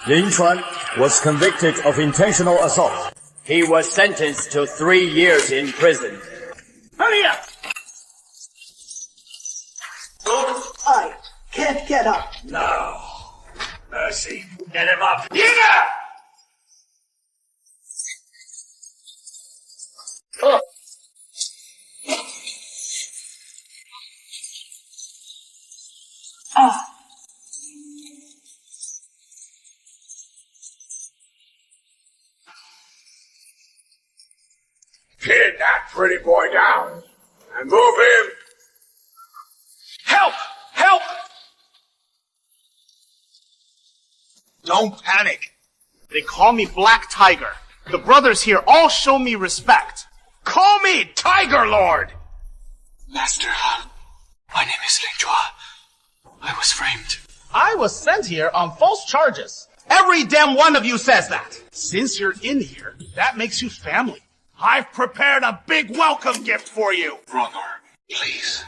Yingchuan was convicted of intentional assault. He was sentenced to 3 years in prison. Hurry up! I can't get up. No. Mercy. Get him up. Yeah! Oh. Pin that pretty boy down and move him. Help! Help! Don't panic. They call me Black Tiger. The brothers here all show me respect. Call me Tiger Lord! Master, my name is Ling Chua. I was framed. I was sent here on false charges. Every damn one of you says that. Since you're in here, that makes you family. I've prepared a big welcome gift for you. Brother, please.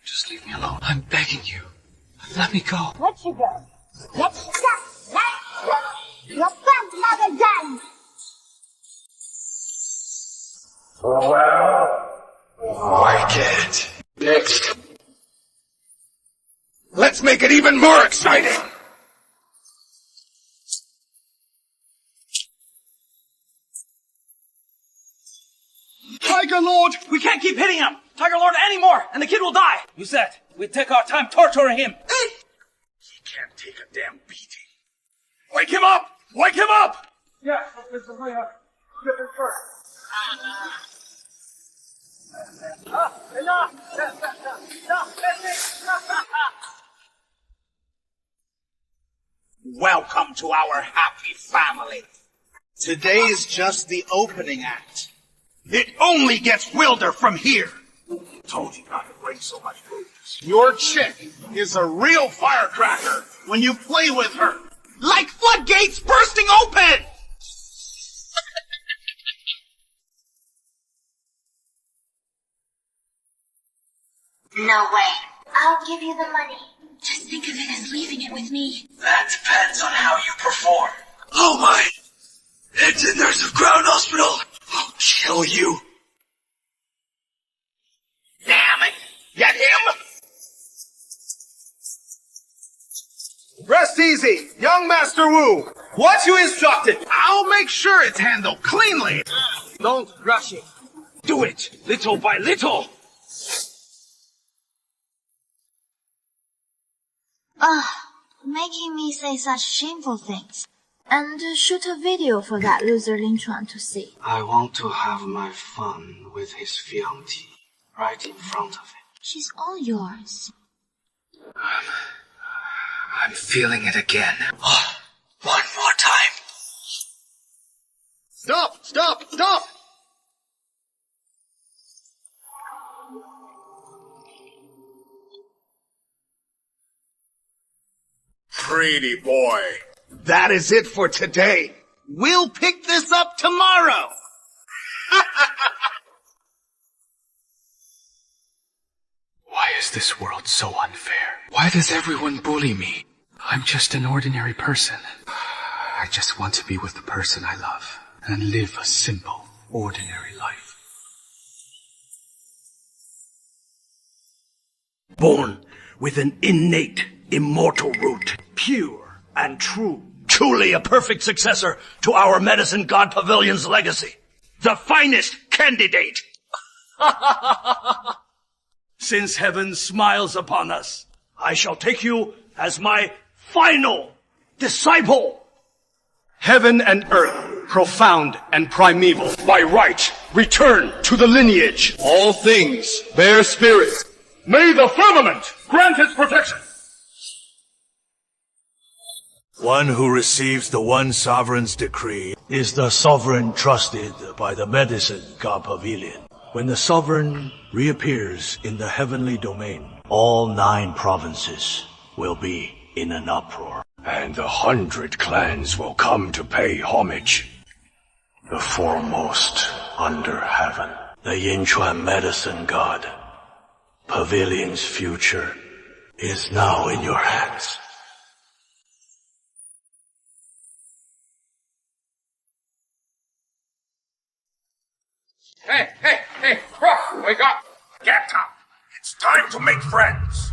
Just leave me alone. I'm begging you. Let me go. Let you go. Let you go. Let you go. Your grandmother done. Well, I can't. Next. Let's make it even more exciting. Tiger Lord! We can't keep hitting him! Tiger Lord anymore, and the kid will die! You said we'd take our time torturing him. He can't take a damn beating. Wake him up! Wake him up! Yeah, Mr. Mayor. Get him first. Enough! Welcome to our happy family. Today is just the opening act. It only gets wilder from here. Told you not to bring so much booze. Your chick is a real firecracker when you play with her. Like floodgates bursting open! No way. I'll give you the money. Just think of it as leaving it with me. That depends on how you perform. Oh my! Head to nurse of Ground Hospital. I'll kill you. Damn it! Get him! Rest easy, young Master Wu. What you instructed? I'll make sure it's handled cleanly. Don't rush it. Do it, little by little. Making me say such shameful things. And shoot a video for that loser Lin Chuan to see. I want to have my fun with his fiancée right in front of him. She's all yours. I'm feeling it again. Oh, one more time. Stop, stop, stop! Pretty boy. That is it for today. We'll pick this up tomorrow. Why is this world so unfair? Why does everyone bully me? I'm just an ordinary person. I just want to be with the person I love and live a simple, ordinary life. Born with an innate, immortal root, pure and true. Truly a perfect successor to our medicine god pavilion's legacy. The finest candidate. Since heaven smiles upon us, I shall take you as my final disciple. Heaven and earth, profound and primeval. By right, return to the lineage. All things bear spirit. May the firmament grant its protection. One who receives the one sovereign's decree is the sovereign trusted by the medicine god pavilion. When the sovereign reappears in the heavenly domain, all 9 provinces will be in an uproar. And the 100 clans will come to pay homage. The foremost under heaven, the Yinchuan medicine god. Pavilion's future is now in your hands. Hey, bro, wake up. Get up. It's time to make friends.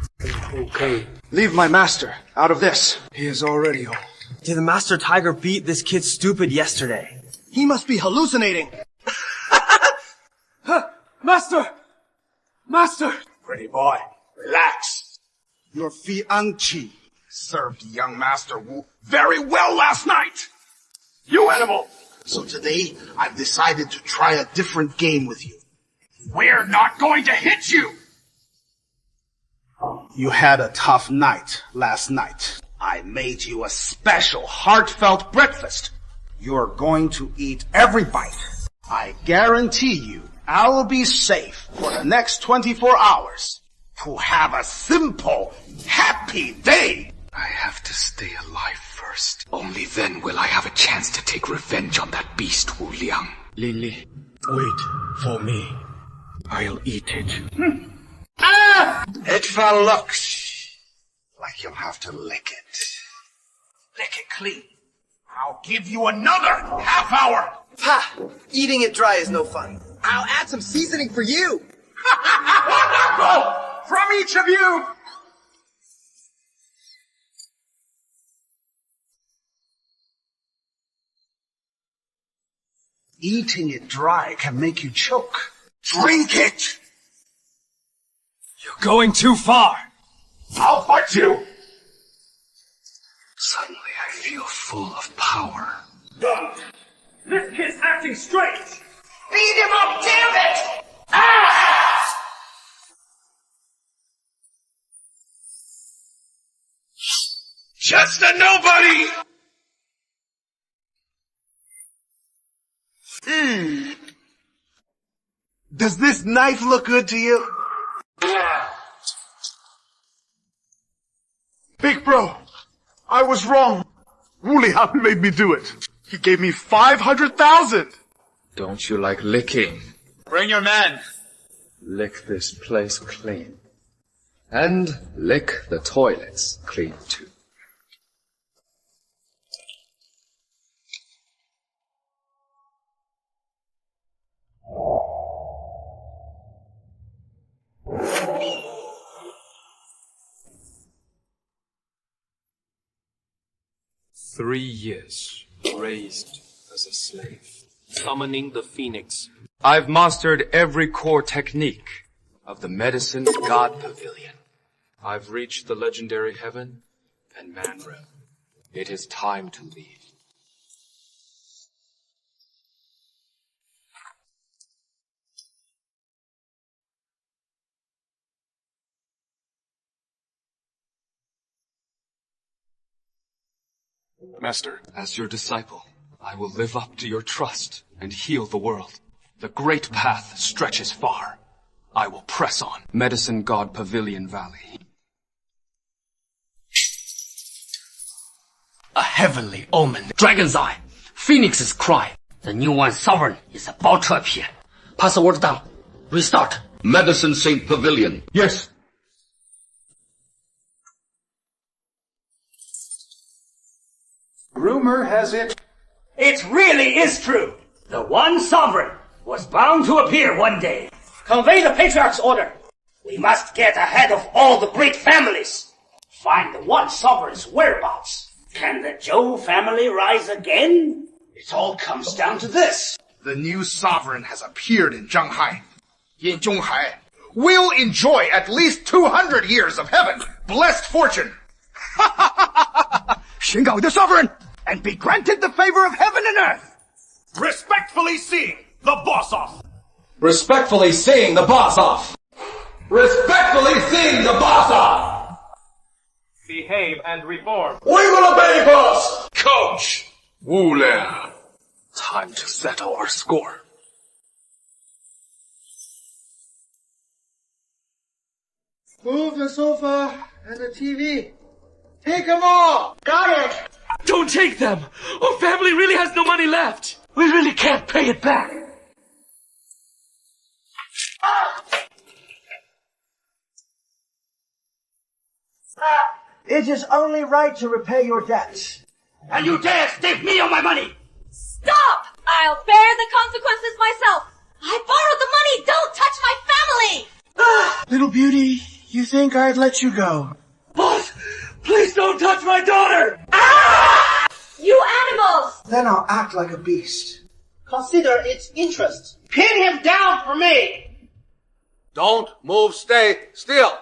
Okay. Leave my master out of this. He is already old. Did the Master Tiger beat this kid stupid yesterday? He must be hallucinating. Master! Master! Pretty boy, relax. Your fiancé Served young Master Wu very well last night. You animal. So today, I've decided to try a different game with you. We're not going to hit you. You had a tough night last night. I made you a special, heartfelt breakfast. You're going to eat every bite. I guarantee you, I'll be safe for the next 24 hours to have a simple, happy day. I have to stay alive first. Only then will I have a chance to take revenge on that beast Wu Liang. Lily, wait for me. I'll eat it. It looks like you'll have to lick it. Lick it clean. I'll give you another half hour. Ha! Eating it dry is no fun. I'll add some seasoning for you. Wonderful! From each of you. Eating it dry can make you choke. Drink it. You're going too far. I'll fight you. Suddenly I feel full of power. Don't! This kid's acting strange! Beat him up, damn it! Just a nobody. Does this knife look good to you? Big bro, I was wrong. Wu Liang made me do it. He gave me 500,000. Don't you like licking? Bring your men! Lick this place clean. And lick the toilets clean too. "3 years, raised as a slave, summoning the phoenix. I've mastered every core technique of the Medicine God Pavilion. I've reached the legendary heaven and man realm. It is time to leave. Master, As your disciple, I will live up to your trust and heal the world. The great path stretches far. I will press on. Medicine God Pavilion Valley. A heavenly omen. Dragon's Eye, Phoenix's Cry. The new one sovereign is about to appear. Pass the word down. Restart. Medicine Saint Pavilion. Yes. Rumor has it. It really is true. The one sovereign was bound to appear one day. Convey the patriarch's order. We must get ahead of all the great families. Find the one sovereign's whereabouts. Can the Zhou family rise again? It all comes down to this. The new sovereign has appeared in Zhanghai. In Zhonghai, we'll enjoy at least 200 years of heaven, blessed fortune. 宣告the sovereign and be granted the favor of heaven and earth. Respectfully seeing the boss off. Respectfully seeing the boss off. Respectfully seeing the boss off. Behave and reform. We will obey, boss. Coach! Wu Liang. Time to settle our score. Move the sofa and the TV. Take them all! Got it! Don't take them! Our family really has no money left! We really can't pay it back! It is only right to repay your debts. And you dare stake me on my money! Stop! I'll bear the consequences myself. I borrowed the money! Don't touch my family! Little beauty, you think I'd let you go? Boss, please don't touch my daughter! You animals! Then I'll act like a beast. Consider its interests. Pin him down for me! Don't move, stay still.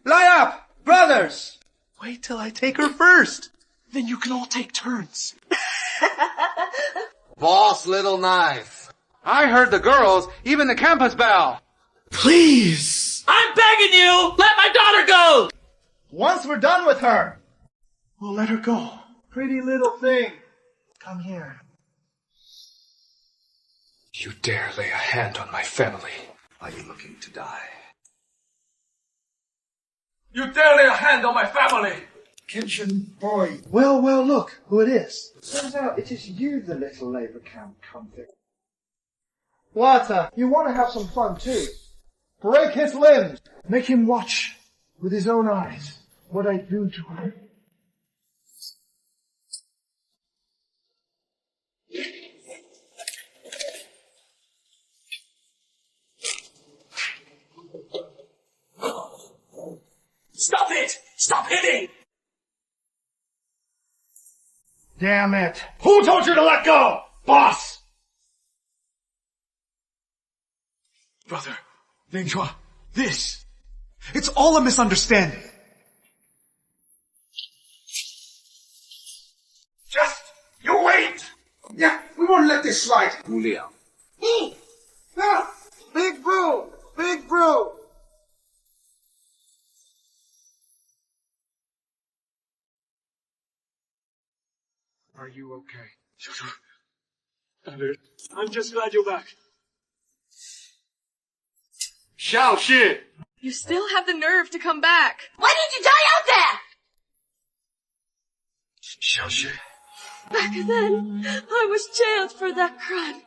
Lie up, brothers! Wait till I take her first. Then you can all take turns. Boss, little knife. I heard the girls, even the campus bell. Please! I'm begging you! Let my daughter go! Once we're done with her, we'll let her go. Pretty little thing. Come here. You dare lay a hand on my family. Are you looking to die? You dare lay a hand on my family! Kitchen boy. Well, look who it is. Turns out it is you, the little labor camp convict. What, you want to have some fun too? Break his limbs. Make him watch with his own eyes what I do to her. Stop it! Stop hitting! Damn it. Who told you to let go? Boss! Brother, Linghua, it's all a misunderstanding. You wait! Yeah, we won't let this slide. Wu Liang. Big bro! Big bro! Are you okay? I'm just glad you're back. Xiaoxi! You still have the nerve to come back. Why didn't you die out there? Xiaoxi. Back then, I was jailed for that crime.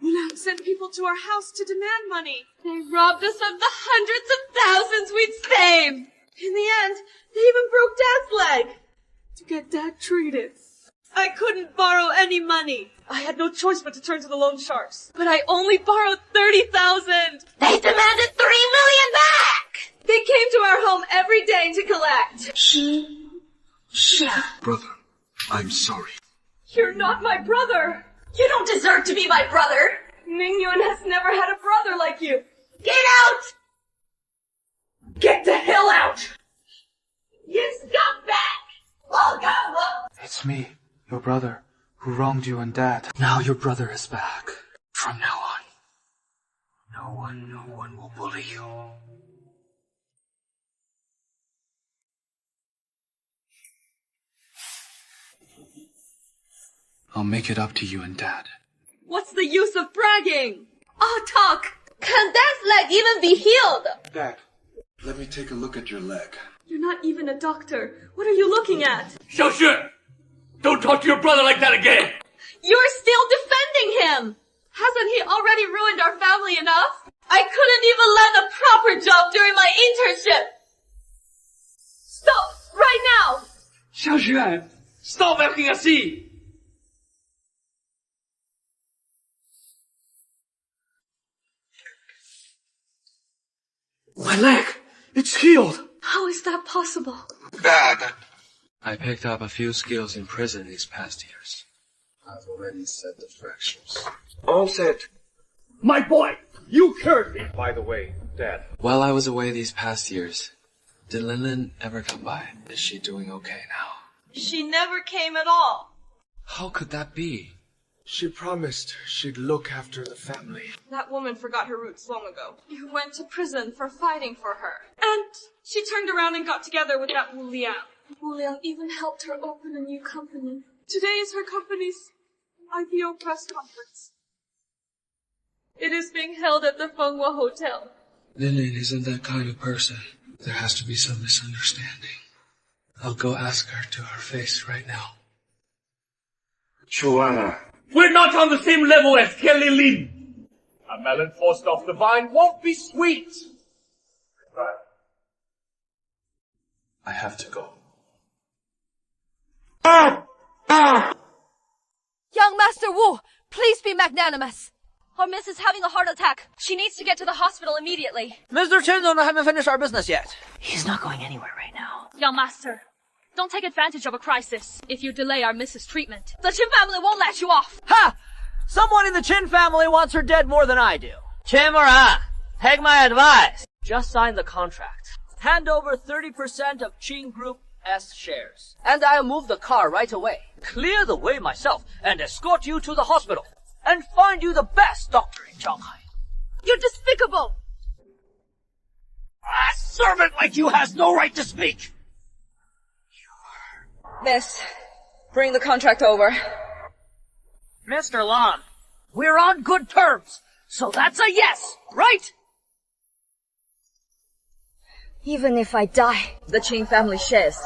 Wuliang sent people to our house to demand money. They robbed us of the hundreds of thousands we'd saved. In the end, they even broke Dad's leg to get Dad treated. I couldn't borrow any money. I had no choice but to turn to the loan sharks. But I only borrowed 30,000. They demanded $3 million back! They came to our home every day to collect. Brother, I'm sorry. You're not my brother. You don't deserve to be my brother! Mingyun has never had a brother like you. Get out! Get the hell out! You scumbag! Oh, God! It's me, your brother, who wronged you and Dad. Now your brother is back. From now on, no one will bully you. I'll make it up to you and Dad. What's the use of bragging? Oh, talk! Can Dad's leg even be healed? Dad, let me take a look at your leg. You're not even a doctor. What are you looking at? Xiaoxi! Don't talk to your brother like that again! You're still defending him! Hasn't he already ruined our family enough? I couldn't even land a proper job during my internship! Stop! Right now! Xiaoxi! Stop acting a scene! My leg! It's healed! How is that possible? Dad! I picked up a few skills in prison these past years. I've already set the fractures. All set. My boy! You cursed me! By the way, Dad. While I was away these past years, did Lin ever come by? Is she doing okay now? She never came at all. How could that be? She promised she'd look after the family. That woman forgot her roots long ago. You went to prison for fighting for her. And she turned around and got together with that Wu Liang. Wu Liang even helped her open a new company. Today is her company's IPO press conference. It is being held at the Fenghua Hotel. Lin isn't that kind of person. There has to be some misunderstanding. I'll go ask her to her face right now. Joanna. We're not on the same level as Kelly Lin. A melon forced off the vine won't be sweet. I have to go. Young Master Wu, please be magnanimous. Our miss is having a heart attack. She needs to get to the hospital immediately. Mr. Chendon haven't finished our business yet. He's not going anywhere right now. Young master, don't take advantage of a crisis. If you delay our miss's treatment, the Chin family won't let you off. Ha! Someone in the Chin family wants her dead more than I do. Chimera, take my advice. Just sign the contract. Hand over 30% of Chin Group S shares. And I'll move the car right away. Clear the way myself and escort you to the hospital. And find you the best doctor in Shanghai. You're despicable! A servant like you has no right to speak! Miss, bring the contract over. Mr. Lan, we're on good terms, so that's a yes, right? Even if I die, the Qing family shares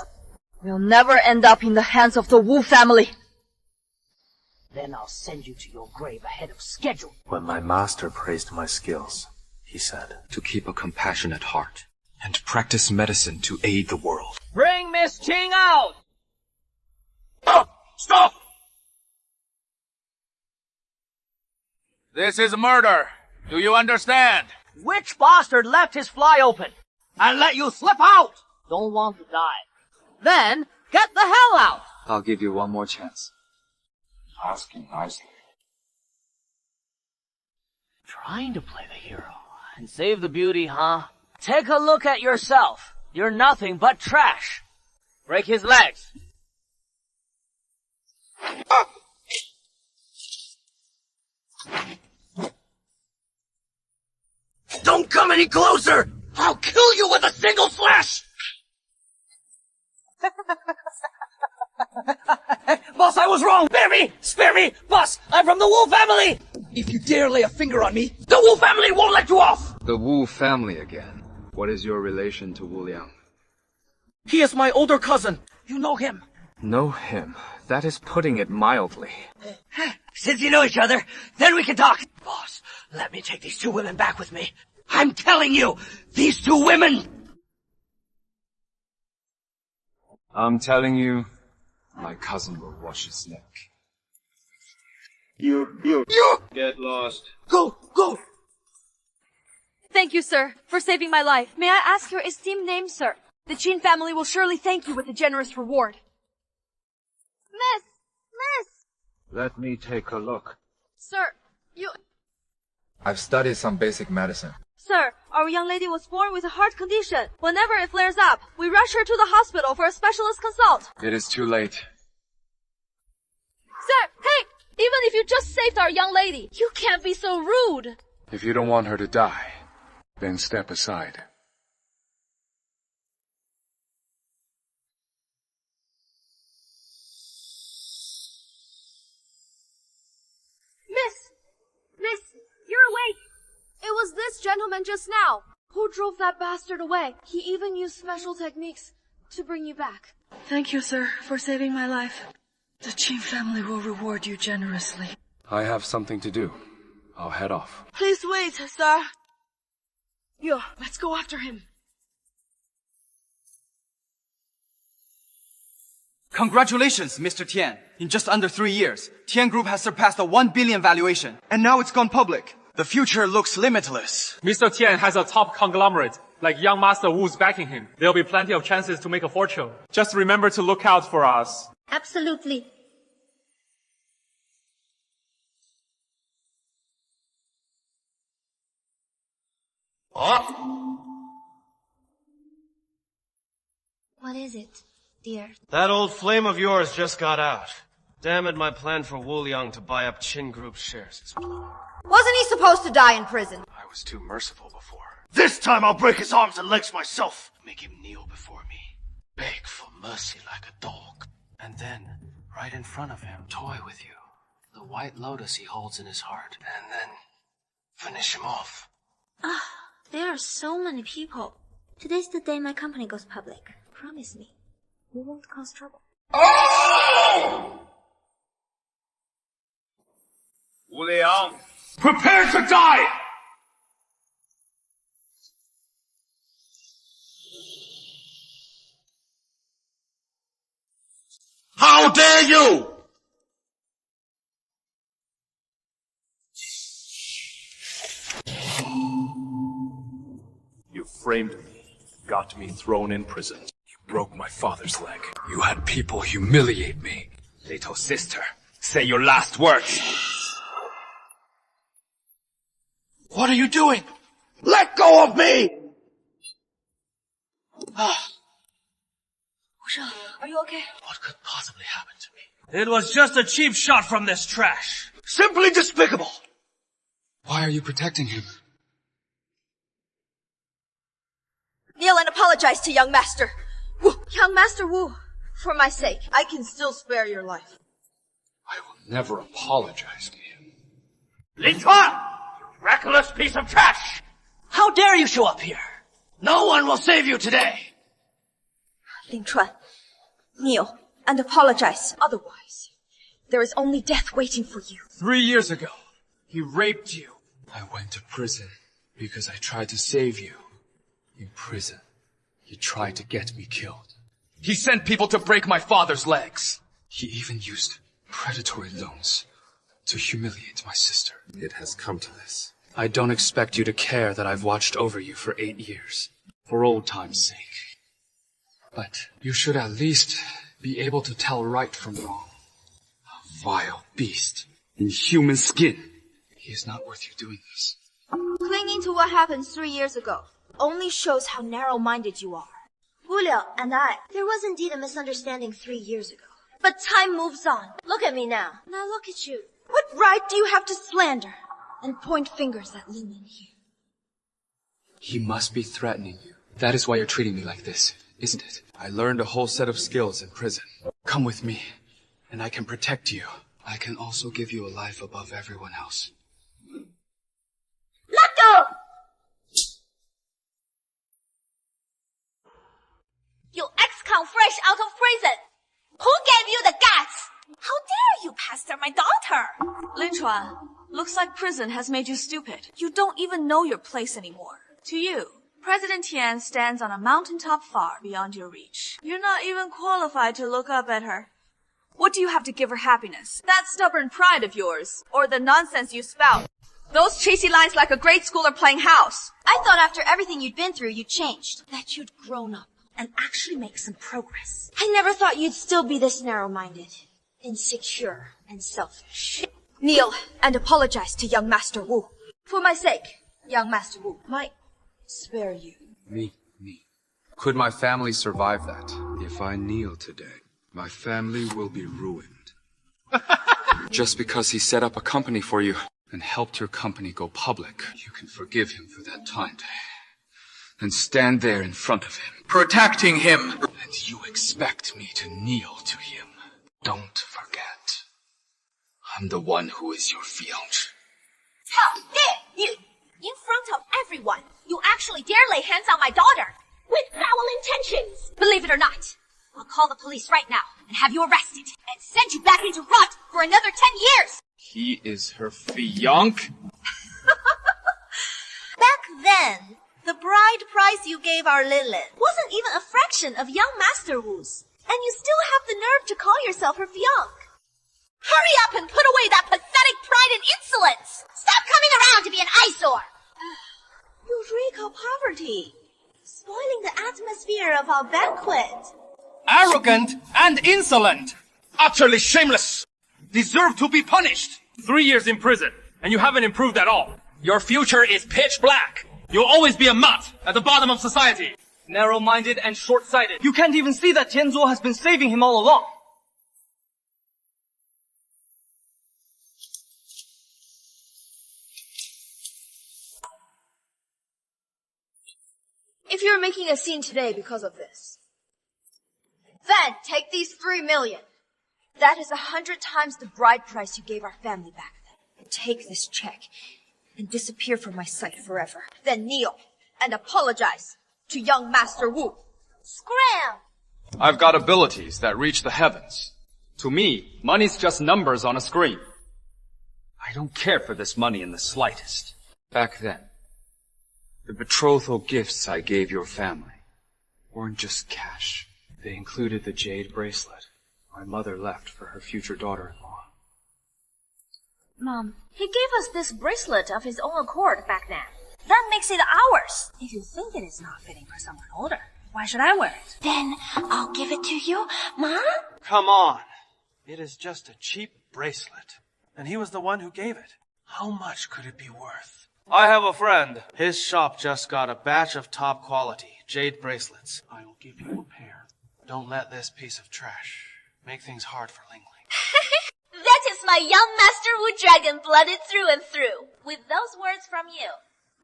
will never end up in the hands of the Wu family. Then I'll send you to your grave ahead of schedule. When my master praised my skills, he said, To keep a compassionate heart and practice medicine to aid the world. Bring Miss Qing out! Stop! This is murder. Do you understand? Which bastard left his fly open and let you slip out? Don't want to die. Then get the hell out! I'll give you one more chance. asking nicely. Trying to play the hero and save the beauty, huh? Take a look at yourself. You're nothing but trash. Break his legs. Don't come any closer! I'll kill you with a single slash! Boss, I was wrong! Spare me! Spare me! Boss, I'm from the Wu family! If you dare lay a finger on me, the Wu family won't let you off! The Wu family again. What is your relation to Wu Liang? He is my older cousin. You know him. Know him? That is putting it mildly. Since you know each other, then we can talk. Boss, let me take these two women back with me. I'm telling you, these two women... I'm telling you, my cousin will wash his neck. You! Get lost. Go! Thank you, sir, for saving my life. May I ask your esteemed name, sir? The Qin family will surely thank you with a generous reward. Miss! Let me take a look. Sir, you... I've studied some basic medicine. Sir, our young lady was born with a heart condition. Whenever it flares up, we rush her to the hospital for a specialist consult. It is too late. Sir, hey! Even if you just saved our young lady, you can't be so rude. If you don't want her to die, then step aside. Miss, you're awake. It was this gentleman just now who drove that bastard away. He even used special techniques to bring you back. Thank you, sir, for saving my life. The Qin family will reward you generously. I have something to do. I'll head off. Please wait, sir. Yo, let's go after him. Congratulations, Mr. Tian. In just under 3 years, Tian Group has surpassed a 1 billion valuation, and now it's gone public. The future looks limitless. Mr. Tian has a top conglomerate, like young Master Wu's backing him. There'll be plenty of chances to make a fortune. Just remember to look out for us. Absolutely. What is it, dear? That old flame of yours just got out. Damn it, my plan for Wu Liang to buy up Qin Group shares is blown. Wasn't he supposed to die in prison? I was too merciful before. This time I'll break his arms and legs myself. Make him kneel before me. Beg for mercy like a dog. And then, right in front of him, toy with you. The white lotus he holds in his heart. And then, finish him off. There are so many people. Today's the day my company goes public. Promise me, you won't cause trouble. Wu Liang, prepare to die! How dare you! framed me, got me thrown in prison. You broke my father's leg. You had people humiliate me. Little sister, say your last words. What are you doing? Let go of me! Are you okay? What could possibly happen to me? It was just a cheap shot from this trash. Simply despicable. Why are you protecting him? Kneel and apologize to young Master Wu. Young Master Wu, for my sake, I can still spare your life. I will never apologize to him. Lin Chuan! You reckless piece of trash! How dare you show up here? No one will save you today. Lin Chuan, kneel and apologize. Otherwise, there is only death waiting for you. 3 years ago, he raped you. I went to prison because I tried to save you. In prison, he tried to get me killed. He sent people to break my father's legs. He even used predatory loans to humiliate my sister. It has come to this. I don't expect you to care that I've watched over you for 8 years, for old time's sake. But you should at least be able to tell right from wrong. A vile beast in human skin. He is not worth you doing this. Clinging to what happened 3 years ago only shows how narrow-minded you are. Wu Liang and I, there was indeed a misunderstanding 3 years ago. But time moves on. Look at me now. Now look at you. What right do you have to slander and point fingers at Lin Lin here? He must be threatening you. That is why you're treating me like this, isn't it? I learned a whole set of skills in prison. Come with me, and I can protect you. I can also give you a life above everyone else. Let go! You ex-con fresh out of prison! Who gave you the guts? How dare you pester my daughter? Lin Chuan, looks like prison has made you stupid. You don't even know your place anymore. To you, President Tian stands on a mountaintop far beyond your reach. You're not even qualified to look up at her. What do you have to give her happiness? That stubborn pride of yours? Or the nonsense you spout? Those chasey lines like a grade schooler playing house. I thought after everything you'd been through, you'd changed. That you'd grown up and actually make some progress. I never thought you'd still be this narrow-minded, insecure, and selfish. Kneel and apologize to young Master Wu. For my sake, young Master Wu might spare you. Me. Could my family survive that? If I kneel today, my family will be ruined. Just because he set up a company for you and helped your company go public, you can forgive him for that time. And stand there in front of him, protecting him. And you expect me to kneel to him. Don't forget, I'm the one who is your fiancé. How dare you! In front of everyone, you actually dare lay hands on my daughter! With foul intentions! Believe it or not, I'll call the police right now and have you arrested and send you back into rot for another 10 years! He is her fiancé? Back then, the bride price you gave our Lilith wasn't even a fraction of young Master Wu's. And you still have the nerve to call yourself her fiancé. Hurry up and put away that pathetic pride and insolence! Stop coming around to be an eyesore! You reek of poverty, spoiling the atmosphere of our banquet. Arrogant and insolent! Utterly shameless! Deserve to be punished! 3 years in prison, and you haven't improved at all. Your future is pitch black! You'll always be a mutt at the bottom of society. Narrow-minded and short-sighted. You can't even see that Tianzuo has been saving him all along. If you're making a scene today because of this, then take these 3 million. That is 100 times the bride price you gave our family back then. Take this check and disappear from my sight forever. Then kneel and apologize to young Master Wu. Scram! I've got abilities that reach the heavens. To me, money's just numbers on a screen. I don't care for this money in the slightest. Back then, the betrothal gifts I gave your family weren't just cash. They included the jade bracelet my mother left for her future daughter-in-law. Mom, he gave us this bracelet of his own accord back then. That makes it ours. If you think it is not fitting for someone older, why should I wear it? Then I'll give it to you, Ma? Come on. It is just a cheap bracelet. And he was the one who gave it. How much could it be worth? I have a friend. His shop just got a batch of top quality jade bracelets. I will give you a pair. Don't let this piece of trash make things hard for Ling Ling. That is my young Master Wu dragon-blooded through and through. With those words from you,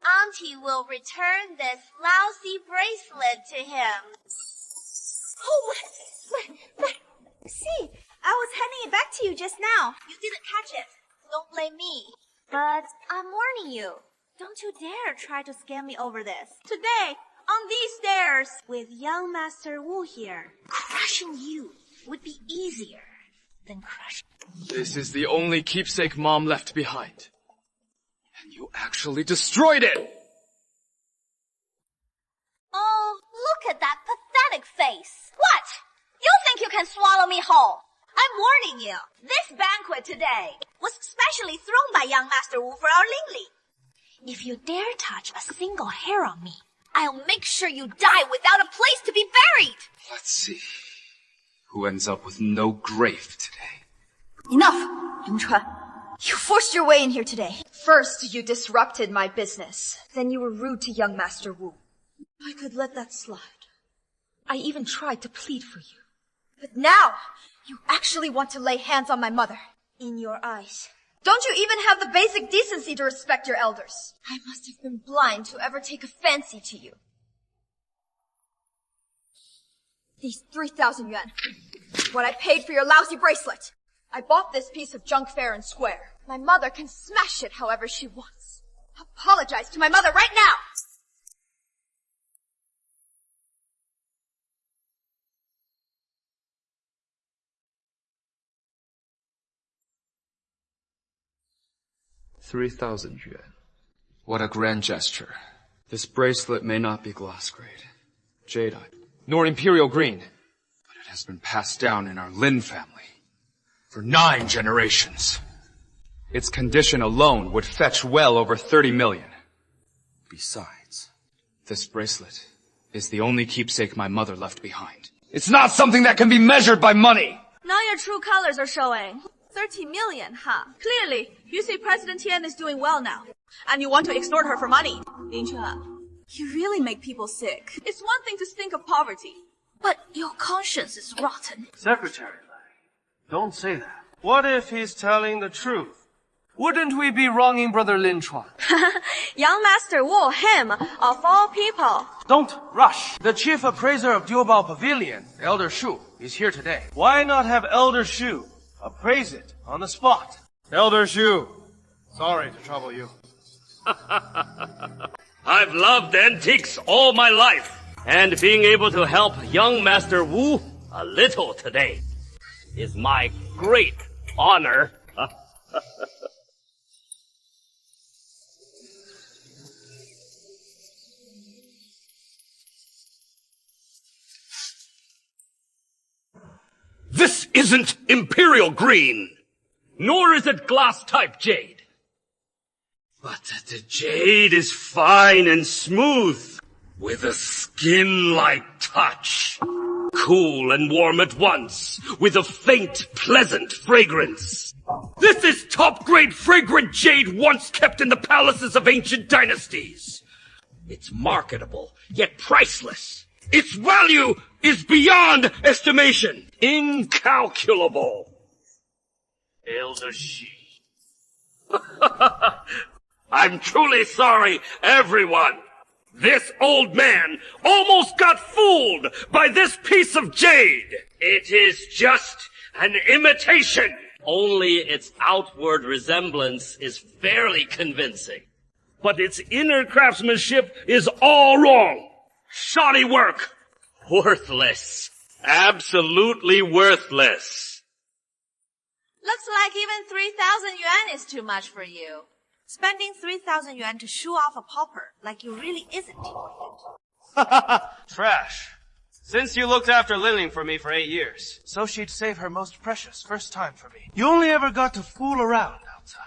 Auntie will return this lousy bracelet to him. Oh, wait. See, I was handing it back to you just now. You didn't catch it. Don't blame me. But I'm warning you. Don't you dare try to scam me over this. Today, on these stairs, with young Master Wu here, crushing you would be easier than crushing. This is the only keepsake Mom left behind. And you actually destroyed it! Oh, look at that pathetic face. What? You think you can swallow me whole? I'm warning you. This banquet today was specially thrown by young Master Wu for our Ling Ling. If you dare touch a single hair on me, I'll make sure you die without a place to be buried. Let's see. Who ends up with no grave today? Enough, Ling Chuan. You forced your way in here today. First, you disrupted my business. Then you were rude to young Master Wu. I could let that slide. I even tried to plead for you. But now, you actually want to lay hands on my mother. In your eyes. Don't you even have the basic decency to respect your elders? I must have been blind to ever take a fancy to you. These 3,000 yuan. What I paid for your lousy bracelet. I bought this piece of junk fair and square. My mother can smash it however she wants. Apologize to my mother right now! $3,000 yuan. What a grand gesture. This bracelet may not be gloss grade, jadeite, nor imperial green, but it has been passed down in our Lin family for 9 generations. Its condition alone would fetch well over 30 million. Besides, this bracelet is the only keepsake my mother left behind. It's not something that can be measured by money! Now your true colors are showing. 30 million, huh? Clearly, you see President Tian is doing well now. And you want to extort her for money. Ling Chuan, you really make people sick. It's one thing to stink of poverty, but your conscience is rotten. Secretary Lai, don't say that. What if he's telling the truth? Wouldn't we be wronging Brother Lin Chuan? Young Master Wu, him, of all people. Don't rush. The chief appraiser of Duobao Pavilion, Elder Shu, is here today. Why not have Elder Shu appraise it on the spot? Elder Shu, sorry to trouble you. I've loved antiques all my life, and being able to help young Master Wu a little today is my great honor. This isn't Imperial Green, nor is it glass-type jade. But the jade is fine and smooth, with a skin-like touch. Cool and warm at once, with a faint, pleasant fragrance. This is top-grade fragrant jade once kept in the palaces of ancient dynasties. It's marketable, yet priceless. Its value is beyond estimation. Incalculable. Elder Shi. I'm truly sorry, everyone. This old man almost got fooled by this piece of jade. It is just an imitation. Only its outward resemblance is fairly convincing. But its inner craftsmanship is all wrong. Shoddy work. Worthless. Absolutely worthless. Looks like even 3,000 yuan is too much for you. Spending 3,000 yuan to shoo off a pauper like you really isn't worth it. Trash. Since you looked after Lin for me for 8 years, so she'd save her most precious first time for me. You only ever got to fool around outside.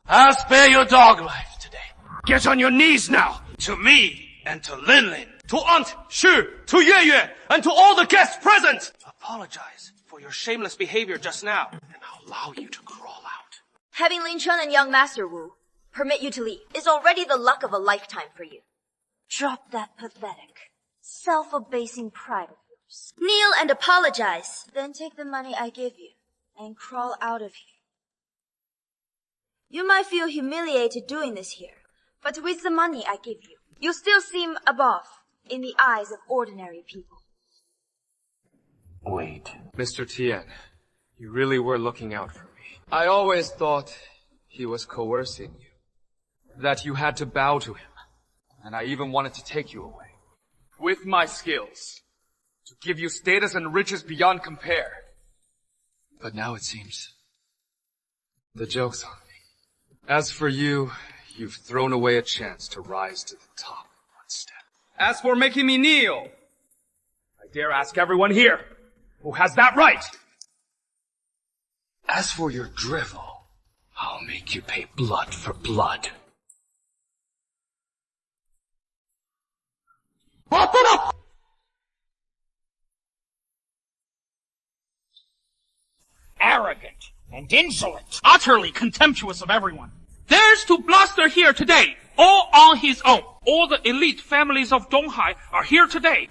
I'll spare your dog life today. Get on your knees now! To me and to Lin Lin. To Aunt Shu, to Yue Yue, and to all the guests present! Apologize for your shameless behavior just now, and I'll allow you to crawl out. Having Lin Chuan and young Master Wu permit you to leave is already the luck of a lifetime for you. Drop that pathetic, self-abasing pride of yours. Kneel and apologize. Then take the money I give you and crawl out of here. You might feel humiliated doing this here, but with the money I give you, you still seem above in the eyes of ordinary people. Wait. Mr. Tian, you really were looking out for me. I always thought he was coercing you. That you had to bow to him. And I even wanted to take you away. With my skills. To give you status and riches beyond compare. But now it seems the joke's on me. As for you, you've thrown away a chance to rise to the top one step. As for making me kneel, I dare ask everyone here, who has that right? As for your drivel, I'll make you pay blood for blood. Arrogant and insolent, utterly contemptuous of everyone. There's to bluster here today, all on his own. All the elite families of Donghai are here today.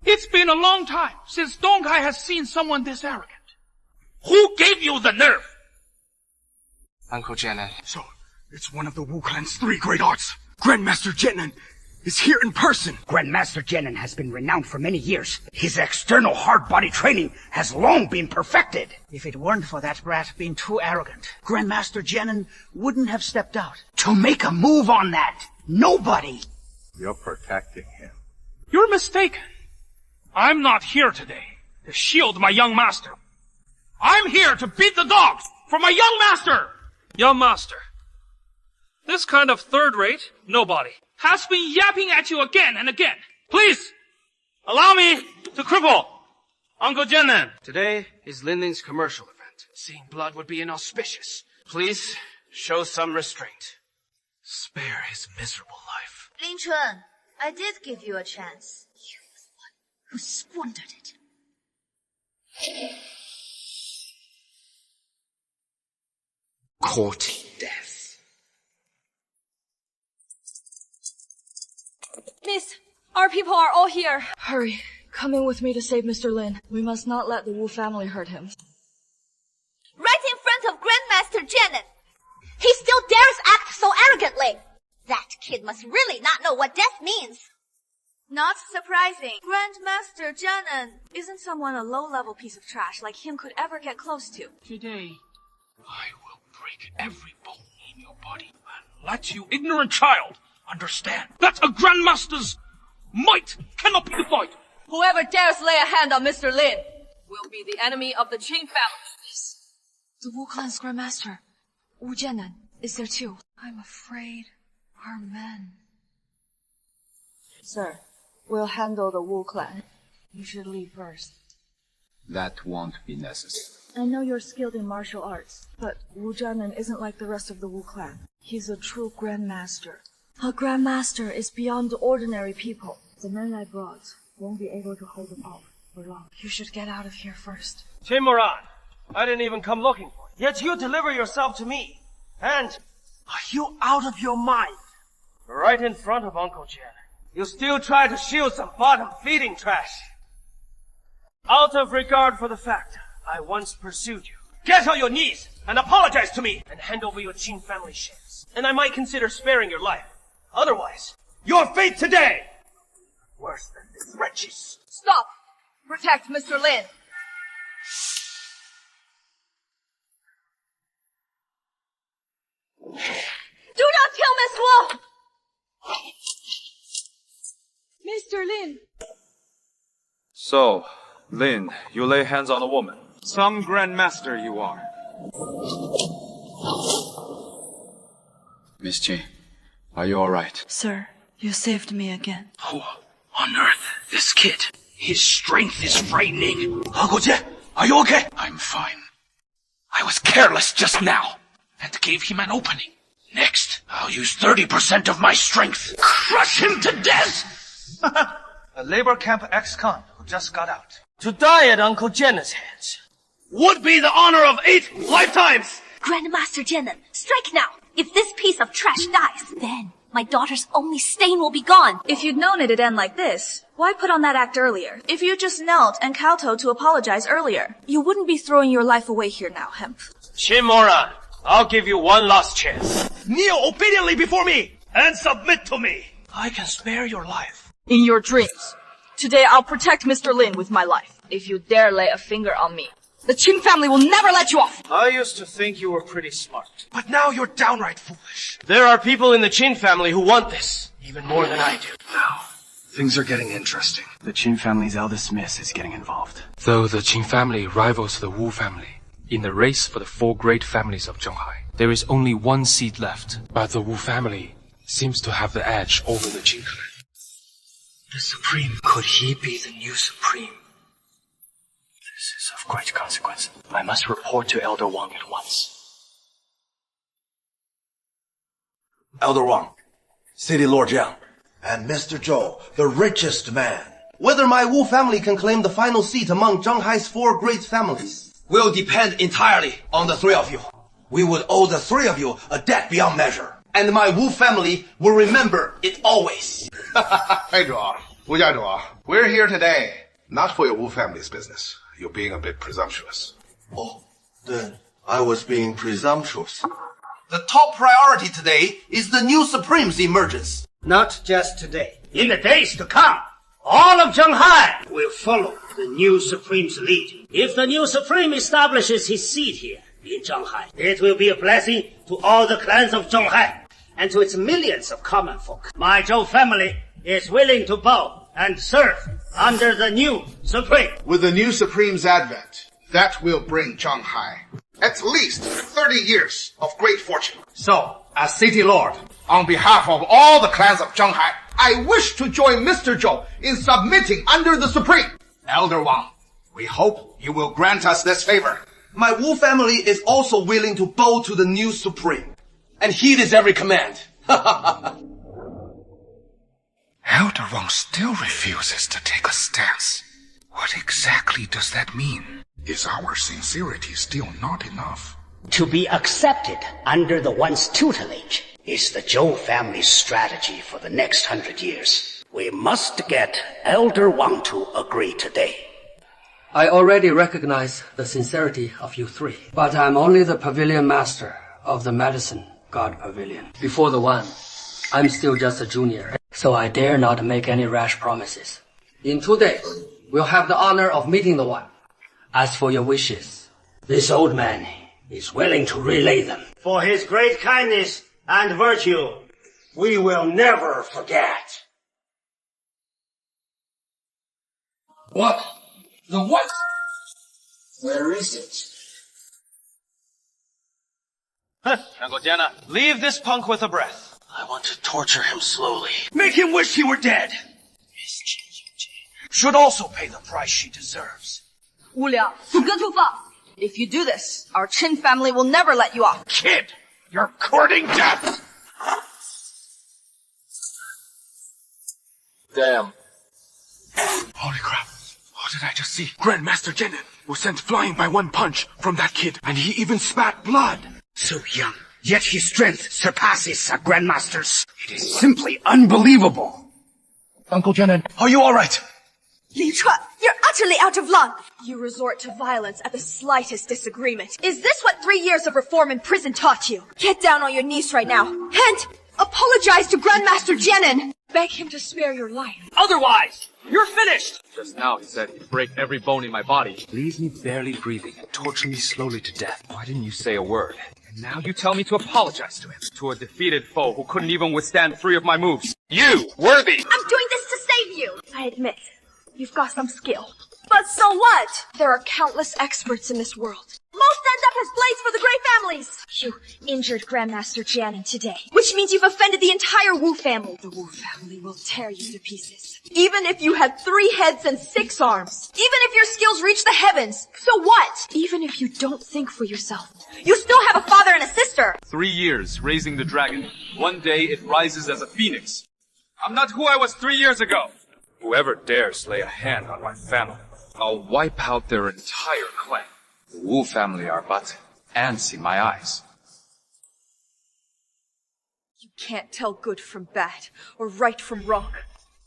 It's been a long time since Donghai has seen someone this arrogant. Who gave you the nerve? Uncle Jianan. So, it's one of the Wu Clan's 3 great arts. Grandmaster Jianan is here in person. Grandmaster Jianan has been renowned for many years. His external hard body training has long been perfected. If it weren't for that brat being too arrogant, Grandmaster Jianan wouldn't have stepped out. To make a move on that, nobody. You're protecting him. You're mistaken. I'm not here today to shield my young master. I'm here to beat the dogs for my young master. Young master, this kind of third-rate nobody has been yapping at you again and again. Please, allow me to cripple Uncle Jianan. Today is Lin Lin's commercial event. Seeing blood would be inauspicious. Please, show some restraint. Spare his miserable life. Lin Chuan, I did give you a chance. You were the one who squandered it. Courting death. Miss, our people are all here. Hurry, come in with me to save Mr. Lin. We must not let the Wu family hurt him. Right in front of Grandmaster Jianan. He still dares act so arrogantly. That kid must really not know what death means. Not surprising. Grandmaster Jianan isn't someone a low-level piece of trash like him could ever get close to. Today, I will break every bone in your body and let you ignorant child understand that a Grandmaster's might cannot be defied. Whoever dares lay a hand on Mr. Lin will be the enemy of the Qing family. The Wu Clan's Grandmaster, Wu Jianan, is there too. I'm afraid our men. Sir, we'll handle the Wu Clan. You should leave first. That won't be necessary. I know you're skilled in martial arts, but Wu Jianan isn't like the rest of the Wu Clan. He's a true Grandmaster. A Grandmaster is beyond ordinary people. The men I brought won't be able to hold him off for long. You should get out of here first. Timoran, I didn't even come looking for you. Yet you deliver yourself to me. And Are you out of your mind? right in front of Uncle Jianan, you still try to shield some bottom-feeding trash. Out of regard for the fact I once pursued you. Get on your knees and apologize to me and hand over your Qing family shares. And I might consider sparing your life. Otherwise, your fate today worse than this wretch's. Stop! Protect Mr. Lin. Do not kill Miss Wu! Mr. Lin. So, Lin, you lay hands on a woman. Some grandmaster you are. Miss Qing, are you alright? Sir, you saved me again. Who on earth, this kid? His strength is frightening. Uncle Jie, are you okay? I'm fine. I was careless just now and gave him an opening. Next, I'll use 30% of my strength. Crush him to death! A labor camp ex-con who just got out. To die at Uncle Jenna's hands. Would be the honor of 8 lifetimes! Grandmaster Jenna, strike now! If this piece of trash dies, then my daughter's only stain will be gone. If you'd known it'd end like this, why put on that act earlier? If you just knelt and kowtowed to apologize earlier, you wouldn't be throwing your life away here now, Hemp. Shin Moran, I'll give you one last chance. Kneel obediently before me and submit to me. I can spare your life. In your dreams. Today I'll protect Mr. Lin with my life. If you dare lay a finger on me, the Qin family will never let you off! I used to think you were pretty smart. But now you're downright foolish. There are people in the Qin family who want this, even more than I do. Now, things are getting interesting. The Qin family's eldest miss is getting involved. Though the Qin family rivals the Wu family in the race for the 4 great families of Zhonghai, there is only 1 seat left. But the Wu family seems to have the edge over the Qin clan. The Supreme, could he be the new Supreme? This is of great consequence. I must report to Elder Wang at once. Elder Wang, City Lord Jiang, and Mr. Zhou, the richest man. Whether my Wu family can claim the final seat among Zhanghai's 4 great families will depend entirely on the 3 of you. We would owe the 3 of you a debt beyond measure, and my Wu family will remember it always. Hey, Zhou, Wu Jiazhou, we're here today, not for your Wu family's business. You're being a bit presumptuous. Oh, then I was being presumptuous. The top priority today is the new Supreme's emergence. Not just today. In the days to come, all of Zhanghai will follow the new Supreme's lead. If the new Supreme establishes his seat here in Zhanghai, it will be a blessing to all the clans of Zhanghai and to its millions of common folk. My Zhou family is willing to bow and serve under the new Supreme. With the new Supreme's advent, that will bring Zhanghai at least 30 years of great fortune. So, as City Lord, on behalf of all the clans of Zhanghai, I wish to join Mr. Zhou in submitting under the Supreme. Elder Wang, we hope you will grant us this favor. My Wu family is also willing to bow to the new Supreme and heed his every command. Elder Wang still refuses to take a stance. What exactly does that mean? Is our sincerity still not enough? To be accepted under the One's tutelage is the Zhou family's strategy for the next 100 years. We must get Elder Wang to agree today. I already recognize the sincerity of you 3, but I'm only the pavilion master of the Medicine God Pavilion. Before the One, I'm still just a junior, so I dare not make any rash promises. In 2 days, we'll have the honor of meeting the One. As for your wishes, this old man is willing to relay them. For his great kindness and virtue, we will never forget. What? The what? Where is it? Uncle Jenna, leave this punk with a breath. I want to torture him slowly. Make him wish he were dead. Miss Chen should also pay the price she deserves. Wu Liang, if you do this, our Qin family will never let you off. Kid, you're courting death! Damn. Holy crap. What did I just see? Grandmaster Jenin was sent flying by 1 punch from that kid, and he even spat blood. So young, yet his strength surpasses a Grandmaster's. It is simply unbelievable. Uncle Jenin, are you alright? Li Chuan, you're utterly out of luck. You resort to violence at the slightest disagreement. Is this what 3 years of reform in prison taught you? Get down on your knees right now and apologize to Grandmaster Jenin. Beg him to spare your life. Otherwise, you're finished! Just now he said he'd break every bone in my body, leave me barely breathing, and torture me slowly to death. Why didn't you say a word? And now you tell me to apologize to him, to a defeated foe who couldn't even withstand 3 of my moves. You, worthy! I'm doing this to save you. I admit, you've got some skill. But so what? There are countless experts in this world. Most end up Stars, blades for the Great Families! You injured Grandmaster Jianan today, which means you've offended the entire Wu family. The Wu family will tear you to pieces. Even if you had 3 heads and 6 arms. Even if your skills reach the heavens. So what? Even if you don't think for yourself. You still have a father and a sister! 3 years raising the dragon. One day it rises as a phoenix. I'm not who I was 3 years ago. Whoever dares lay a hand on my family, I'll wipe out their entire clan. The Wu family are but ants in my eyes. You can't tell good from bad, or right from wrong.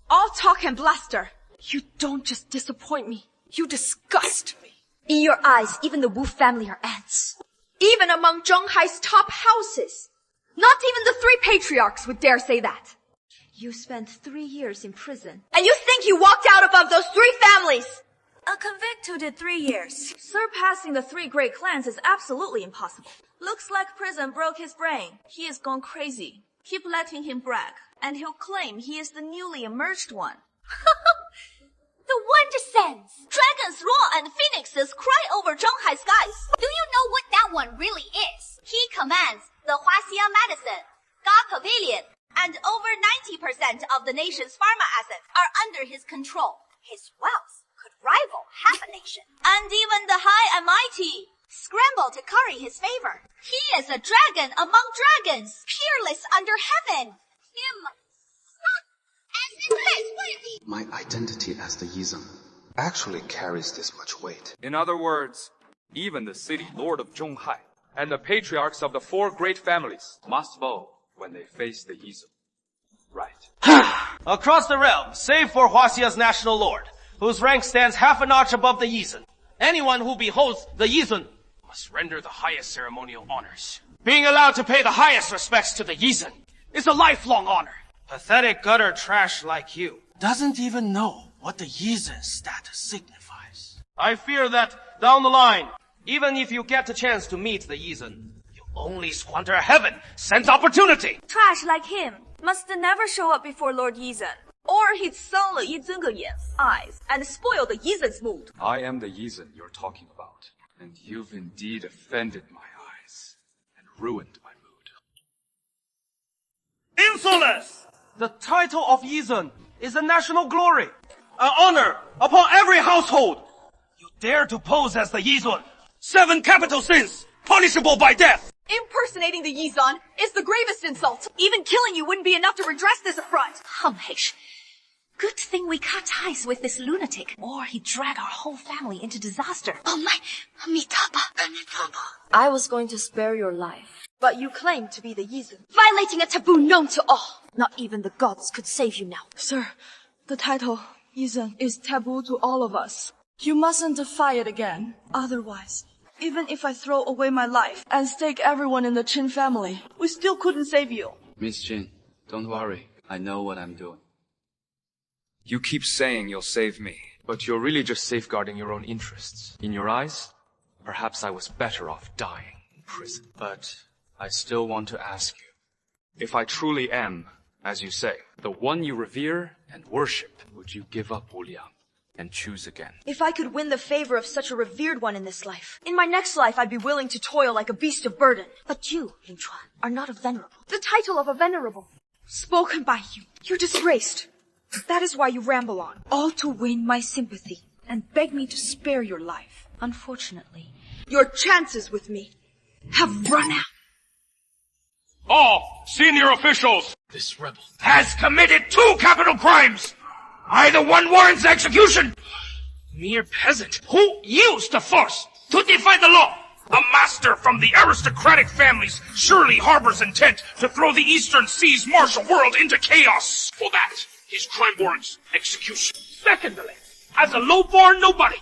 All talk and bluster. You don't just disappoint me, you disgust me. In your eyes, even the Wu family are ants. Even among Zhenghai's top houses. Not even the 3 patriarchs would dare say that. You spent 3 years in prison, and you think you walked out above those 3 families! A convict who did 3 years. Surpassing the 3 great clans is absolutely impossible. Looks like prison broke his brain. He is gone crazy. Keep letting him brag, and he'll claim he is the newly emerged one. The one descends. Dragons roar and phoenixes cry over Zhenghai skies. Do you know what that one really is? He commands the Huaxia medicine, God Pavilion, and over 90% of the nation's pharma assets are under his control. His wealth could rival half a nation. And even the high and mighty scramble to curry his favor. He is a dragon among dragons, peerless under heaven. Him not as impressworthy. My identity as the Yizeng actually carries this much weight. In other words, even the city lord of Zhonghai and the patriarchs of the 4 great families must bow when they face the Yizeng. Right. Across the realm, save for Huaxia's national lord, whose rank stands half a notch above the Yizeng. Anyone who beholds the Yizeng must render the highest ceremonial honors. Being allowed to pay the highest respects to the Yizeng is a lifelong honor. Pathetic gutter trash like you doesn't even know what the Yizeng status signifies. I fear that, down the line, even if you get the chance to meet the Yizeng, you'll only squander a heaven-sent opportunity. Trash like him must never show up before Lord Yizeng, or he'd 伤了Yizeng的眼 eyes and spoil the Yizeng's mood. I am the Yizeng you're talking about, and you've indeed offended my eyes and ruined my mood. Insolence! The title of Yizeng is a national glory, an honor upon every household. You dare to pose as the Yizeng. 7 capital sins, punishable by death. Impersonating the Yizeng is the gravest insult. Even killing you wouldn't be enough to redress this affront. Humhish. Good thing we cut ties with this lunatic, or he'd drag our whole family into disaster. Oh my, Amitabha. I was going to spare your life, but you claim to be the Yizeng, violating a taboo known to all. Not even the gods could save you now. Sir, the title Yizeng is taboo to all of us. You mustn't defy it again. Otherwise, even if I throw away my life and stake everyone in the Qin family, we still couldn't save you. Miss Jin, don't worry. I know what I'm doing. You keep saying you'll save me, but you're really just safeguarding your own interests. In your eyes, perhaps I was better off dying in prison. But I still want to ask you, if I truly am, as you say, the one you revere and worship, would you give up Wu Liang and choose again? If I could win the favor of such a revered one in this life, in my next life I'd be willing to toil like a beast of burden. But you, Ling Chuan, are not a venerable. The title of a venerable, spoken by you, you're disgraced. That is why you ramble on, all to win my sympathy and beg me to spare your life. Unfortunately, your chances with me have run out. All senior officials! This rebel has committed 2 capital crimes! Either one warrants execution! Mere peasant who used the force to defy the law! A master from the aristocratic families surely harbors intent to throw the Eastern Seas martial world into chaos! For that, his crime warrants execution. Secondly, as a low-born nobody,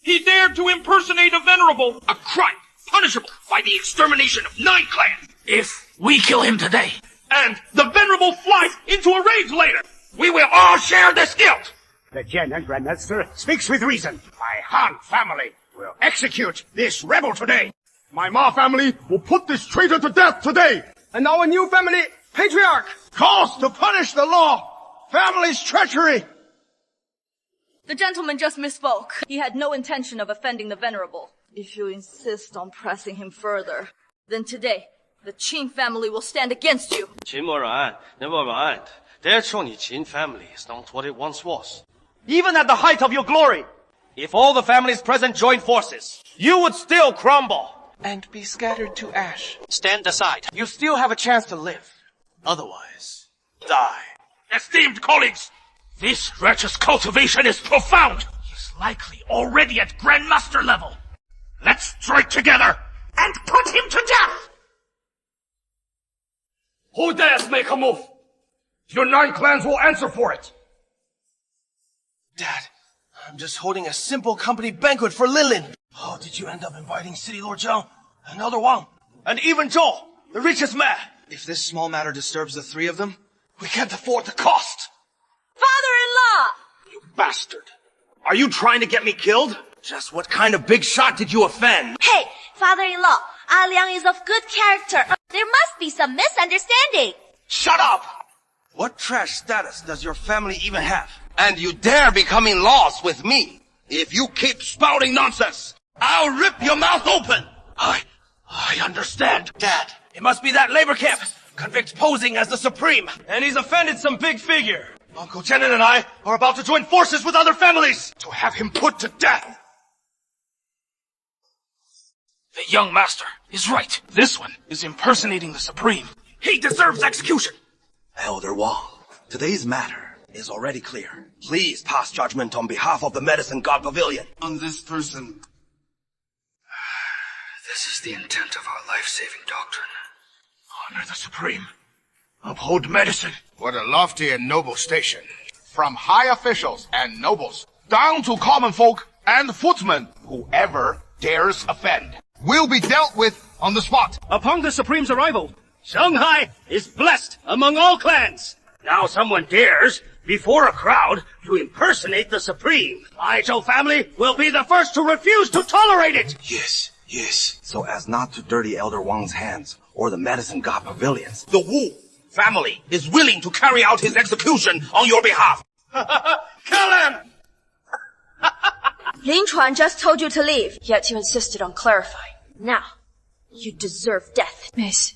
he dared to impersonate a venerable, a crime punishable by the extermination of 9 clans. If we kill him today, and the venerable flies into a rage later, we will all share this guilt. The Jianan Grandmaster speaks with reason. My Han family will execute this rebel today. My Ma family will put this traitor to death today. And our new family patriarch calls to punish the law. Family's treachery. The gentleman just misspoke. He had no intention of offending the venerable. If you insist on pressing him further, then today, the Qin family will stand against you. Qin Moran, never mind. That Shoni Qin family is not what it once was. Even at the height of your glory, if all the families present joined forces, you would still crumble. And be scattered to ash. Stand aside. You still have a chance to live. Otherwise, die. Esteemed colleagues, this wretch's cultivation is profound. He's likely already at Grandmaster level. Let's strike together and put him to death! Who dares make a move? Your 9 clans will answer for it. Dad, I'm just holding a simple company banquet for Lilin. Oh, did you end up inviting City Lord Jiang and Elder Wang? And even Zhou, the richest man? If this small matter disturbs the 3 of them, we can't afford the cost. Father-in-law! You bastard. Are you trying to get me killed? Just what kind of big shot did you offend? Hey, father-in-law, Ah Liang is of good character. There must be some misunderstanding. Shut up! What trash status does your family even have? And you dare be coming laws with me? If you keep spouting nonsense, I'll rip your mouth open! I understand. Dad, it must be that labor camp convict posing as the Supreme. And he's offended some big figure. Uncle Jenin and I are about to join forces with other families to have him put to death. The young master is right. This one is impersonating the Supreme. He deserves execution. Elder Wang, today's matter is already clear. Please pass judgment on behalf of the Medicine God Pavilion. On this person. This is the intent of our life-saving doctrine. Honor the Supreme. Uphold medicine. What a lofty and noble station. From high officials and nobles, down to common folk and footmen, whoever dares offend will be dealt with on the spot. Upon the Supreme's arrival, Shanghai is blessed among all clans. Now someone dares, before a crowd, to impersonate the Supreme. My Zhou family will be the first to refuse to tolerate it. Yes. So as not to dirty Elder Wang's hands or the Medicine God Pavilion's, the Wu family is willing to carry out his execution on your behalf. Kill him! Lin Chuan just told you to leave, yet you insisted on clarifying. Now, you deserve death. Miss,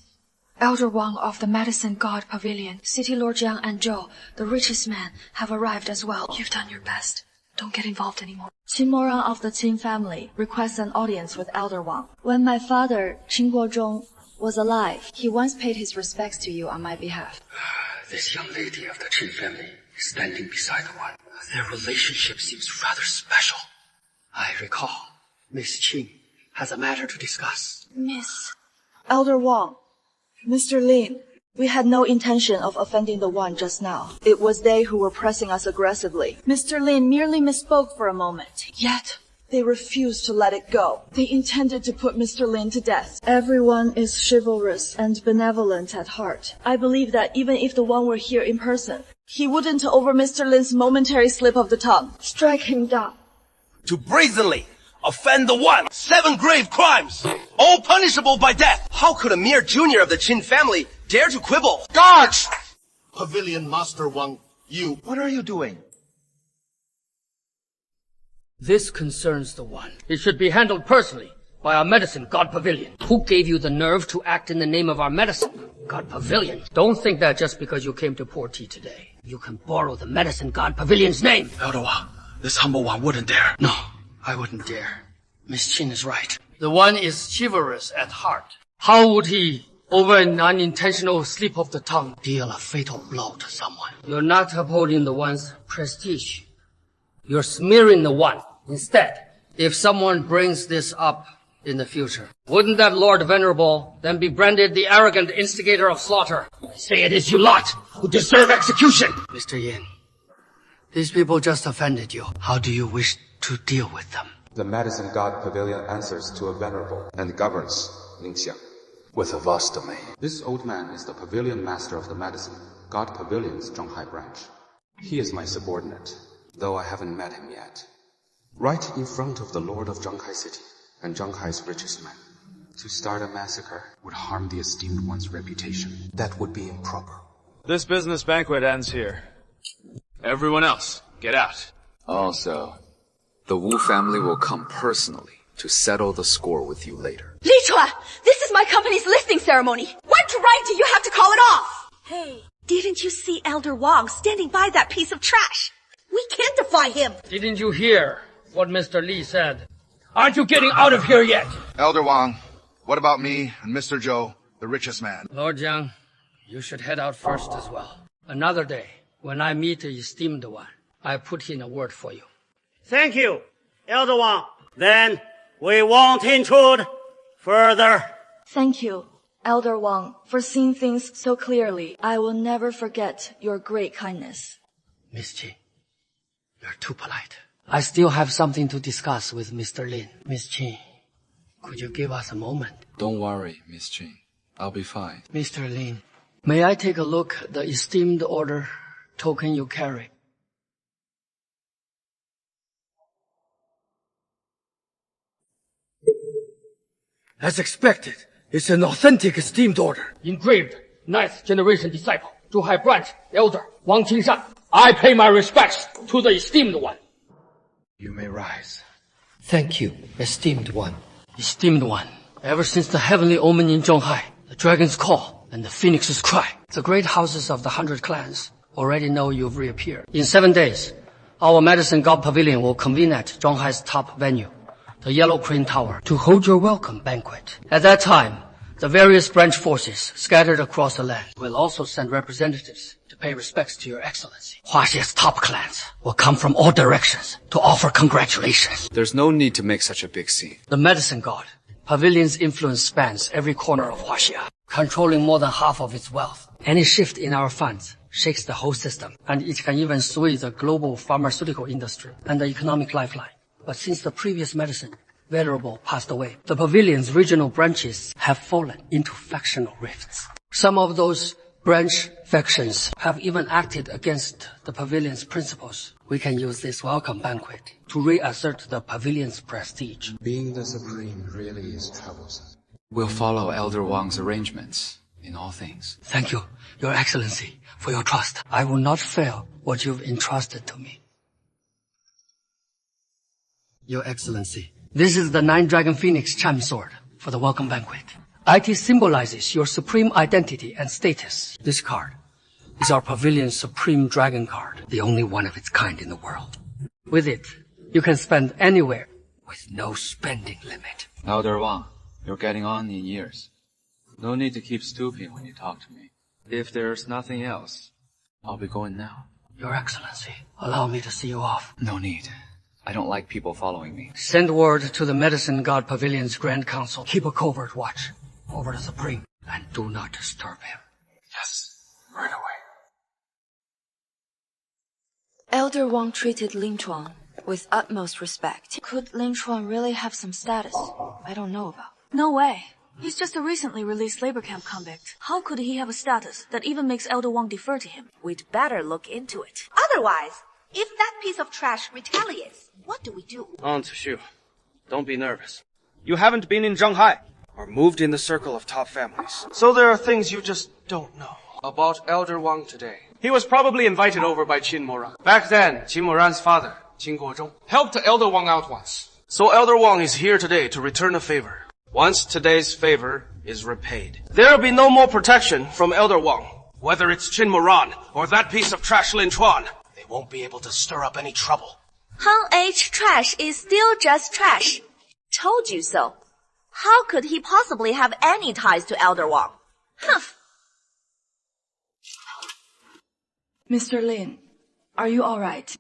Elder Wang of the Medicine God Pavilion, City Lord Jiang and Zhou, the richest man, have arrived as well. You've done your best. Don't get involved anymore. Qin Moran of the Qin family requests an audience with Elder Wang. When my father, Qin Guozhong, was alive, he once paid his respects to you on my behalf. This young lady of the Qin family is standing beside the one. Their relationship seems rather special. I recall Miss Qin has a matter to discuss. Miss Elder Wang, Mr. Lin, we had no intention of offending the one just now. It was they who were pressing us aggressively. Mr. Lin merely misspoke for a moment. Yet, they refused to let it go. They intended to put Mr. Lin to death. Everyone is chivalrous and benevolent at heart. I believe that even if the one were here in person, he wouldn't, over Mr. Lin's momentary slip of the tongue, strike him down. To brazenly offend the one, 7 grave crimes, all punishable by death. How could a mere junior of the Qin family dare to quibble? Guards! Pavilion Master Wang, what are you doing? This concerns the one. It should be handled personally by our Medicine God Pavilion. Who gave you the nerve to act in the name of our Medicine God Pavilion? Don't think that just because you came to pour tea today, you can borrow the Medicine God Pavilion's name. Elder Wang, this humble one wouldn't dare. No, I wouldn't dare. Miss Qin is right. The one is chivalrous at heart. How would he, over an unintentional slip of the tongue, deal a fatal blow to someone? You're not upholding the one's prestige. You're smearing the one. Instead, if someone brings this up in the future, wouldn't that Lord Venerable then be branded the arrogant instigator of slaughter? I say it is you lot who deserve execution! Mr. Yin, these people just offended you. How do you wish to deal with them? The Medicine God Pavilion answers to a venerable and governs Ningxiang with a vast domain. This old man is the Pavilion Master of the Medicine God Pavilion's Zhanghai branch. He is my subordinate, though I haven't met him yet. Right in front of the Lord of Zhanghai City and Zhanghai's richest man. To start a massacre would harm the esteemed one's reputation. That would be improper. This business banquet ends here. Everyone else, get out. Also, the Wu family will come personally to settle the score with you later. Li Chuan, this is my company's listing ceremony. What right do you have to call it off? Hey, didn't you see Elder Wang standing by that piece of trash? We can't defy him. Didn't you hear what Mr. Li said? Aren't you getting out of here yet? Elder Wang, what about me and Mr. Zhou, the richest man? Lord Jiang, you should head out first as well. Another day, when I meet the esteemed one, I put in a word for you. Thank you, Elder Wang. Then we won't intrude further. Thank you, Elder Wang, for seeing things so clearly. I will never forget your great kindness. Miss Qin, you're too polite. I still have something to discuss with Mr. Lin. Miss Qin, could you give us a moment? Don't worry, Miss Qin. I'll be fine. Mr. Lin, may I take a look at the esteemed order token you carry? As expected, it's an authentic esteemed order. Engraved, 9th generation disciple, Zhuhai branch, Elder Wang Qingshan. I pay my respects to the esteemed one. You may rise. Thank you, esteemed one. Esteemed one, ever since the heavenly omen in Zhonghai, the dragon's call, and the phoenix's cry, the great houses of the 100 clans already know you've reappeared. In 7 days, our Medicine God Pavilion will convene at Zhonghai's top venue, the Yellow Crane Tower, to hold your welcome banquet. At that time, the various branch forces scattered across the land will also send representatives to pay respects to your excellency. Huaxia's top clans will come from all directions to offer congratulations. There's no need to make such a big scene. The Medicine God Pavilion's influence spans every corner of Huaxia, controlling more than half of its wealth. Any shift in our funds shakes the whole system, and it can even sway the global pharmaceutical industry and the economic lifeline. But since the previous medicine, Venerable, passed away, the pavilion's regional branches have fallen into factional rifts. Some of those branch factions have even acted against the pavilion's principles. We can use this welcome banquet to reassert the pavilion's prestige. Being the supreme really is troublesome. We'll follow Elder Wang's arrangements in all things. Thank you, Your Excellency, for your trust. I will not fail what you've entrusted to me. Your Excellency, this is the 9-Dragon Phoenix Chime Sword for the welcome banquet. It symbolizes your supreme identity and status. This card is our pavilion's supreme dragon card, the only one of its kind in the world. With it, you can spend anywhere with no spending limit. Elder Wang, you're getting on in years. No need to keep stooping when you talk to me. If there's nothing else, I'll be going now. Your Excellency, allow me to see you off. No need. I don't like people following me. Send word to the Medicine God Pavilion's Grand Council. Keep a covert watch over the Supreme, and do not disturb him. Yes, right away. Elder Wang treated Lin Chuan with utmost respect. Could Lin Chuan really have some status I don't know about? No way. He's just a recently released labor camp convict. How could he have a status that even makes Elder Wang defer to him? We'd better look into it. Otherwise, if that piece of trash retaliates, what do we do? Aunt Shu, don't be nervous. You haven't been in Zhonghai or moved in the circle of top families. So there are things you just don't know. About Elder Wang today. He was probably invited over by Qin Moran. Back then, Qin Moran's father, Qin Guozhong, helped Elder Wang out once. So Elder Wang is here today to return a favor. Once today's favor is repaid, there'll be no more protection from Elder Wang. Whether it's Qin Moran or that piece of trash Lin Chuan, they won't be able to stir up any trouble. Han H trash is still just trash. Told you so. How could he possibly have any ties to Elder Wang? Humph. Mr. Lin, are you all right?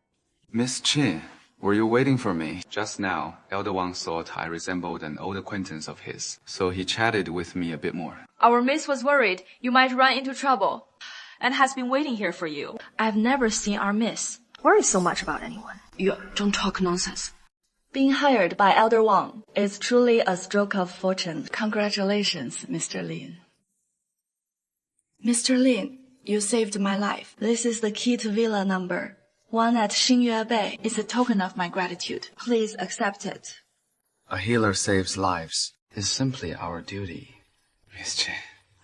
Miss Qin, were you waiting for me? Just now, Elder Wang thought I resembled an old acquaintance of his, so he chatted with me a bit more. Our miss was worried you might run into trouble, and has been waiting here for you. I've never seen our miss worry so much about anyone. Don't talk nonsense. Being hired by Elder Wang is truly a stroke of fortune. Congratulations, Mr. Lin. Mr. Lin, you saved my life. This is the key to Villa number 1 at Xingyue Bay. It's a token of my gratitude. Please accept it. A healer saves lives is simply our duty. Miss Qin,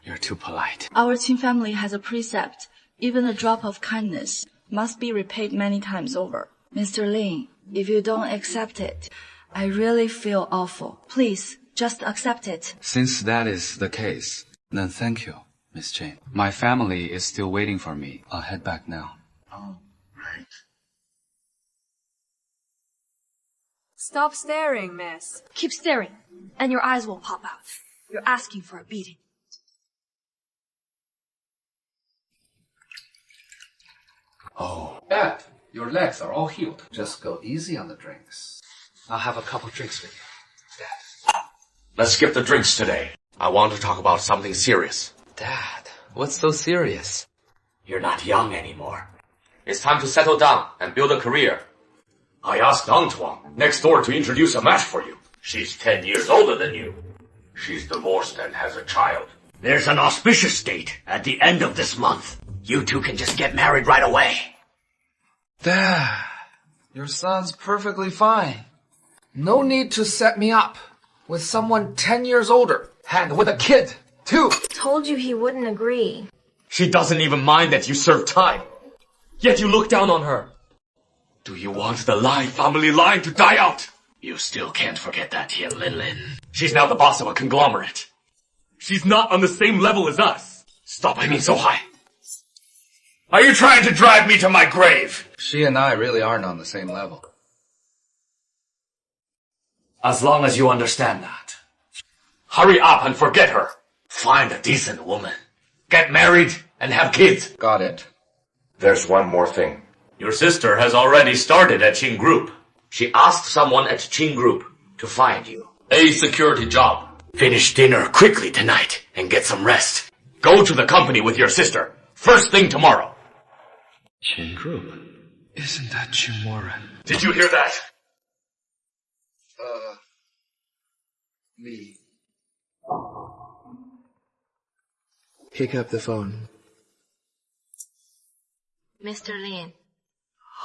you're too polite. Our Qin family has a precept. Even a drop of kindness must be repaid many times over. Mr. Lin, if you don't accept it, I really feel awful. Please, just accept it. Since that is the case, then thank you, Miss Jane. My family is still waiting for me. I'll head back now. Oh, right. Stop staring, miss. Keep staring, and your eyes will pop out. You're asking for a beating. Oh. Dad, your legs are all healed. Just go easy on the drinks. I'll have a couple drinks with you. Dad. Let's skip the drinks today. I want to talk about something serious. Dad, what's so serious? You're not young anymore. It's time to settle down and build a career. I asked Antoine next door to introduce a match for you. She's 10 years older than you. She's divorced and has a child. There's an auspicious date at the end of this month. You two can just get married right away. Dad, your son's perfectly fine. No need to set me up with someone 10 years older and with a kid, too. Told you he wouldn't agree. She doesn't even mind that you serve time. Yet you look down on her. Do you want the family line to die out? You still can't forget that here, Lin. She's now the boss of a conglomerate. She's not on the same level as us. Stop aiming so high. Are you trying to drive me to my grave? She and I really aren't on the same level. As long as you understand that. Hurry up and forget her. Find a decent woman. Get married and have kids. Got it. There's one more thing. Your sister has already started at Qing Group. She asked someone at Qing Group to find you a security job. Finish dinner quickly tonight and get some rest. Go to the company with your sister first thing tomorrow. Qing Group? Isn't that Qing Warren? Did you hear that? Me. Pick up the phone. Mr. Lin.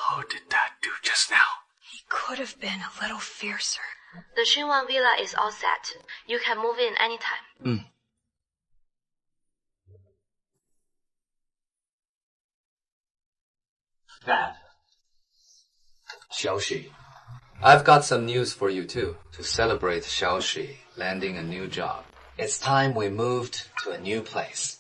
How did that do just now? He could have been a little fiercer. The Xinwan Villa is all set. You can move in anytime. Dad. Xiaoxi. I've got some news for you too. To celebrate Xiaoxi landing a new job. It's time we moved to a new place.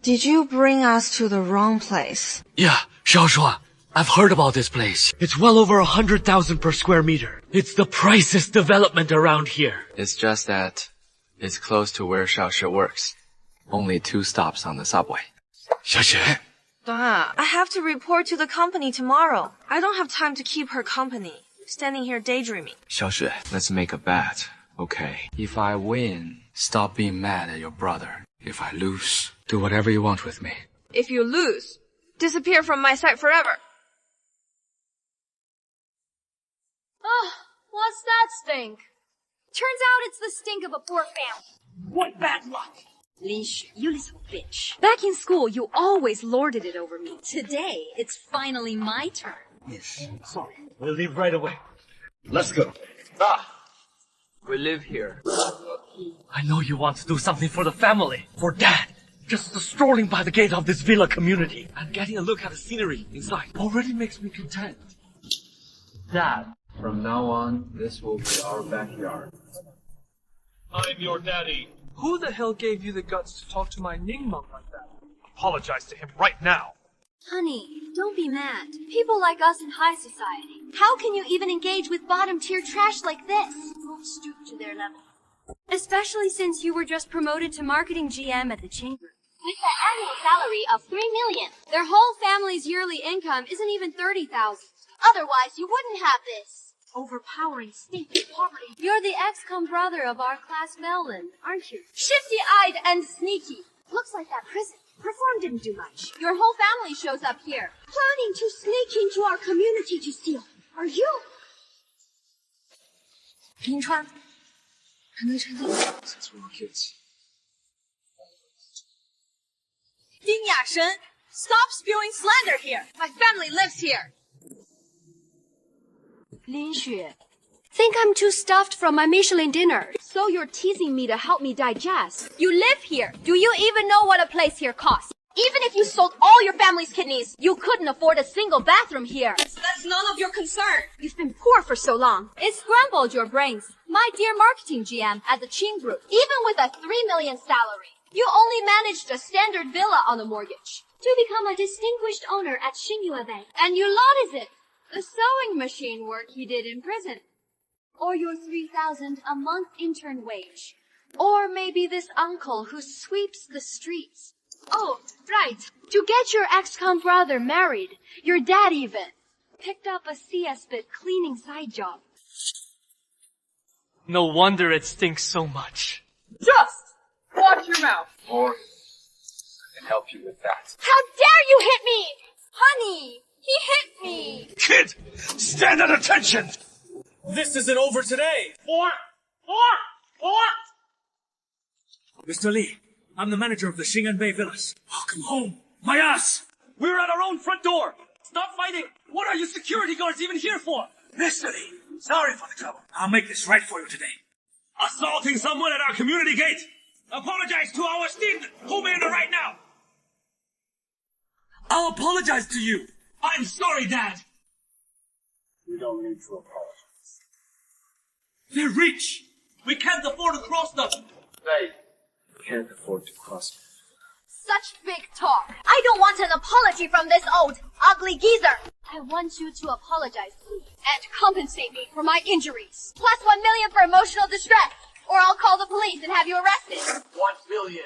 Did you bring us to the wrong place? Yeah, Xiaoshuo. I've heard about this place. It's well over 100,000 per square meter. It's the priciest development around here. It's just that it's close to where Xiaoxi works. Only 2 stops on the subway. Xiaoxi. Da, I have to report to the company tomorrow. I don't have time to keep her company. Standing here daydreaming. Xiaoxi, let's make a bet, okay? If I win, stop being mad at your brother. If I lose, do whatever you want with me. If you lose, disappear from my sight forever. Oh, what's that stink? Turns out it's the stink of a poor family. What bad luck! Linxue, you little bitch. Back in school, you always lorded it over me. Today, it's finally my turn. Yes, sorry. We'll leave right away. Let's go. We live here. I know you want to do something for the family, for Dad. Just strolling by the gate of this villa community and getting a look at the scenery inside already makes me content. Dad. From now on, this will be our backyard. I'm your daddy. Who the hell gave you the guts to talk to my Ningmeng like that? Apologize to him right now. Honey, don't be mad. People like us in high society. How can you even engage with bottom-tier trash like this? Don't stoop to their level. Especially since you were just promoted to marketing GM at the chamber. With an annual salary of 3 million. Their whole family's yearly income isn't even 30,000. Otherwise, you wouldn't have this. Overpowering, stinking poverty. You're the ex-cum brother of our class Melvin, aren't you? Shifty-eyed and sneaky. Looks like that prison. Reform didn't do much. Your whole family shows up here. Planning to sneak into our community to steal. Are you? 林川，还能成这样 Since we were kids. 丁雅神 stop spewing slander here. My family lives here. 林雪， Think I'm too stuffed from my Michelin dinner. So you're teasing me to help me digest. You live here. Do you even know what a place here costs? Even if you sold all your family's kidneys, you couldn't afford a single bathroom here. That's none of your concern. You've been poor for so long. It scrambled your brains. My dear marketing GM at the Qing Group, even with a 3 million salary, you only managed a standard villa on a mortgage to become a distinguished owner at Xingyue Bank. And you lauded it. The sewing machine work he did in prison. Or your 3,000 a month intern wage. Or maybe this uncle who sweeps the streets. Oh, right. To get your ex-con brother married, your dad even picked up a CS-bit cleaning side job. No wonder it stinks so much. Just watch your mouth. Or I can help you with that. How dare you hit me! Honey, he hit me! Kid, stand at attention! This isn't over today. Four! Mr. Li, I'm the manager of the Xing'an Bay Villas. Welcome home. My ass! We're at our own front door. Stop fighting. What are you security guards even here for? Mr. Li, sorry for the trouble. I'll make this right for you today. Assaulting someone at our community gate. Apologize to our esteemed homelander right now. I'll apologize to you. I'm sorry, Dad. You don't need to apologize. They're rich. We can't afford to cross them. They can't afford to cross. Such big talk. I don't want an apology from this old, ugly geezer. I want you to apologize to me and compensate me for my injuries. Plus 1 million for emotional distress. Or I'll call the police and have you arrested. 1 million.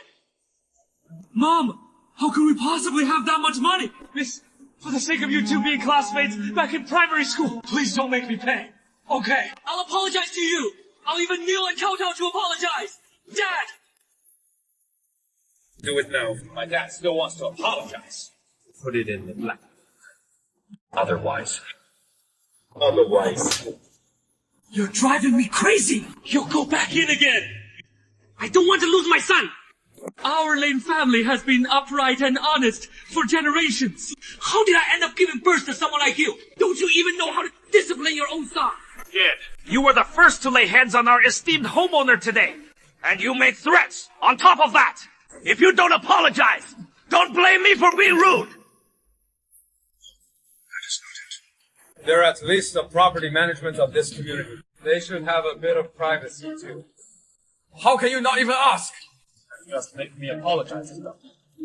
Mom, how could we possibly have that much money? Miss, for the sake of you two being classmates back in primary school, please don't make me pay. Okay, I'll apologize to you. I'll even kneel and kowtow to apologize. Dad! Do it now. My dad still wants to apologize. Put it in the black. Otherwise. You're driving me crazy. You'll go back in again. I don't want to lose my son. Our Lane family has been upright and honest for generations. How did I end up giving birth to someone like you? Don't you even know how to discipline your own son? Kid, you were the first to lay hands on our esteemed homeowner today. And you made threats on top of that. If you don't apologize, don't blame me for being rude. That is not it. They're at least the property management of this community. They should have a bit of privacy too. How can you not even ask? Just make me apologize to them.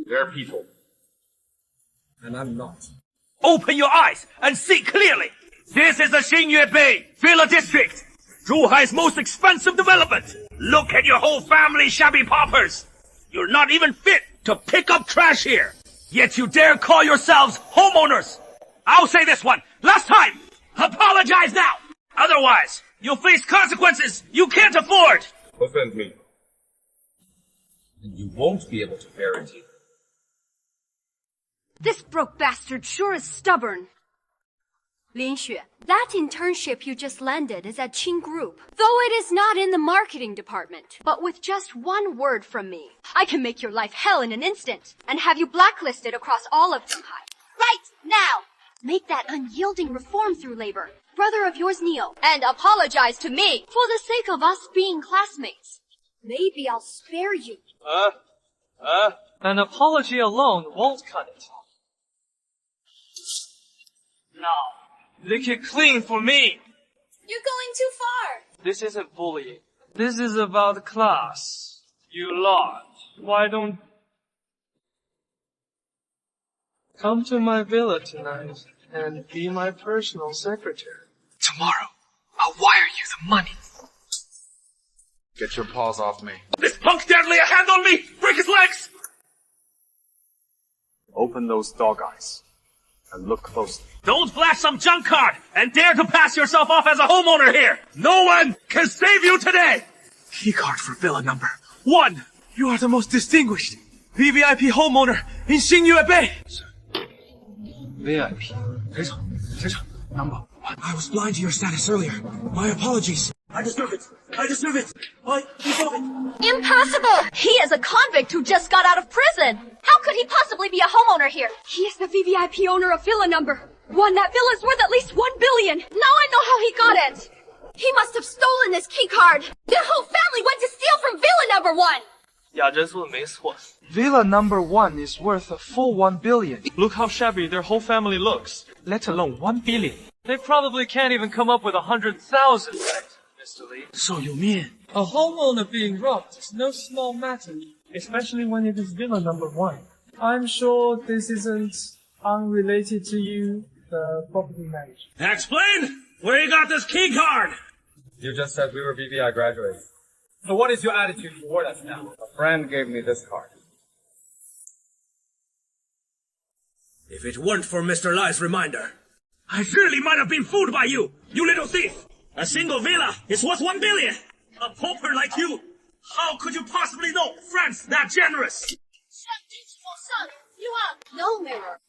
They're people. And I'm not. Open your eyes and see clearly. This is the Xingyue Bay Villa District, Zhuhai's most expensive development. Look at your whole family, shabby paupers. You're not even fit to pick up trash here. Yet you dare call yourselves homeowners. I'll say this one last time. Apologize now. Otherwise, you'll face consequences you can't afford. Offend me. And you won't be able to bear it either. This broke bastard sure is stubborn. Lin Xue, that internship you just landed is at Qing Group, though it is not in the marketing department. But with just one word from me, I can make your life hell in an instant and have you blacklisted across all of Shanghai. Right now! Make that unyielding reform through labor, brother of yours kneel, and apologize to me for the sake of us being classmates. Maybe I'll spare you. An apology alone won't cut it. No. Lick it clean for me. You're going too far. This isn't bullying. This is about class. You lot. Why don't... Come to my villa tonight and be my personal secretary. Tomorrow, I'll wire you the money. Get your paws off me. This punk dared lay a hand on me! Break his legs! Open those dog eyes and look closely. Don't flash some junk card and dare to pass yourself off as a homeowner here! No one can save you today! Key card for villa number 1. You are the most distinguished VVIP homeowner in Xingyue Bay. VIP. 队长, number 1. I was blind to your status earlier. My apologies. I deserve it. I deserve it. I deserve it. Impossible! He is a convict who just got out of prison. How could he possibly be a homeowner here? He is the VVIP owner of villa number 1. That villa's worth at least 1 billion. Now I know how he got it. He must have stolen this key card. The whole family went to steal from Villa number 1. 雅真说的没错 ，Villa number 1 is worth a full 1 billion. Look how shabby their whole family looks. Let alone 1 billion. They probably can't even come up with 100,000. Mr. Lee. So you mean a homeowner being robbed is no small matter, especially when it is Villa number 1. I'm sure this isn't unrelated to you, the property manager. Explain where you got this key card? You just said we were BVI graduates. So what is your attitude toward us now? A friend gave me this card. If it weren't for Mr. Lai's reminder, I really might have been fooled by you, you little thief! A single villa is worth 1 billion! A pauper like you! How could you possibly know friends that generous? Son, you are no mirror.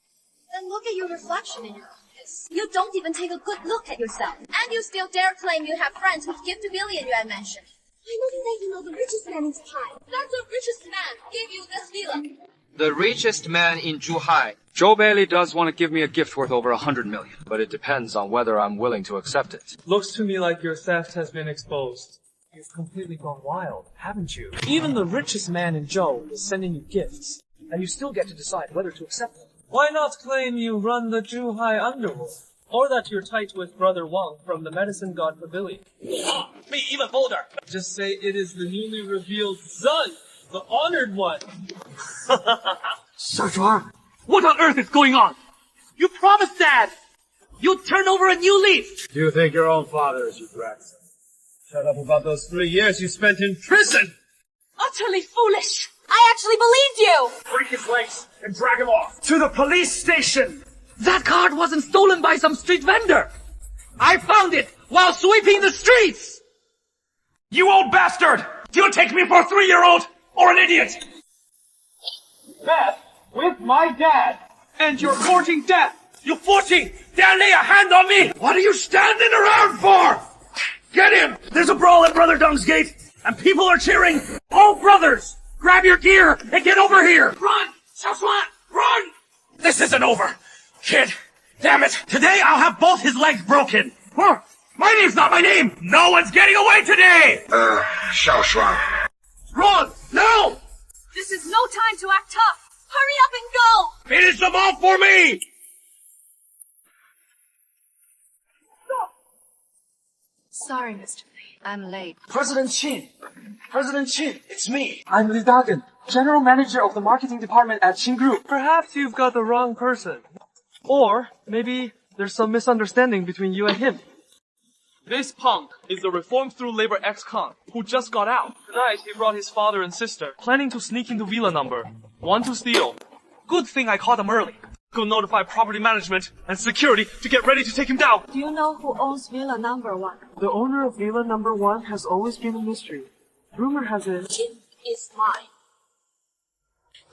Then look at your reflection in your office. You don't even take a good look at yourself. And you still dare claim you have friends who've given the billion you had mentioned. I don't think you know the richest man in Zhuhai. That's the richest man gave you this villa. The richest man in Zhuhai. Joe Bailey does want to give me a gift worth over 100 million, but it depends on whether I'm willing to accept it. Looks to me like your theft has been exposed. You've completely gone wild, haven't you? Even the richest man in Zhou is sending you gifts, and you still get to decide whether to accept them. Why not claim you run the Zhuhai underworld? Or that you're tight with Brother Wang from the Medicine God Pavilion. Ah, me even bolder! Just say it is the newly revealed Zun, the honored one. Xiaoshuang, what on earth is going on? You promised Dad! You'd turn over a new leaf! You think your own father is your grandson? Shut up about those 3 years you spent in prison! Utterly foolish! I actually believed you! Break his legs and drag him off! To the police station! That card wasn't stolen by some street vendor! I found it while sweeping the streets! You old bastard! Do you take me for a 3-year-old or an idiot? Beth, with my dad! And you're courting death! You 14! Dare lay a hand on me! What are you standing around for? Get him! There's a brawl at Brother Dung's gate, and people are cheering, "Oh, brothers! Grab your gear and get over here! Run! Xiaoshuan! Run! This isn't over! Kid, damn it! Today I'll have both his legs broken! Huh? My name's not my name! No one's getting away today! Xiaoshuang. Run! No! This is no time to act tough. Hurry up and go! Finish them off for me! Sorry, Mr. Lee. I'm late. President Qin! President Qin, it's me! I'm Li Dagen, General Manager of the Marketing Department at Qin Group. Perhaps you've got the wrong person. Or maybe there's some misunderstanding between you and him. This punk is the reformed through labor ex-con who just got out. Tonight he brought his father and sister, planning to sneak into Villa number 1 to steal. Good thing I caught him early. Go notify property management and security to get ready to take him down. Do you know who owns Villa number 1? The owner of Villa number 1 has always been a mystery. Rumor has it... Qin is mine.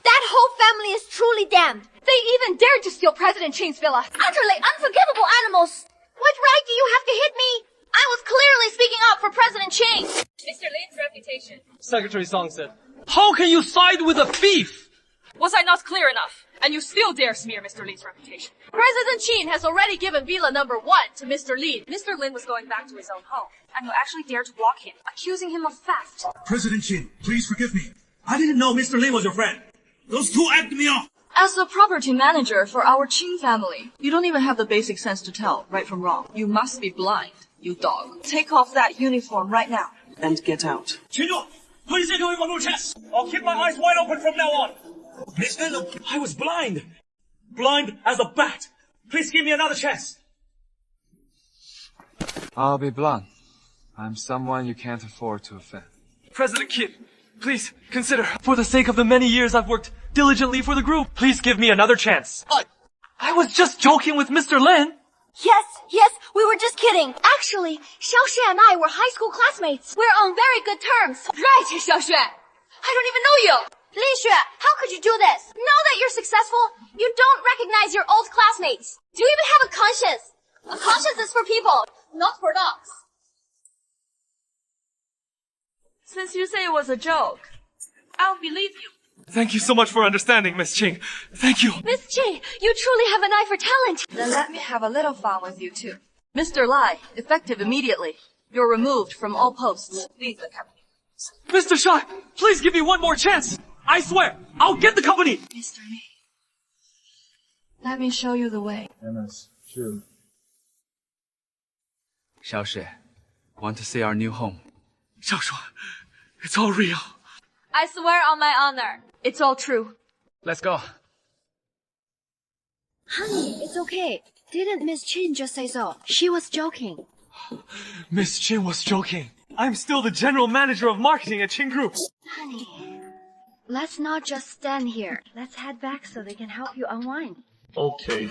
That whole family is truly damned. They even dared to steal President Qin's villa. Utterly unforgivable animals. What right do you have to hit me? I was clearly speaking up for President Qin. Mr. Lin's reputation. Secretary Song said, "How can you side with a thief?" Was I not clear enough? And you still dare smear Mr. Lin's reputation? President Qin has already given Villa number 1 to Mr. Lin. Mr. Lin was going back to his own home, and you actually dared to block him, accusing him of theft. President Qin, please forgive me. I didn't know Mr. Lin was your friend. Those two egged me off. As the property manager for our Qin family, you don't even have the basic sense to tell right from wrong. You must be blind, you dog. Take off that uniform right now. And get out. Qinyu, please take away my little chest. I'll keep my eyes wide open from now on. Mister, I was blind. Blind as a bat. Please give me another chance. I'll be blunt. I'm someone you can't afford to offend. President Qin, please consider, for the sake of the many years I've worked diligently for the group, please give me another chance. I was just joking with Mr. Lin. Yes, we were just kidding. Actually, Xiaoxue and I were high school classmates. We're on very good terms. Right, Xiaoxue. I don't even know you. Lin Xue, how could you do this? Now that you're successful, you don't recognize your old classmates. Do you even have a conscience? A conscience is for people, not for dogs. Since you say it was a joke, I'll believe you. Thank you so much for understanding, Miss Qing. Thank you. Miss Qing, you truly have an eye for talent. Then let me have a little fun with you too. Mr. Lai, effective immediately. You're removed from all posts. Leave the company. Mr. Shai, please give me one more chance. I swear, I'll get the company. Mr. Lee, let me show you the way. MS, true. Xiaoshi, want to see our new home? Xiaoshuan, it's all real. I swear on my honor. It's all true. Let's go. Honey, it's okay. Didn't Miss Chin just say so? She was joking. Miss Chin was joking. I'm still the general manager of marketing at Qin Group. Honey, let's not just stand here. Let's head back so they can help you unwind. Okay.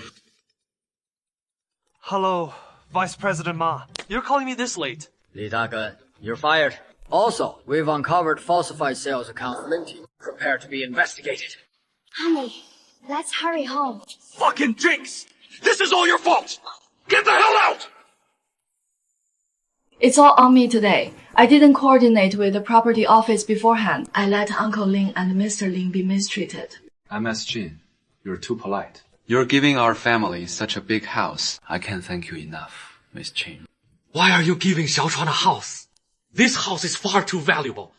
Hello, Vice President Ma. You're calling me this late. Li Dagen, you're fired. Also, we've uncovered falsified sales accounts linked to you. Prepare to be investigated. Honey, let's hurry home. Fucking jinx! This is all your fault! Get the hell out! It's all on me today. I didn't coordinate with the property office beforehand. I let Uncle Lin and Mr. Lin be mistreated. MS Jin, you're too polite. You're giving our family such a big house. I can't thank you enough, Miss Chin. Why are you giving Xiaochuan a house? This house is far too valuable.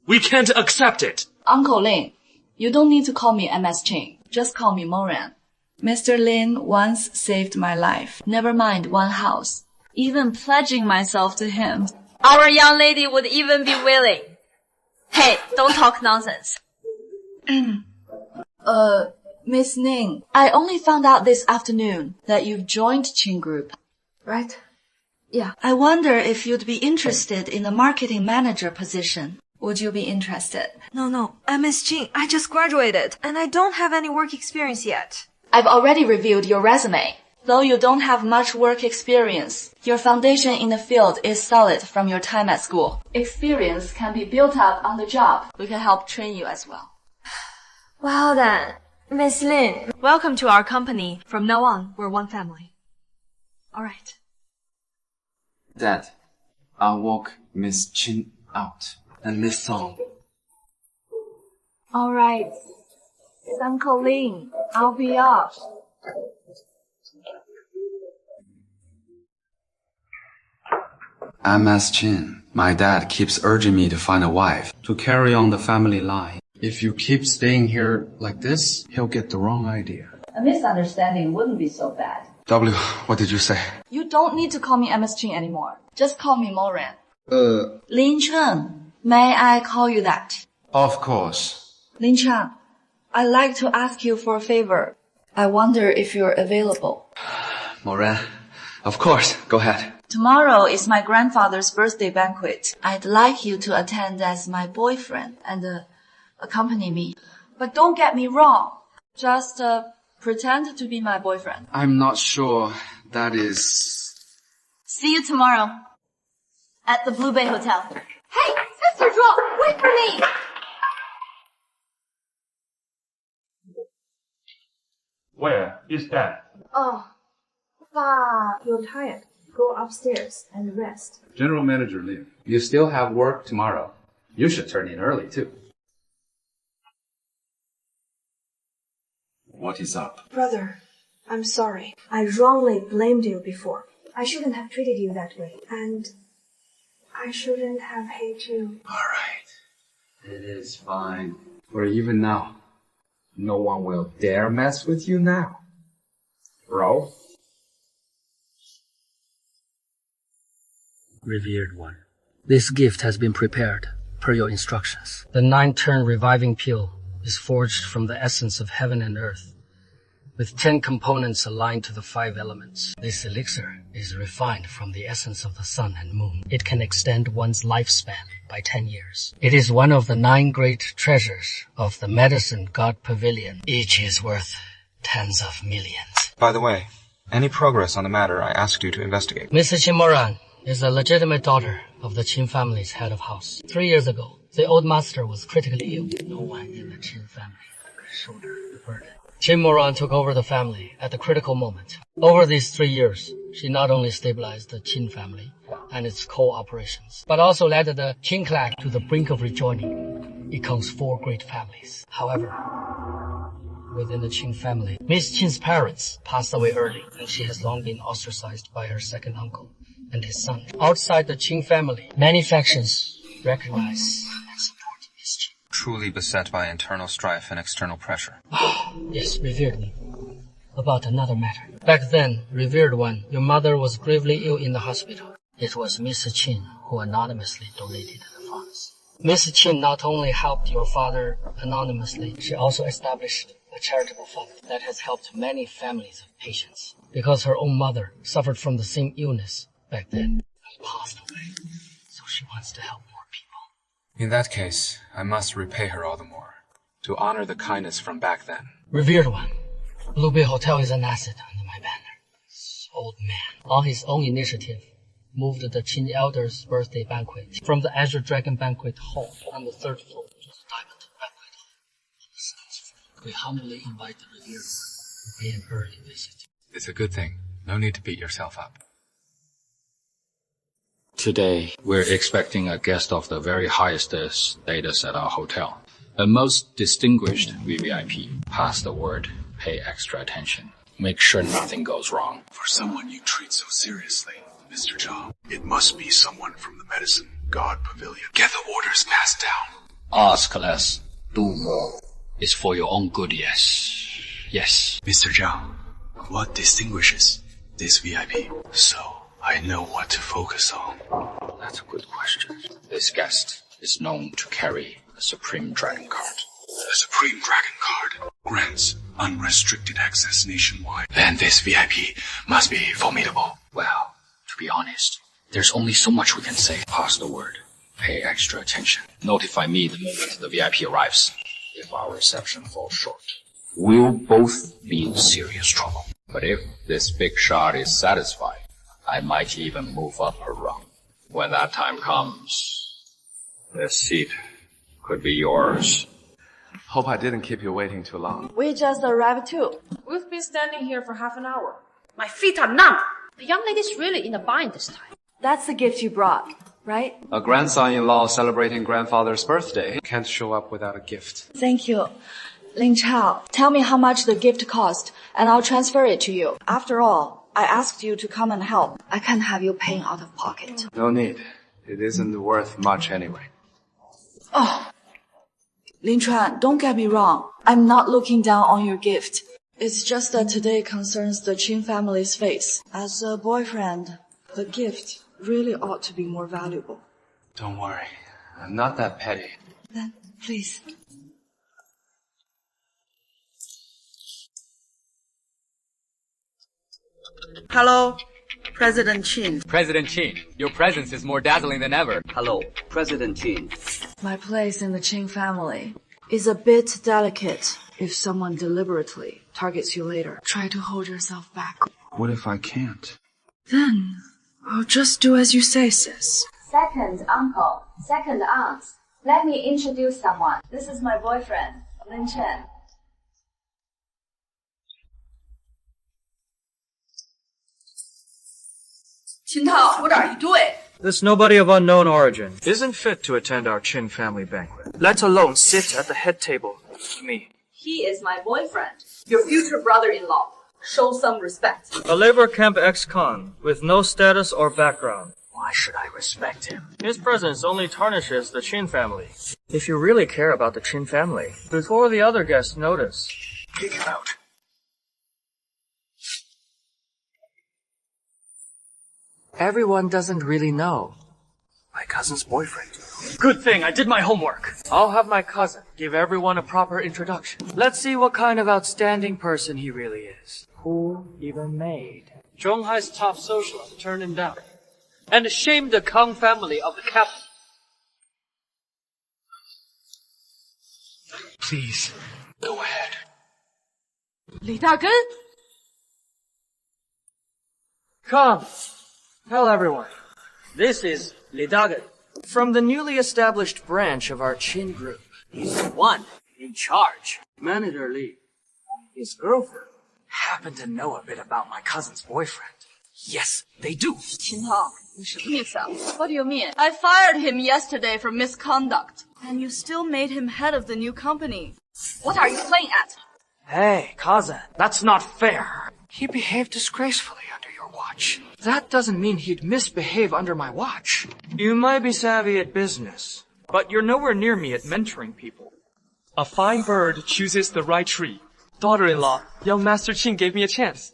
We can't accept it. Uncle Lin, you don't need to call me MS Chin. Just call me Moran. Mr. Lin once saved my life. Never mind one house. Even pledging myself to him. Our young lady would even be willing. Hey, don't talk nonsense. Miss Ning, I only found out this afternoon that you've joined Qin Group. Right? Yeah. I wonder if you'd be interested in the marketing manager position. Would you be interested? No, I'm Miss Jing. I just graduated, and I don't have any work experience yet. I've already reviewed your resume. Though you don't have much work experience, your foundation in the field is solid from your time at school. Experience can be built up on the job. We can help train you as well. Well then, Miss Lin, welcome to our company. From now on, we're one family. All right. Dad, I'll walk Miss Chin out. And Miss Song. All right. It's Uncle Lin. I'll be off. MS Chin, my dad keeps urging me to find a wife to carry on the family line. If you keep staying here like this, he'll get the wrong idea. A misunderstanding wouldn't be so bad. W, what did you say? You don't need to call me MS Chin anymore. Just call me Moran. Lin Chen, may I call you that? Of course. Lin Chen, I'd like to ask you for a favor. I wonder if you're available. Moran, of course, go ahead. Tomorrow is my grandfather's birthday banquet. I'd like you to attend as my boyfriend and accompany me. But don't get me wrong. Just pretend to be my boyfriend. I'm not sure that is... See you tomorrow at the Blue Bay Hotel. Hey, Sister Zhuo, wait for me! Where is Dad? Oh, Pa, you're tired. Go upstairs and rest. General Manager Liu, you still have work tomorrow. You should turn in early, too. What is up? Brother, I'm sorry. I wrongly blamed you before. I shouldn't have treated you that way. And I shouldn't have hated you. Alright. It is fine. For even now, no one will dare mess with you now. Bro? Revered one, this gift has been prepared per your instructions. The 9-turn reviving pill is forged from the essence of heaven and earth, with 10 components aligned to the 5 elements. This elixir is refined from the essence of the sun and moon. It can extend one's lifespan by 10 years. It is one of the 9 great treasures of the Medicine God Pavilion. Each is worth tens of millions. By the way, any progress on the matter I asked you to investigate? Mrs. Chimoran is a legitimate daughter of the Qin family's head of house. 3 years ago, the old master was critically ill. No one in the Qin family could shoulder the burden. Qin Moran took over the family at the critical moment. Over these 3 years, she not only stabilized the Qin family and its core operations, but also led the Qin clan to the brink of rejoining Ikong's 4 great families. However, within the Qin family, Miss Qin's parents passed away early, and she has long been ostracized by her second uncle, and his son. Outside the Qing family, many factions recognize and support his Qing. Truly beset by internal strife and external pressure. Yes, revered one. About another matter. Back then, revered one, your mother was gravely ill in the hospital. It was Mr. Qin who anonymously donated the funds. Mrs. Qin not only helped your father anonymously, she also established a charitable fund that has helped many families of patients. Because her own mother suffered from the same illness back then and passed away. So she wants to help more people. In that case, I must repay her all the more, to honor the kindness from back then. Revered one, Blue Bay Hotel is an asset under my banner. This old man, on his own initiative, moved the Qin Elder's birthday banquet from the Azure Dragon Banquet Hall on the 3rd floor to the Diamond Banquet Hall on the 7th floor. We humbly invite the revered one to pay an early visit. It's a good thing. No need to beat yourself up. Today, we're expecting a guest of the very highest status at our hotel. A most distinguished VVIP. Pass the word. Pay extra attention. Make sure nothing goes wrong. For someone you treat so seriously, Mr. Zhao, it must be someone from the Medicine God Pavilion. Get the orders passed down. Ask less. Do more. It's for your own good, yes. Yes. Mr. Zhao, what distinguishes this VIP? So I know what to focus on. That's a good question. This guest is known to carry a Supreme Dragon card. The Supreme Dragon card grants unrestricted access nationwide. Then this VIP must be formidable. Well, to be honest, there's only so much we can say. Pass the word. Pay extra attention. Notify me the moment the VIP arrives. If our reception falls short, we'll both be in serious trouble. But if this big shot is satisfied, I might even move up her rung. When that time comes, this seat could be yours. Hope I didn't keep you waiting too long. We just arrived too. We've been standing here for half an hour. My feet are numb. The young lady's really in a bind this time. That's the gift you brought, right? A grandson-in-law celebrating grandfather's birthday can't show up without a gift. Thank you. Ling Chao, tell me how much the gift cost, and I'll transfer it to you. After all, I asked you to come and help. I can't have you paying out of pocket. No need. It isn't worth much anyway. Oh, Lin Chuan, don't get me wrong. I'm not looking down on your gift. It's just that today concerns the Qin family's fate. As a boyfriend, the gift really ought to be more valuable. Don't worry. I'm not that petty. Then, please. Hello, President Qin. President Qin, your presence is more dazzling than ever. Hello, President Qin. My place in the Qing family is a bit delicate. If someone deliberately targets you later, try to hold yourself back. What if I can't? Then, I'll just do as you say, sis. Second uncle, second aunt. Let me introduce someone. This is my boyfriend, Lin Chen. Qin Tao, what are you doing? This nobody of unknown origin isn't fit to attend our Qin family banquet, let alone sit at the head table with me. He is my boyfriend, your future brother-in-law. Show some respect. A labor camp ex-con with no status or background. Why should I respect him? His presence only tarnishes the Qin family. If you really care about the Qin family, before the other guests notice, kick him out. Everyone doesn't really know. My cousin's boyfriend. Good thing I did my homework. I'll have my cousin give everyone a proper introduction. Let's see what kind of outstanding person he really is. Who even made Zhonghai's top socialist turn him down and shamed the Kang family of the capital. Please, go ahead. Li Dagen? Come, tell everyone. This is Li Dagen, from the newly established branch of our Qin group. He's the one in charge. Manager Li, his girlfriend, happen to know a bit about my cousin's boyfriend. Yes, they do. Qin Tao, you should yourself. What do you mean? I fired him yesterday for misconduct. And you still made him head of the new company. What are you playing at? Hey, cousin, that's not fair. He behaved disgracefully under your watch. That doesn't mean he'd misbehave under my watch. You might be savvy at business, but you're nowhere near me at mentoring people. A fine bird chooses the right tree. Daughter-in-law, young Master Qing gave me a chance.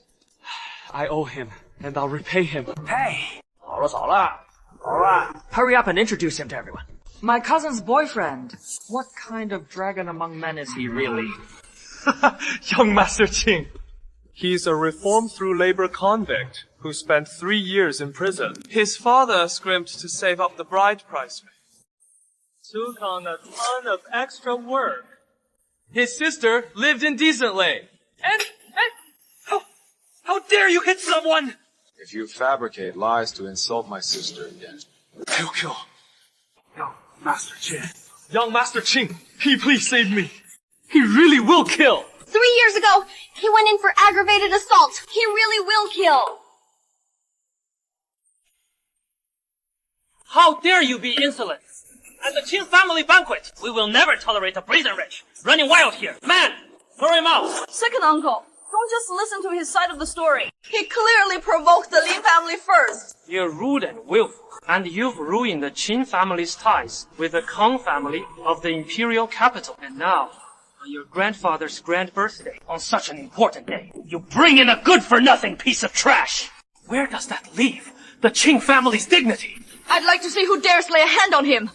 I owe him, and I'll repay him. Hey! 好了好了. Alright. Hurry up and introduce him to everyone. My cousin's boyfriend. What kind of dragon among men is he really? Young Master Qing. He's a reformed-through labor convict who spent 3 years in prison. His father scrimped to save up the bride price. Took on a ton of extra work. His sister lived indecently. And how dare you hit someone? If you fabricate lies to insult my sister again, I'll kill. Young Master Qing. Young Master Qing, please save me. He really will kill. 3 years ago, he went in for aggravated assault. He really will kill. How dare you be insolent? At the Qing family banquet, we will never tolerate a brazen wretch running wild here. Man, throw him out. Second uncle, don't just listen to his side of the story. He clearly provoked the Lin family first. You're rude and willful, and you've ruined the Qin family's ties with the Kang family of the imperial capital. And now, on your grandfather's grand birthday, on such an important day, you bring in a good-for-nothing piece of trash. Where does that leave the Qing family's dignity? I'd like to see who dares lay a hand on him.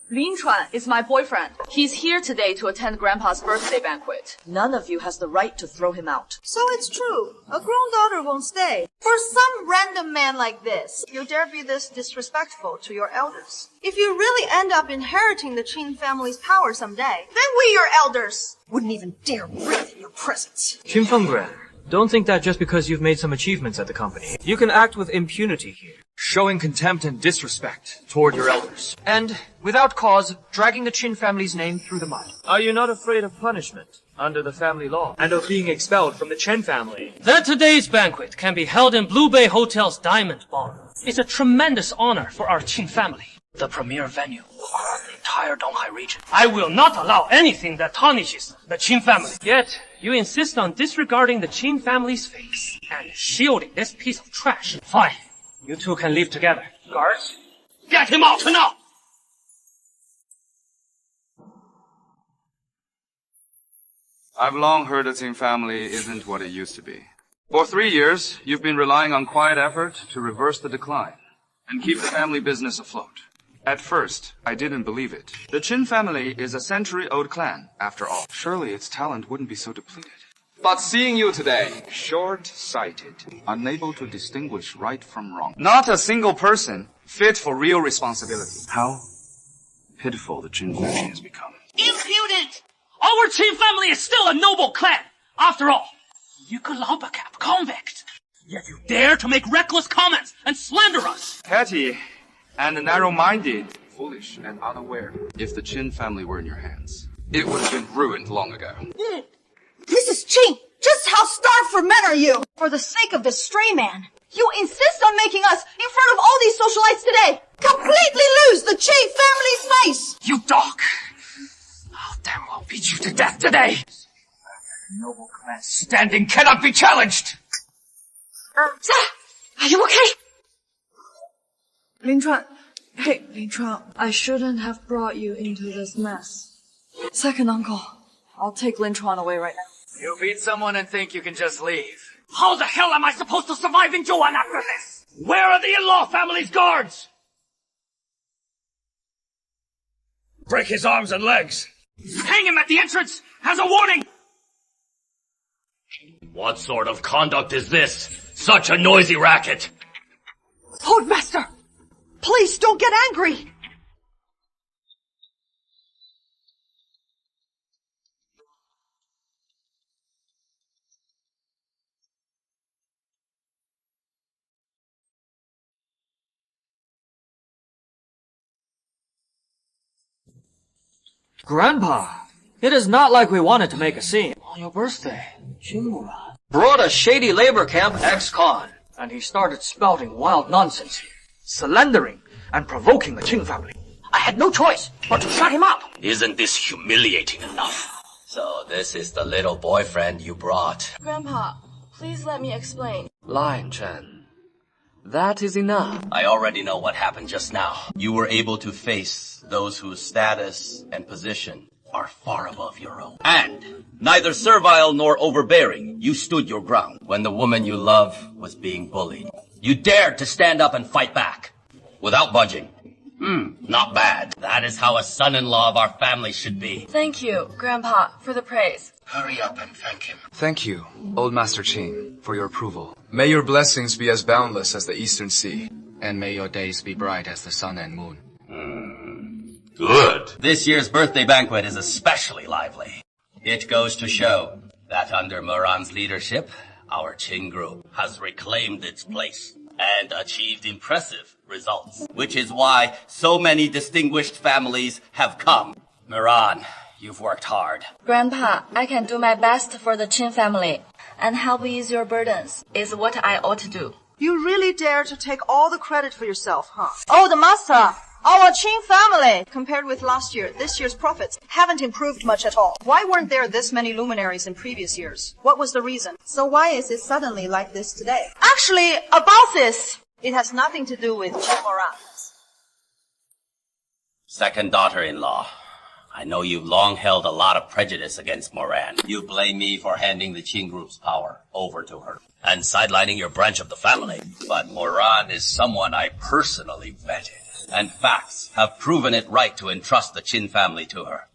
Lin Chuan is my boyfriend. He's here today to attend Grandpa's birthday banquet. None of you has the right to throw him out. So it's true. A grown daughter won't stay. For some random man like this, you dare be this disrespectful to your elders. If you really end up inheriting the Qin family's power someday, then we, your elders, wouldn't even dare breathe in your presence. Qin Fengguan, don't think that just because you've made some achievements at the company, you can act with impunity here, showing contempt and disrespect toward your elders. And, without cause, dragging the Qin family's name through the mud. Are you not afraid of punishment under the family law and of being expelled from the Chen family? That today's banquet can be held in Blue Bay Hotel's Diamond Bar. It's a tremendous honor for our Qin family, the premier venue of the entire Donghai region. I will not allow anything that tarnishes the Qin family. Yet, you insist on disregarding the Qin family's face and shielding this piece of trash. Fine. You two can leave together. Guards, get him out now! I've long heard the Qing family isn't what it used to be. For 3 years, you've been relying on quiet effort to reverse the decline and keep the family business afloat. At first, I didn't believe it. The Qin family is a century-old clan, after all. Surely its talent wouldn't be so depleted. But seeing you today, short-sighted, unable to distinguish right from wrong, not a single person fit for real responsibility. How pitiful the Qin family has become. Impudent! Our Qin family is still a noble clan. After all, you could Lampacap convict. Yet you dare to make reckless comments and slander us. Petty and narrow-minded, foolish and unaware. If the Qin family were in your hands, it would have been ruined long ago. Mrs. Qing, just how starved for men are you? For the sake of this stray man, you insist on making us, in front of all these socialites today, completely lose the Qing family's face! You dog! I'll damn well beat you to death today! Noble clan standing cannot be challenged! Are you okay? Lin Chuan. Hey, Lin Chuan, I shouldn't have brought you into this mess. Second uncle, I'll take Lin Chuan away right now. You beat someone and think you can just leave. How the hell am I supposed to survive in Zhouan after this? Where are the in-law family's guards? Break his arms and legs. Hang him at the entrance as a warning! What sort of conduct is this? Such a noisy racket! Master! Please don't get angry! Grandpa, it is not like we wanted to make a scene. On your birthday, Qingmuran brought a shady labor camp ex-con, and he started spouting wild nonsense here, slandering and provoking the Qing family. I had no choice but to shut him up. Isn't this humiliating enough? So this is the little boyfriend you brought. Grandpa, please let me explain. Lion Chen, That is enough. I already know what happened just now. You were able to face those whose status and position are far above your own. And, neither servile nor overbearing, you stood your ground. When the woman you love was being bullied, you dared to stand up and fight back, without budging. Not bad. That is how a son-in-law of our family should be. Thank you, Grandpa, for the praise. Hurry up and thank him. Thank you, Old Master Qing, for your approval. May your blessings be as boundless as the Eastern Sea, and may your days be bright as the sun and moon. Good. This year's birthday banquet is especially lively. It goes to show that under Moran's leadership, our Qing group has reclaimed its place and achieved impressive results, which is why so many distinguished families have come. Moran, you've worked hard. Grandpa, I can do my best for the Qin family, and help ease your burdens is what I ought to do. You really dare to take all the credit for yourself, huh? Oh, the master! Our Qing family! Compared with last year, this year's profits haven't improved much at all. Why weren't there this many luminaries in previous years? What was the reason? So why is it suddenly like this today? Actually, about this, it has nothing to do with Qing Moran. Second daughter-in-law, I know you've long held a lot of prejudice against Moran. You blame me for handing the Qing group's power over to her and sidelining your branch of the family. But Moran is someone I personally vetted, and facts have proven it right to entrust the Qin family to her.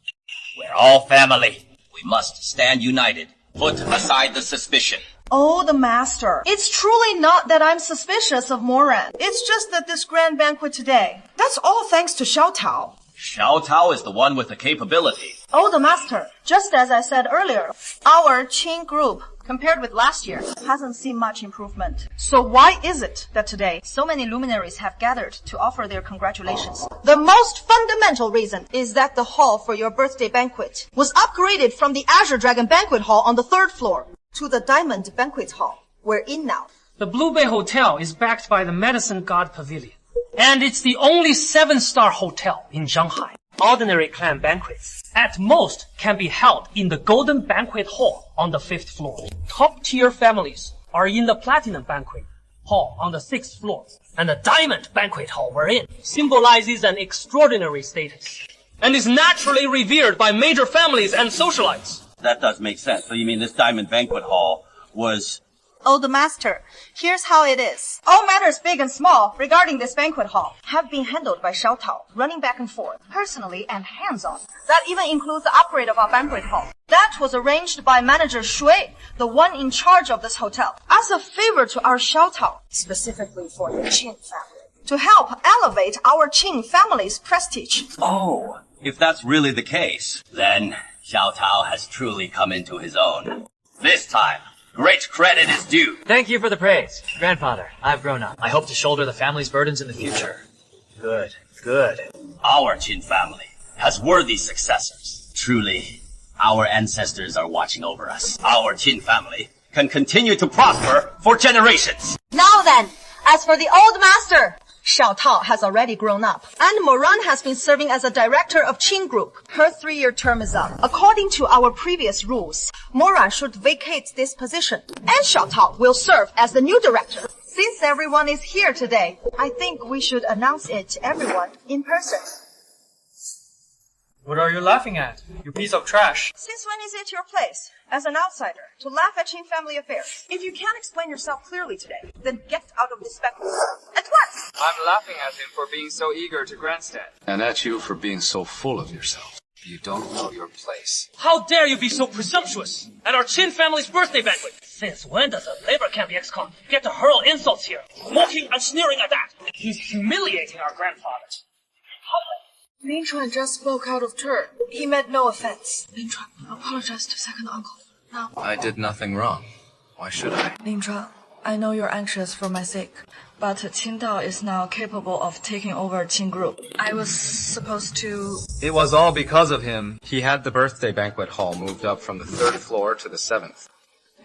We're all family. We must stand united. Put aside the suspicion. Oh, the master. It's truly not that I'm suspicious of Moran. It's just that this grand banquet today, that's all thanks to Xiao Tao. Xiao Tao is the one with the capability. Oh, the master. Just as I said earlier, our Qing group, compared with last year, hasn't seen much improvement. So why is it that today so many luminaries have gathered to offer their congratulations? The most fundamental reason is that the hall for your birthday banquet was upgraded from the Azure Dragon Banquet Hall on the 3rd floor to the Diamond Banquet Hall we're in now. The Blue Bay Hotel is backed by the Medicine God Pavilion, and it's the only 7-star hotel in Shanghai. Ordinary clan banquets, at most, can be held in the Golden Banquet Hall on the 5th floor. Top-tier families are in the Platinum Banquet Hall on the 6th floor, and the Diamond Banquet Hall we're in symbolizes an extraordinary status, and is naturally revered by major families and socialites. That does make sense. So you mean this Diamond Banquet Hall was... Oh, the master. Here's how it is. All matters big and small regarding this banquet hall have been handled by Xiao Tao, running back and forth, personally and hands-on. That even includes the upgrade of our banquet hall. That was arranged by manager Shui, the one in charge of this hotel, as a favor to our Xiao Tao, specifically for the Qin family, to help elevate our Qin family's prestige. Oh, if that's really the case, then Xiao Tao has truly come into his own. This time, great credit is due. Thank you for the praise. Grandfather, I've grown up. I hope to shoulder the family's burdens in the future. Good, good. Our Qin family has worthy successors. Truly, our ancestors are watching over us. Our Qin family can continue to prosper for generations. Now then, as for the old master, Xiao Tao has already grown up, and Moran has been serving as a director of Qing Group. Her 3-year term is up. According to our previous rules, Moran should vacate this position, and Xiao Tao will serve as the new director. Since everyone is here today, I think we should announce it to everyone in person. What are you laughing at, you piece of trash? Since when is it your place, as an outsider, to laugh at Qin family affairs? If you can't explain yourself clearly today, then get out of this banquet at once! I'm laughing at him for being so eager to grandstand. And at you for being so full of yourself. You don't know your place. How dare you be so presumptuous at our Qin family's birthday banquet? Since when does a labor camp ex-con get to hurl insults here, mocking and sneering at that? He's humiliating our grandfather. Lin Chuan just spoke out of turn. He meant no offense. Lin Chuan, apologize to second uncle. Now. I did nothing wrong. Why should I? Lin Chuan, I know you're anxious for my sake, but Qingdao is now capable of taking over Qing Group. I was supposed to... It was all because of him. He had the birthday banquet hall moved up from the 3rd floor to the 7th.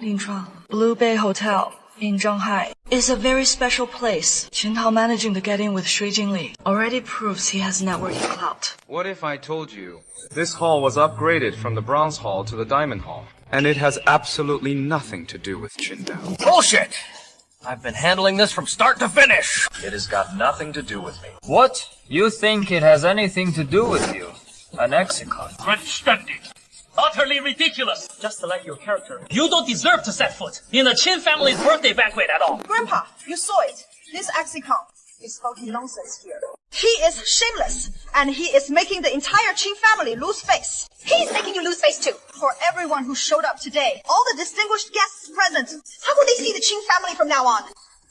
Lin Chuan, Blue Bay Hotel in Shanghai is a very special place. Qintao managing to get in with Shui Jingli already proves he has networking clout. What if I told you this hall was upgraded from the Bronze Hall to the Diamond Hall, and it has absolutely nothing to do with Qingdao? Bullshit! I've been handling this from start to finish. It has got nothing to do with me. What? You think it has anything to do with you? An exicon? Grandstanding. Utterly ridiculous. Just like your character. You don't deserve to set foot in the Qin family's birthday banquet at all. Grandpa, you saw it. This Exicon is talking nonsense here. He is shameless, and he is making the entire Qin family lose face. He's making you lose face too. For everyone who showed up today, all the distinguished guests present, how will they see the Qin family from now on?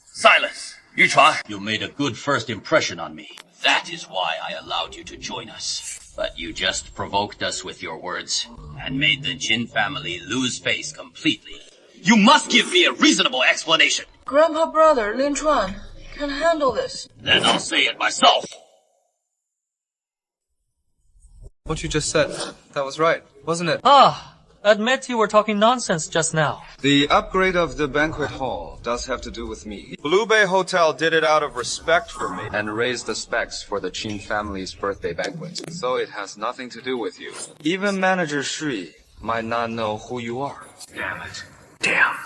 Silence! Yuchuan, you made a good first impression on me. That is why I allowed you to join us. But you just provoked us with your words and made the Qin family lose face completely. You must give me a reasonable explanation. Grandpa brother, Lin Chuan, can handle this. Then I'll say it myself. What you just said, that was right, wasn't it? Admit you were talking nonsense just now. The upgrade of the banquet hall does have to do with me. Blue Bay Hotel did it out of respect for me and raised the specs for the Qin family's birthday banquet. So it has nothing to do with you. Even Manager Shui might not know who you are. Damn it. Damn.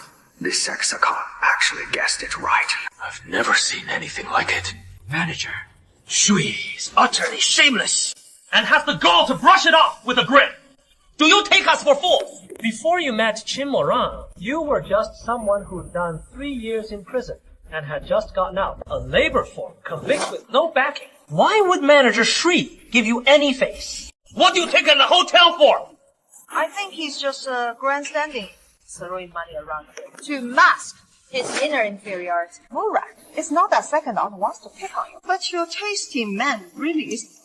This Sexacon actually guessed it right. I've never seen anything like it. Manager, Shui is utterly shameless and has the gall to brush it off with a grin. Do you take us for fools? Before you met Qin Moran, you were just someone who'd done 3 years in prison and had just gotten out. A labor form, convict with no backing. Why would Manager Shui give you any face? What do you take in the hotel for? I think he's just grandstanding, throwing money around here to mask his inner inferiority. Moran, it's not that second aunt wants to pick on you, but your tasty man really is.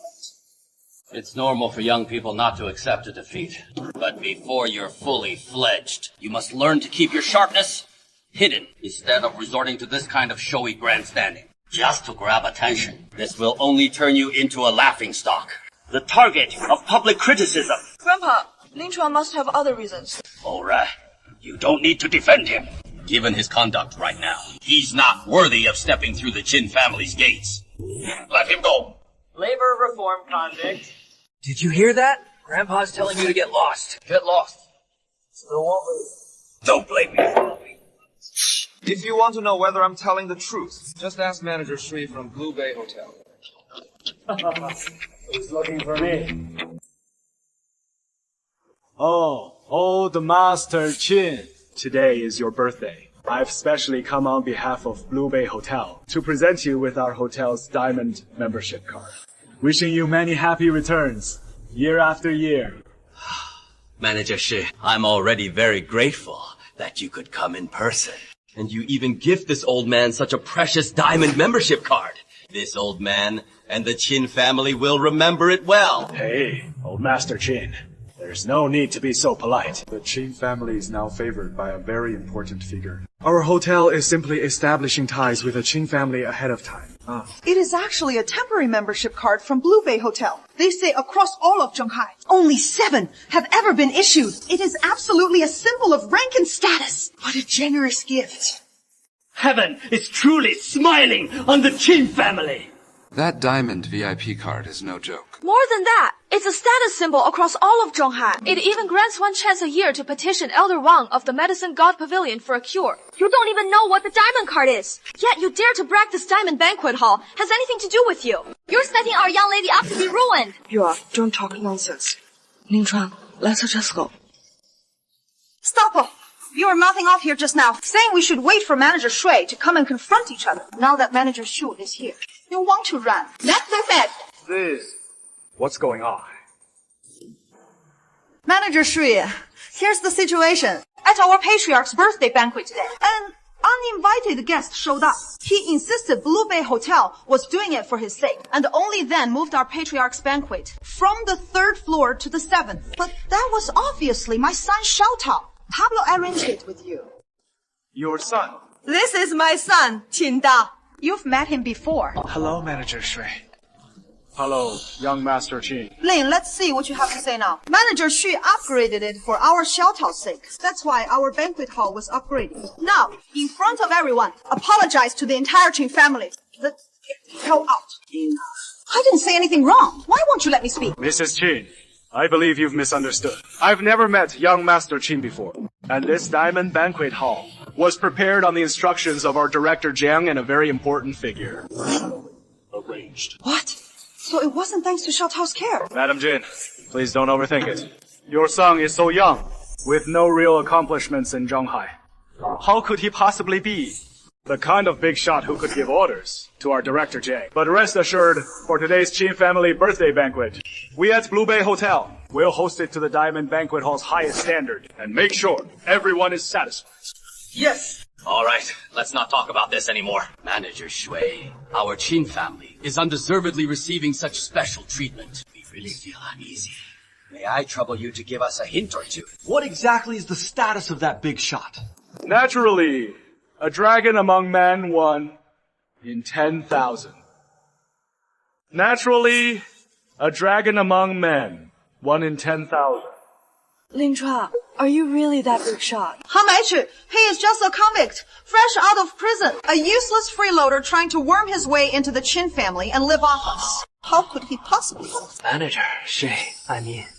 It's normal for young people not to accept a defeat. But before you're fully fledged, you must learn to keep your sharpness hidden instead of resorting to this kind of showy grandstanding. Just to grab attention. This will only turn you into a laughingstock. The target of public criticism. Grandpa, Lin Chuan must have other reasons. Alright. You don't need to defend him. Given his conduct right now, he's not worthy of stepping through the Qin family's gates. Let him go. Labor reform convict. Did you hear that? Grandpa's telling you to get lost. Get lost. Still won't leave. Don't blame me. If you want to know whether I'm telling the truth, just ask Manager Shui from Blue Bay Hotel. He's looking for me. Oh, old Master Qin. Today is your birthday. I've specially come on behalf of Blue Bay Hotel to present you with our hotel's diamond membership card. Wishing you many happy returns, year after year. Manager Shi, I'm already very grateful that you could come in person. And you even gift this old man such a precious diamond membership card. This old man and the Qin family will remember it well. Hey, old Master Qin. There's no need to be so polite. The Qin family is now favored by a very important figure. Our hotel is simply establishing ties with the Qin family ahead of time. It is actually a temporary membership card from Blue Bay Hotel. They say across all of Zhenghai, only 7 have ever been issued. It is absolutely a symbol of rank and status. What a generous gift. Heaven is truly smiling on the Qin family. That diamond VIP card is no joke. More than that, it's a status symbol across all of Zhenghai. It even grants 1 chance a year to petition Elder Wang of the Medicine God Pavilion for a cure. You don't even know what the diamond card is. Yet you dare to brag this diamond banquet hall has anything to do with you. You're setting our young lady up to be ruined. Don't talk nonsense. Lin Chuan, let her just go. Stop her. You were mouthing off here just now, saying we should wait for Manager Shui to come and confront each other. Now that Manager Shu is here, you want to run. That's perfect. This. What's going on? Manager Shui, here's the situation. At our patriarch's birthday banquet today, an uninvited guest showed up. He insisted Blue Bay Hotel was doing it for his sake, and only then moved our patriarch's banquet from the 3rd floor to the 7th. But that was obviously my son Xiao Tao. Pablo arranged it with you. Your son? This is my son, Qin Da. You've met him before. Hello, Manager Shui. Hello, young Master Qin. Lin, let's see what you have to say now. Manager Shui upgraded it for our Xiao Tao's sake. That's why our banquet hall was upgraded. Now, in front of everyone, apologize to the entire Qin family. The hell out. I didn't say anything wrong. Why won't you let me speak? Mrs. Qin, I believe you've misunderstood. I've never met young Master Qin before. And this diamond banquet hall was prepared on the instructions of our director Jiang and a very important figure. Arranged. What? So it wasn't thanks to Xiao Tao's care? Madam Jin, please don't overthink it. Your son is so young, with no real accomplishments in Zhanghai. How could he possibly be the kind of big shot who could give orders to our director Jiang? But rest assured, for today's Qin family birthday banquet, we at Blue Bay Hotel will host it to the Diamond Banquet Hall's highest standard and make sure everyone is satisfied. Yes! Alright, let's not talk about this anymore. Manager Shui, our Qin family is undeservedly receiving such special treatment. We really feel uneasy. May I trouble you to give us a hint or two? What exactly is the status of that big shot? Naturally, a dragon among men, 1 in 10,000. Naturally, a dragon among men, 1 in 10,000. Ling Chua, are you really that big shot? He is just a convict, fresh out of prison, a useless freeloader trying to worm his way into the Qin family and live off us. How could he possibly? Manager,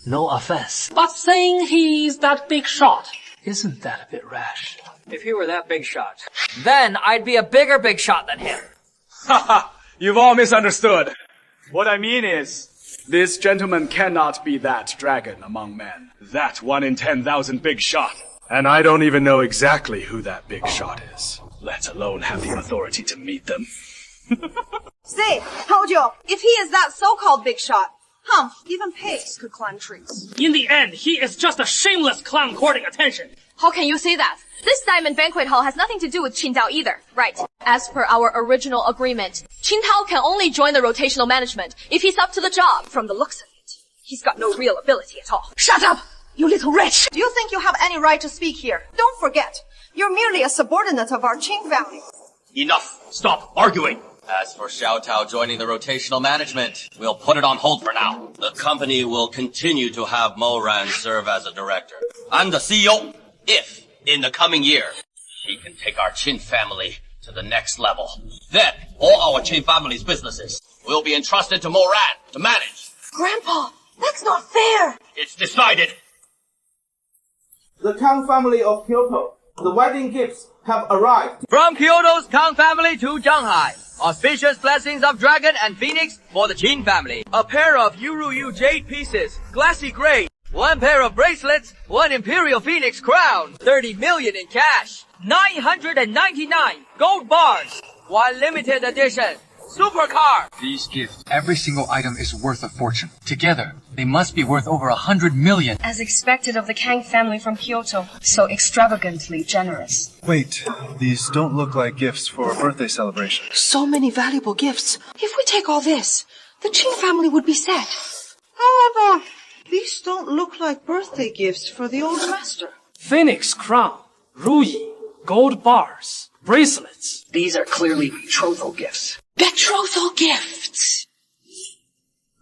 no offense. But saying he's that big shot, isn't that a bit rash? If he were that big shot, then I'd be a bigger big shot than him. Haha, you've all misunderstood. What I mean is, this gentleman cannot be that dragon among men. That 1 in 10,000 big shot. And I don't even know exactly who that big shot is, let alone have the authority to meet them. Say, Hojo, if he is that so-called big shot, even pigs could climb trees. In the end, he is just a shameless clown courting attention. How can you say that? This Diamond Banquet Hall has nothing to do with Qingdao either. Right. As per our original agreement, Qingdao can only join the rotational management if he's up to the job. From the looks of it, he's got no real ability at all. Shut up, you little wretch! Do you think you have any right to speak here? Don't forget, you're merely a subordinate of our Qing family. Enough! Stop arguing! As for Xiao Tao joining the rotational management, we'll put it on hold for now. The company will continue to have Mo Ran serve as a director. I'm the CEO. If, in the coming year, he can take our Qin family to the next level, then all our Qin family's businesses will be entrusted to Mo Ran to manage. Grandpa, that's not fair! It's decided. The Kang family of Kyoto, the wedding gifts have arrived. From Kyoto's Kang family to Shanghai, auspicious blessings of Dragon and Phoenix for the Qin family. A pair of Yuryu jade pieces, glassy gray. 1 pair of bracelets, 1 Imperial Phoenix crown, 30 million in cash, 999 gold bars, 1 limited edition supercar. These gifts, every single item is worth a fortune. Together, they must be worth over 100 million. As expected of the Kang family from Kyoto, so extravagantly generous. Wait, these don't look like gifts for a birthday celebration. So many valuable gifts. If we take all this, the Qin family would be set. However, these don't look like birthday gifts for the old master. Phoenix crown, ruyi, gold bars, bracelets. These are clearly betrothal gifts. Betrothal gifts!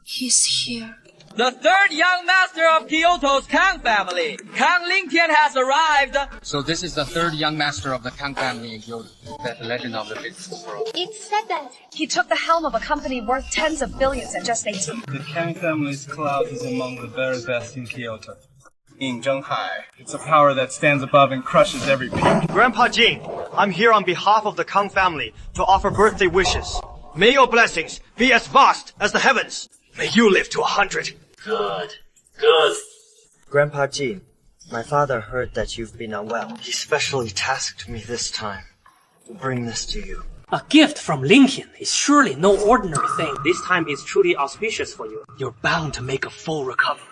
He's here. The 3rd young master of Kyoto's Kang family, Kang Lingtian, has arrived. So this is the 3rd young master of the Kang family in Kyoto, that legend of the business world. It's said that he took the helm of a company worth tens of billions at just 18. The Kang family's clout is among the very best in Kyoto. In Zhanghai, it's a power that stands above and crushes every peak. Grandpa Jing, I'm here on behalf of the Kang family to offer birthday wishes. May your blessings be as vast as the heavens. May you live to 100. Good. Grandpa Jin, my father heard that you've been unwell. He specially tasked me this time to bring this to you. A gift from Lincoln is surely no ordinary thing. This time is truly auspicious for you. You're bound to make a full recovery.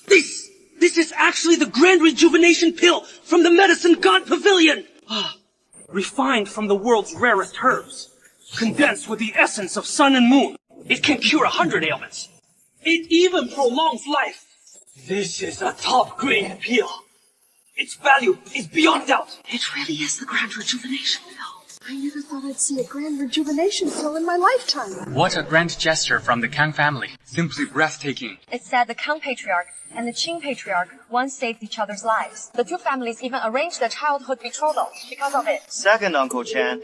This is actually the Grand Rejuvenation Pill from the Medicine God Pavilion! Refined from the world's rarest herbs. Condensed with the essence of sun and moon. It can cure 100 ailments. It even prolongs life. This is a top-grade pill. Its value is beyond doubt. It really is the Grand Rejuvenation Pill. I never thought I'd see a Grand Rejuvenation Pill in my lifetime. What a grand gesture from the Kang family. Simply breathtaking. It's said the Kang Patriarch and the Qing Patriarch once saved each other's lives. The two families even arranged their childhood betrothal because of it. Second, Uncle Chen,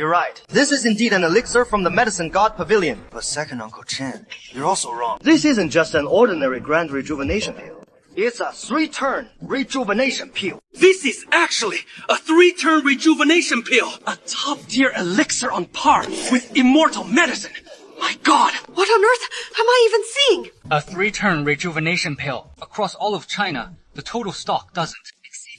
You're right. This is indeed an elixir from the Medicine God Pavilion. But second Uncle Chen, you're also wrong. This isn't just an ordinary grand rejuvenation pill. It's a 3-turn rejuvenation pill. This is actually a 3-turn rejuvenation pill. A top-tier elixir on par with immortal medicine. My God! What on earth am I even seeing? A 3-turn rejuvenation pill. Across all of China, the total stock doesn't.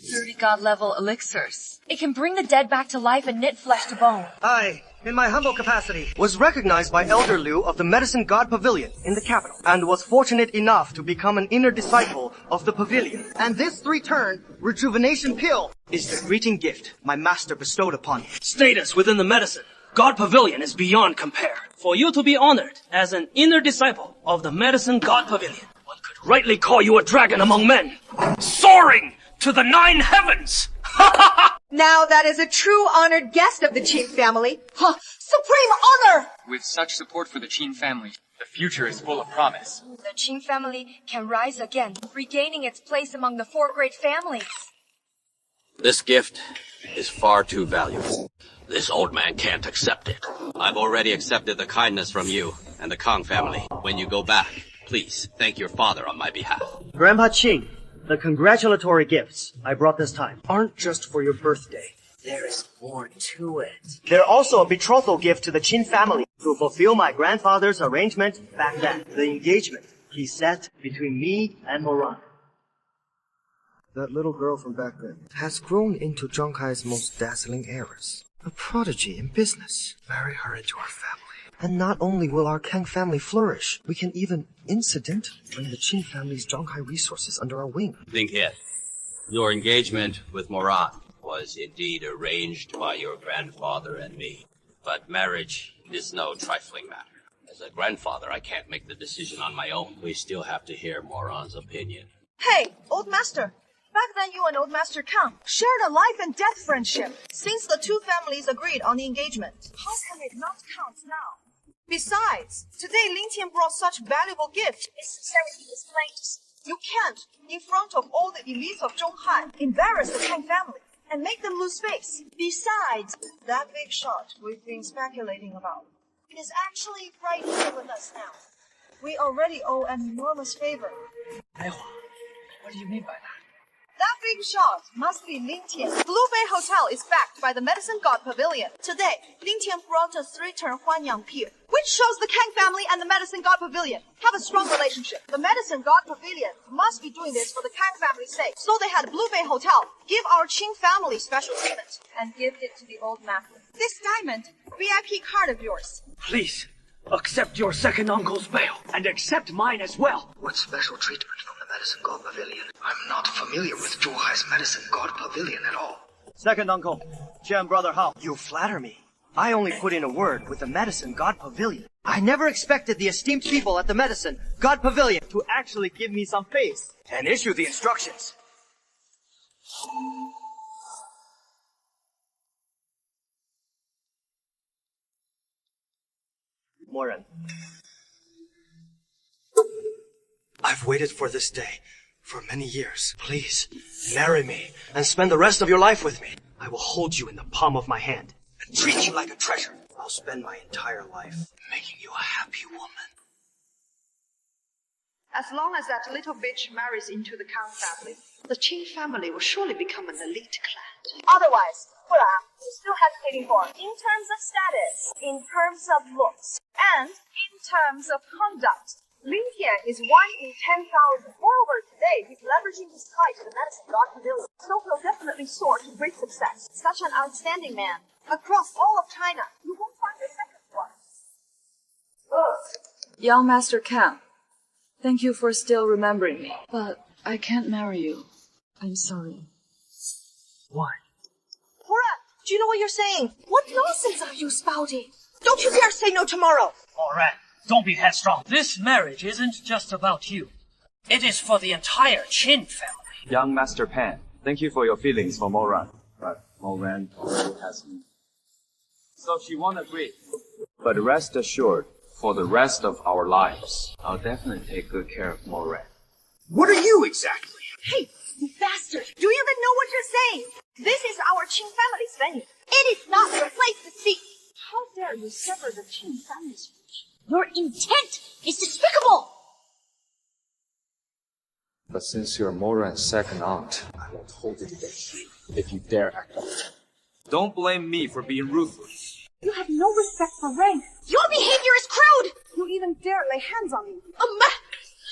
30 god-level elixirs. It can bring the dead back to life and knit flesh to bone. I, in my humble capacity, was recognized by Elder Liu of the Medicine God Pavilion in the capital, and was fortunate enough to become an inner disciple of the pavilion. And this 3-turn rejuvenation pill is the greeting gift my master bestowed upon me. Status within the Medicine God Pavilion is beyond compare. For you to be honored as an inner disciple of the Medicine God Pavilion, one could rightly call you a dragon among men, soaring to the 9 heavens! Now that is a true honored guest of the Qin family. Supreme honor! With such support for the Qin family, the future is full of promise. The Qin family can rise again, regaining its place among the 4 great families. This gift is far too valuable. This old man can't accept it. I've already accepted the kindness from you and the Kang family. When you go back, please thank your father on my behalf. Grandpa Qing, the congratulatory gifts I brought this time aren't just for your birthday. There is more to it. They're also a betrothal gift to the Qin family to fulfill my grandfather's arrangement back then. The engagement he set between me and Moran. That little girl from back then has grown into Zhonghai's most dazzling heiress. A prodigy in business. Marry her into our family. And not only will our Kang family flourish, we can even, incidentally, bring the Qin family's Zhonghai resources under our wing. Think it. Your engagement with Moran was indeed arranged by your grandfather and me. But marriage is no trifling matter. As a grandfather, I can't make the decision on my own. We still have to hear Moran's opinion. Hey, Old Master. Back then you and Old Master Kang shared a life and death friendship. Since the 2 families agreed on the engagement, how can it not count now? Besides, today Lin Tian brought such valuable gifts. His sincerity is plain to see. You can't, in front of all the elites of Zhonghai, embarrass the Kang family and make them lose face. Besides, that big shot we've been speculating about is actually right here with us now. We already owe an enormous favor. What do you mean by that? That big shot must be Lin Tian. Blue Bay Hotel is backed by the Medicine God Pavilion. Today, Lin Tian brought a 3-turn Huanyang pill, which shows the Kang family and the Medicine God Pavilion have a strong relationship. The Medicine God Pavilion must be doing this for the Kang family's sake. So they had Blue Bay Hotel give our Qin family special treatment and give it to the old master. This diamond VIP card of yours. Please, accept your second uncle's bail, and accept mine as well. What special treatment from the Medicine God Pavilion? I'm not familiar with Zhuhai's Medicine God Pavilion at all. Second uncle, Chen brother Hao. You flatter me. I only put in a word with the Medicine God Pavilion. I never expected the esteemed people at the Medicine God Pavilion to actually give me some face and issue the instructions. Moran. I've waited for this day for many years. Please, marry me and spend the rest of your life with me. I will hold you in the palm of my hand and treat you like a treasure. I'll spend my entire life making you a happy woman. As long as that little bitch marries into the Kang family, the Qin family will surely become an elite clan. Otherwise, what are you still hesitating for? In terms of status, in terms of looks, and in terms of conduct, Lin Tian is 1 in 10,000. Moreover, today he's leveraging his tie to the Medicine God Pavilion, so he'll definitely soar to great success. Such an outstanding man. Across all of China, you won't find a second one. Young Master Kang, thank you for still remembering me. But I can't marry you. I'm sorry. Why? Moran, do you know what you're saying? What nonsense are you spouting? Don't you dare say no tomorrow! Moran, don't be headstrong. This marriage isn't just about you. It is for the entire Qin family. Young Master Pan, thank you for your feelings for Moran. But Moran already has me. So she won't agree. But rest assured, for the rest of our lives, I'll definitely take good care of Moran. What are you exactly? Hey, you bastard! Do you even know what you're saying? This is our Qin family's venue. It is not your place to speak. How dare you sever the Qin family's future? Your intent is despicable. But since you're Moran's second aunt, I won't hold it against you if you dare act up. Don't blame me for being ruthless. You have no respect for rank. Your behavior is crude. You even dare lay hands on me.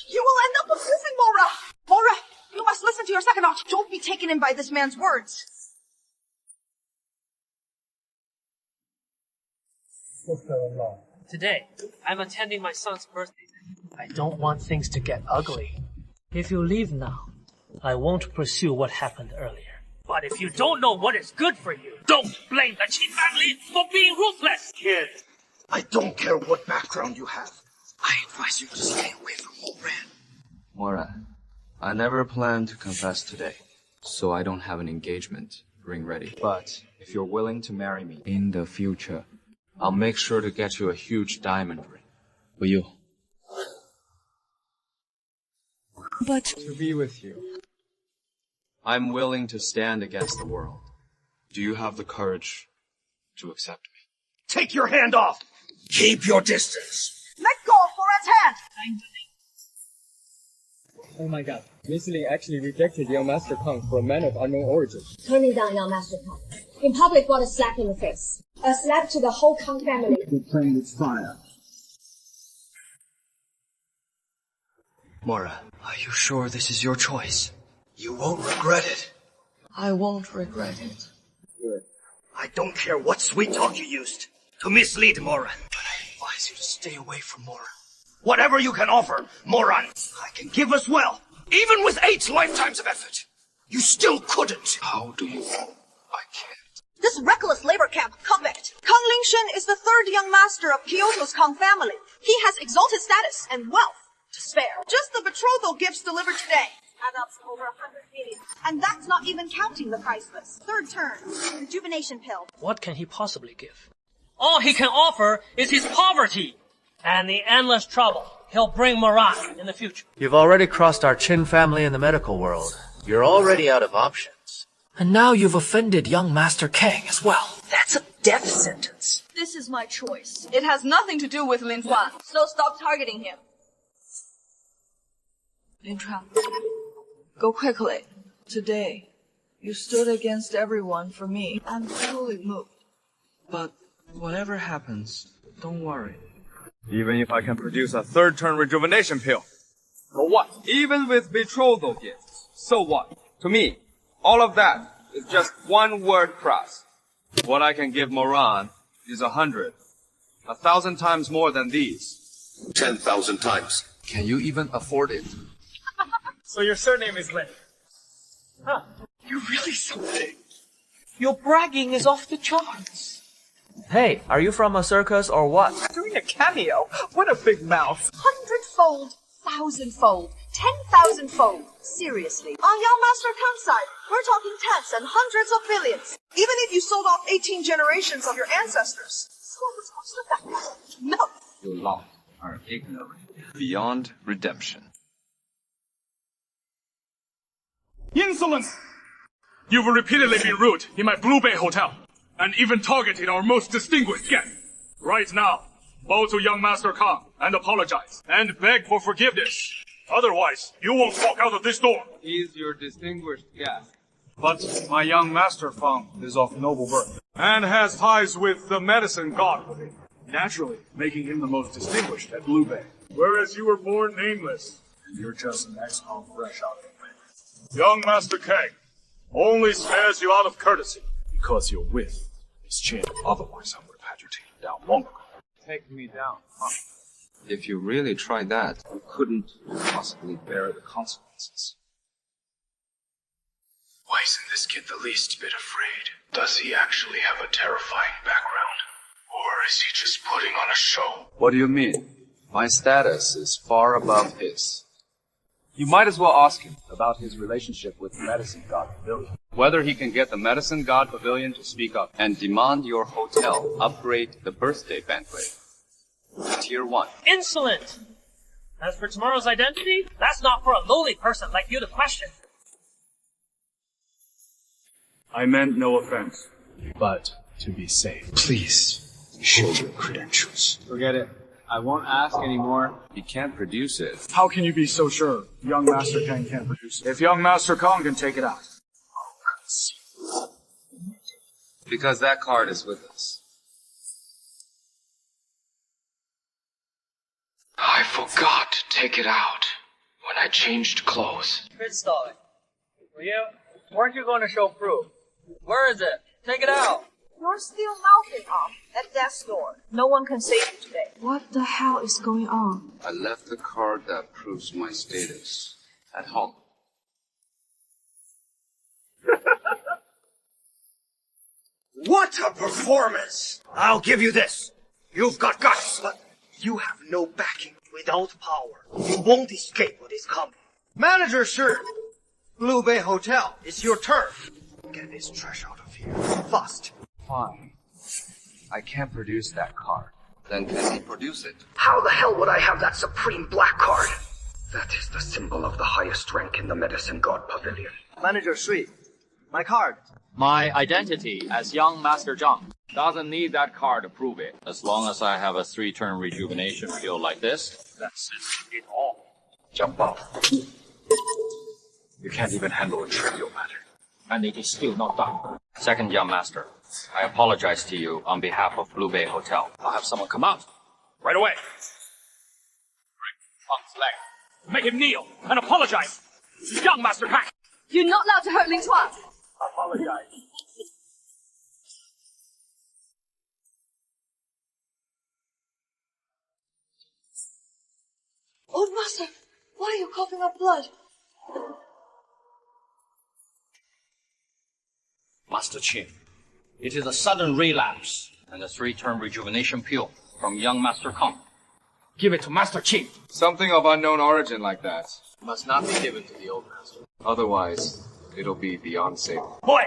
You will end up abusing Mora! Mora, you must listen to your second aunt. Don't be taken in by this man's words. Sister-in-law. Today, I'm attending my son's birthday. I don't want things to get ugly. If you leave now, I won't pursue what happened earlier. But if you don't know what is good for you, don't blame the Qin family for being ruthless! Kid, I don't care what background you have. I advise you to stay away from Moran. Moran, I never planned to confess today, so I don't have an engagement ring ready. But if you're willing to marry me in the future, I'll make sure to get you a huge diamond ring. Will you? But to be with you. I'm willing to stand against the world. Do you have the courage to accept me? Take your hand off! Keep your distance! Let go of Moran's hand! Oh my god. Miss Lee actually rejected young Master Kong for a man of unknown origin. Turning down young Master Kong. In public, what a slap in the face. A slap to the whole Kong family. You're playing with fire. Mora, are you sure this is your choice? You won't regret it. I won't regret it. Good. I don't care what sweet talk you used to mislead Moran, but I advise you to stay away from Moran. Whatever you can offer, Moran, I can give as well. Even with 8 lifetimes of effort, you still couldn't. How do you know I can't? This reckless labor camp convict, Kong Lingshen, is the 3rd young master of Kyoto's Kong family. He has exalted status and wealth to spare. Just the betrothal gifts delivered today add up to over 100 million. And that's not even counting the priceless 3rd turn rejuvenation pill. What can he possibly give? All he can offer is his poverty and the endless trouble he'll bring Moran in the future. You've already crossed our Qin family in the medical world. You're already out of options. And now you've offended young Master Kang as well. That's a death sentence. This is my choice. It has nothing to do with Lin Chuan, so stop targeting him. Lin Chuan, go quickly. Today, you stood against everyone for me. I'm truly moved. But whatever happens, don't worry. Even if I can produce a 3rd turn rejuvenation pill. For what? Even with betrothal gifts. So what? To me, all of that is just one word price. What I can give Moran is 100. 1,000 times more than these. 10,000 times. Can you even afford it? So your surname is Lin. Huh. You're really something. Your bragging is off the charts. Hey, are you from a circus or what? Doing a cameo? What a big mouth. 100-fold, 1,000-fold, 10,000-fold. Seriously. On young Master Kang's side, we're talking tens and hundreds of billions. Even if you sold off 18 generations of your ancestors. So what's that? No. Your lot are ignorant beyond redemption. Insolence! You've repeatedly been rude in my Blue Bay Hotel, and even targeted our most distinguished guest. Right now, bow to young Master Kong and apologize, and beg for forgiveness. Otherwise, you won't walk out of this door. He's your distinguished guest. But my young Master Kong is of noble birth, and has ties with the medicine god, naturally making him the most distinguished at Blue Bay. Whereas you were born nameless, and you're just an ex-con fresh out of the way. Young Master Kang only spares you out of courtesy, because you're with his chin. Otherwise, I would have had you taken down long ago. Take me down, huh? If you really tried that, you couldn't possibly bear the consequences. Why isn't this kid the least bit afraid? Does he actually have a terrifying background? Or is he just putting on a show? What do you mean? My status is far above his. You might as well ask him about his relationship with the Medicine God Pavilion. Whether he can get the Medicine God Pavilion to speak up And demand your hotel upgrade the birthday banquet. Tier 1. Insolent! As for tomorrow's identity, that's not for a lowly person like you to question. I meant no offense, but to be safe. Please, show your credentials. Forget it. I won't ask anymore. He can't produce it. How can you be so sure young Master Kang can't produce it? If young Master Kong can take it out. Because that card is with us. I forgot to take it out when I changed clothes. Good stalling. For you, weren't you going to show proof? Where is it? Take it out. You're still mouthing off at death's door. No one can save you today. What the hell is going on? I left the card that proves my status at home. What a performance! I'll give you this. You've got guts, but you have no backing. Without power, you won't escape what is coming. Manager Shi, Blue Bay Hotel, it's your turn. Get this trash out of here, fast. Fine. I can't produce that card. Then can he produce it? How the hell would I have that supreme black card? That is the symbol of the highest rank in the Medicine God Pavilion. Manager Shui, my card. My identity as young Master Zhang. Doesn't need that card to prove it. As long as I have a 3-turn rejuvenation pill like this, that says it all. Jump off. You can't even handle a trivial matter. And it is still not done. Second young master, I apologize to you on behalf of Blue Bay Hotel. I'll have someone come out. Right away. Break Funk's leg. Make him kneel and apologize. Young Master Kang. You're not allowed to hurt Ling Chuan. Apologize. Old Master, why are you coughing up blood? Master Qin, it is a sudden relapse and a 3-turn rejuvenation pill from young Master Kong. Give it to Master Qin. Something of unknown origin like that. Must not be given to the old master. Otherwise, it'll be beyond safe. Boy,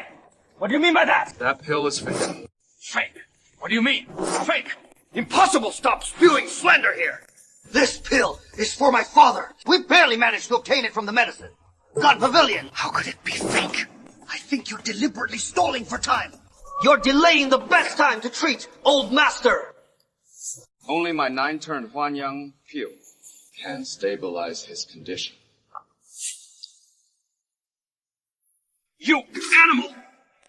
what do you mean by that? That pill is fake. Fake? What do you mean? Fake? Impossible! Stop spewing slander here! This pill is for my father. We barely managed to obtain it from the medicine God Pavilion. How could it be fake? I think you're deliberately stalling for time. You're delaying the best time to treat Old Master. Only my 9-turn Huanyang pill can stabilize his condition. You animal!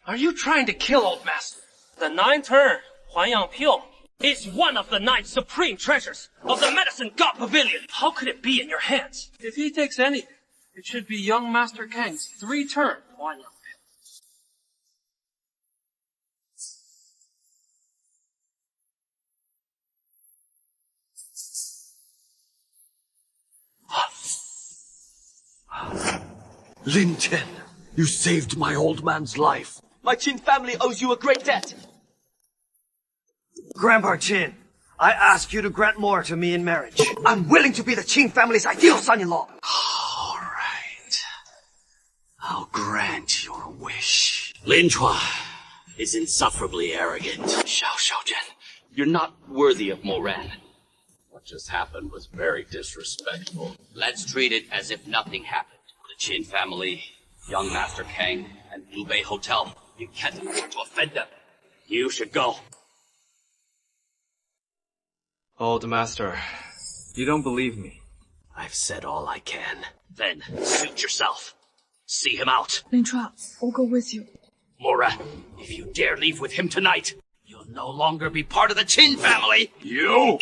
Are you trying to kill Old Master? The 9-turn Huanyang pill is one of the 9 supreme treasures of the Medicine God Pavilion. How could it be in your hands? If he takes anything, it should be young Master Kang's 3-turn Huanyang. Lin Chen, you saved my old man's life. My Qin family owes you a great debt. Grandpa Qin, I ask you to grant more to me in marriage. I'm willing to be the Qin family's ideal son-in-law. All right. I'll grant your wish. Lin Chuan is insufferably arrogant. Xiao Xiaozhen, you're not worthy of Moran. What just happened was very disrespectful. Let's treat it as if nothing happened. The Qin family, young Master Kang, and Blue Bay Hotel. You can't afford to offend them. You should go. Old Master, you don't believe me. I've said all I can. Then, suit yourself. See him out. Ling Chuan, I'll go with you. Mora, if you dare leave with him tonight, you'll no longer be part of the Qin family. You!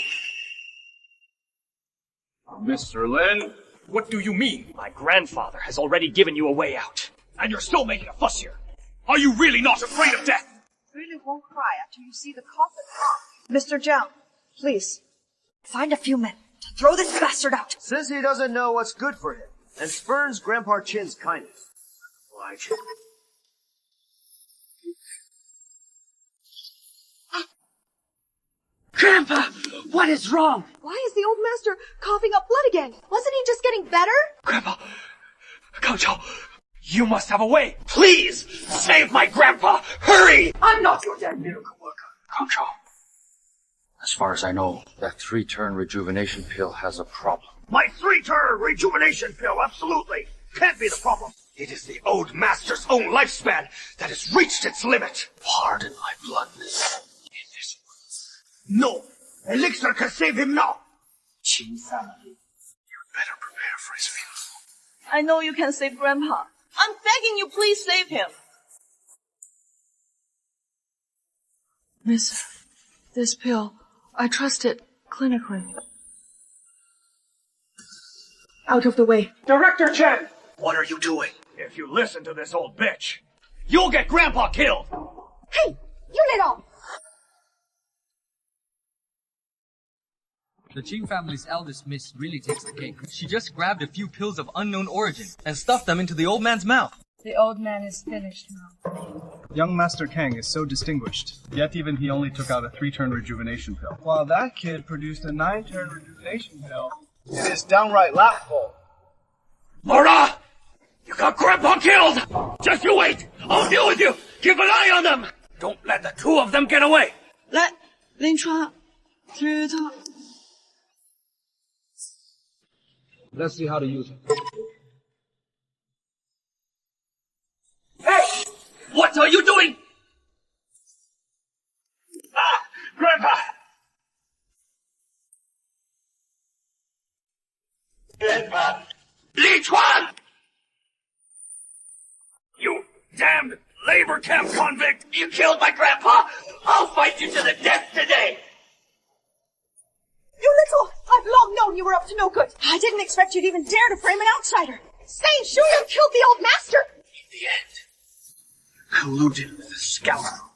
Mr. Lin? What do you mean? My grandfather has already given you a way out. And you're still making a fuss here. Are you really not afraid of death? Really won't cry after you see the coffin pop. Mr. Zhang, please, find a few men to throw this bastard out. Since he doesn't know what's good for him, and spurns Grandpa Qin's kindness. Oblige. Grandpa, what is wrong? Why is the old master coughing up blood again? Wasn't he just getting better? Grandpa! Kang Chao, you must have a way! Please, save my grandpa! Hurry! I'm not your dead miracle worker. Kang Chao, as far as I know, that 3-turn rejuvenation pill has a problem. My 3-turn rejuvenation pill, absolutely! Can't be the problem. It is the old master's own lifespan that has reached its limit. Pardon my bluntness. In this No! Elixir can save him now! Qin family. Better prepare for his funeral. I know you can save Grandpa. I'm begging you, please save him. Miss, this pill, I trust it clinically. Out of the way. Director Chen! What are you doing? If you listen to this old bitch, you'll get Grandpa killed! Hey, you little! The Qin family's eldest miss really takes the cake. She just grabbed a few pills of unknown origin and stuffed them into the old man's mouth. The old man is finished now. Young Master Kang is so distinguished, yet even he only took out a 3-turn rejuvenation pill. While that kid produced a 9-turn rejuvenation pill. It is downright laughable. Laura! You got Grandpa killed! Just you wait! I'll deal with you! Keep an eye on them! Don't let the two of them get away! 来，林川，吃它。 Let's see how to use it. Hey! What are you doing? Ah! Grandpa! Grandpa! Li Chuan! You damned labor camp convict! You killed my grandpa! I'll fight you to the death today! You little! I've long known you were up to no good. I didn't expect you'd even dare to frame an outsider. Say, sure you killed the old master! In the end, colluded with the scoundrel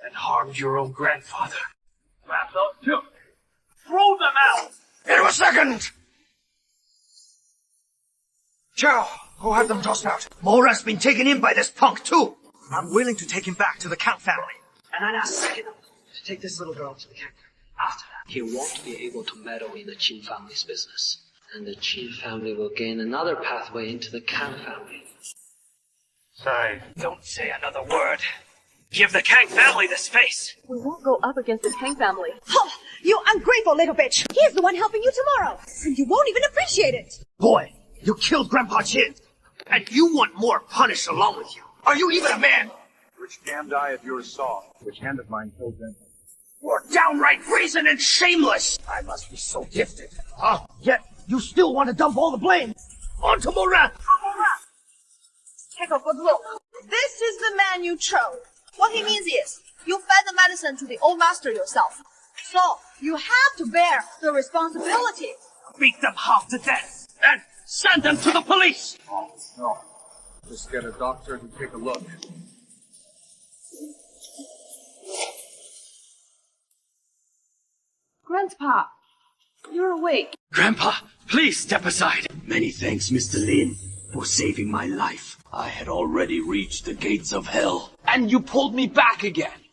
and harmed your own grandfather. Grab those two! Throw them out! In a second! Chow, go have them tossed out. Mora's been taken in by this punk, too. I'm willing to take him back to the Count family. And I'd ask Sekino to take this little girl to the Count. After that, he won't be able to meddle in the Qin family's business. And the Qin family will gain another pathway into the Kang family. Say, don't say another word. Give the Kang family this face. We won't go up against the Kang family. Oh, you ungrateful little bitch! He's the one helping you tomorrow, and you won't even appreciate it! Boy, you killed Grandpa Chin, and you want more punished along with you. Are you even a man? Which damned eye of yours saw? Which hand of mine killed Grandpa? You're downright brazen and shameless! I must be so gifted. Yet, you still want to dump all the blame onto Morat! Take a good look. This is the man you chose. What he means is, you fed the medicine to the old master yourself. So, you have to bear the responsibility. Beat them half to death, and send them to the police! Oh, no. Just get a doctor to take a look. Grandpa, you're awake. Grandpa, please step aside. Many thanks, Mr. Lin, for saving my life. I had already reached the gates of hell. And you pulled me back again!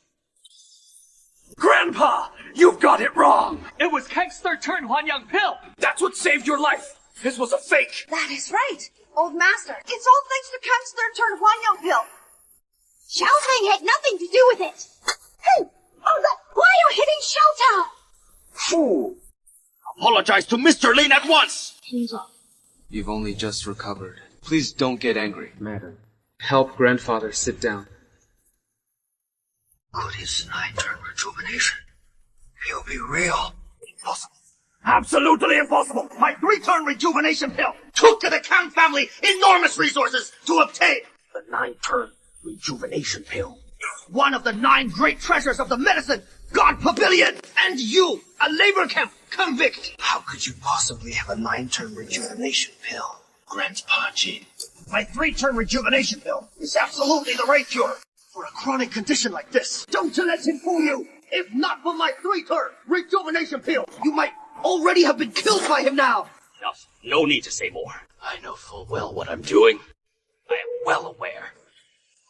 Grandpa, you've got it wrong! It was Kang's 3rd-turn Huanyang pill! That's what saved your life! This was a fake! That is right, old master. It's all thanks to Kang's 3rd-turn Huanyang pill. Xiao had nothing to do with it. Hey! Why are you hitting Xiao Tao? Fool! Apologize to Mr. Lin at once! You've only just recovered. Please don't get angry. Madam, help grandfather sit down. Could his 9-turn rejuvenation pill be real? Impossible. Absolutely impossible! My 3-turn rejuvenation pill took to the Kang family enormous resources to obtain! The 9-turn rejuvenation pill. One of the 9 great treasures of the medicine God Pavilion! And you, a labor camp convict! How could you possibly have a 9-turn rejuvenation pill, Grandpa Jin? My 3-turn rejuvenation pill is absolutely the right cure for a chronic condition like this. Don't let him fool you! If not for my 3-turn rejuvenation pill, you might already have been killed by him now! Enough. No need to say more. I know full well what I'm doing. I am well aware.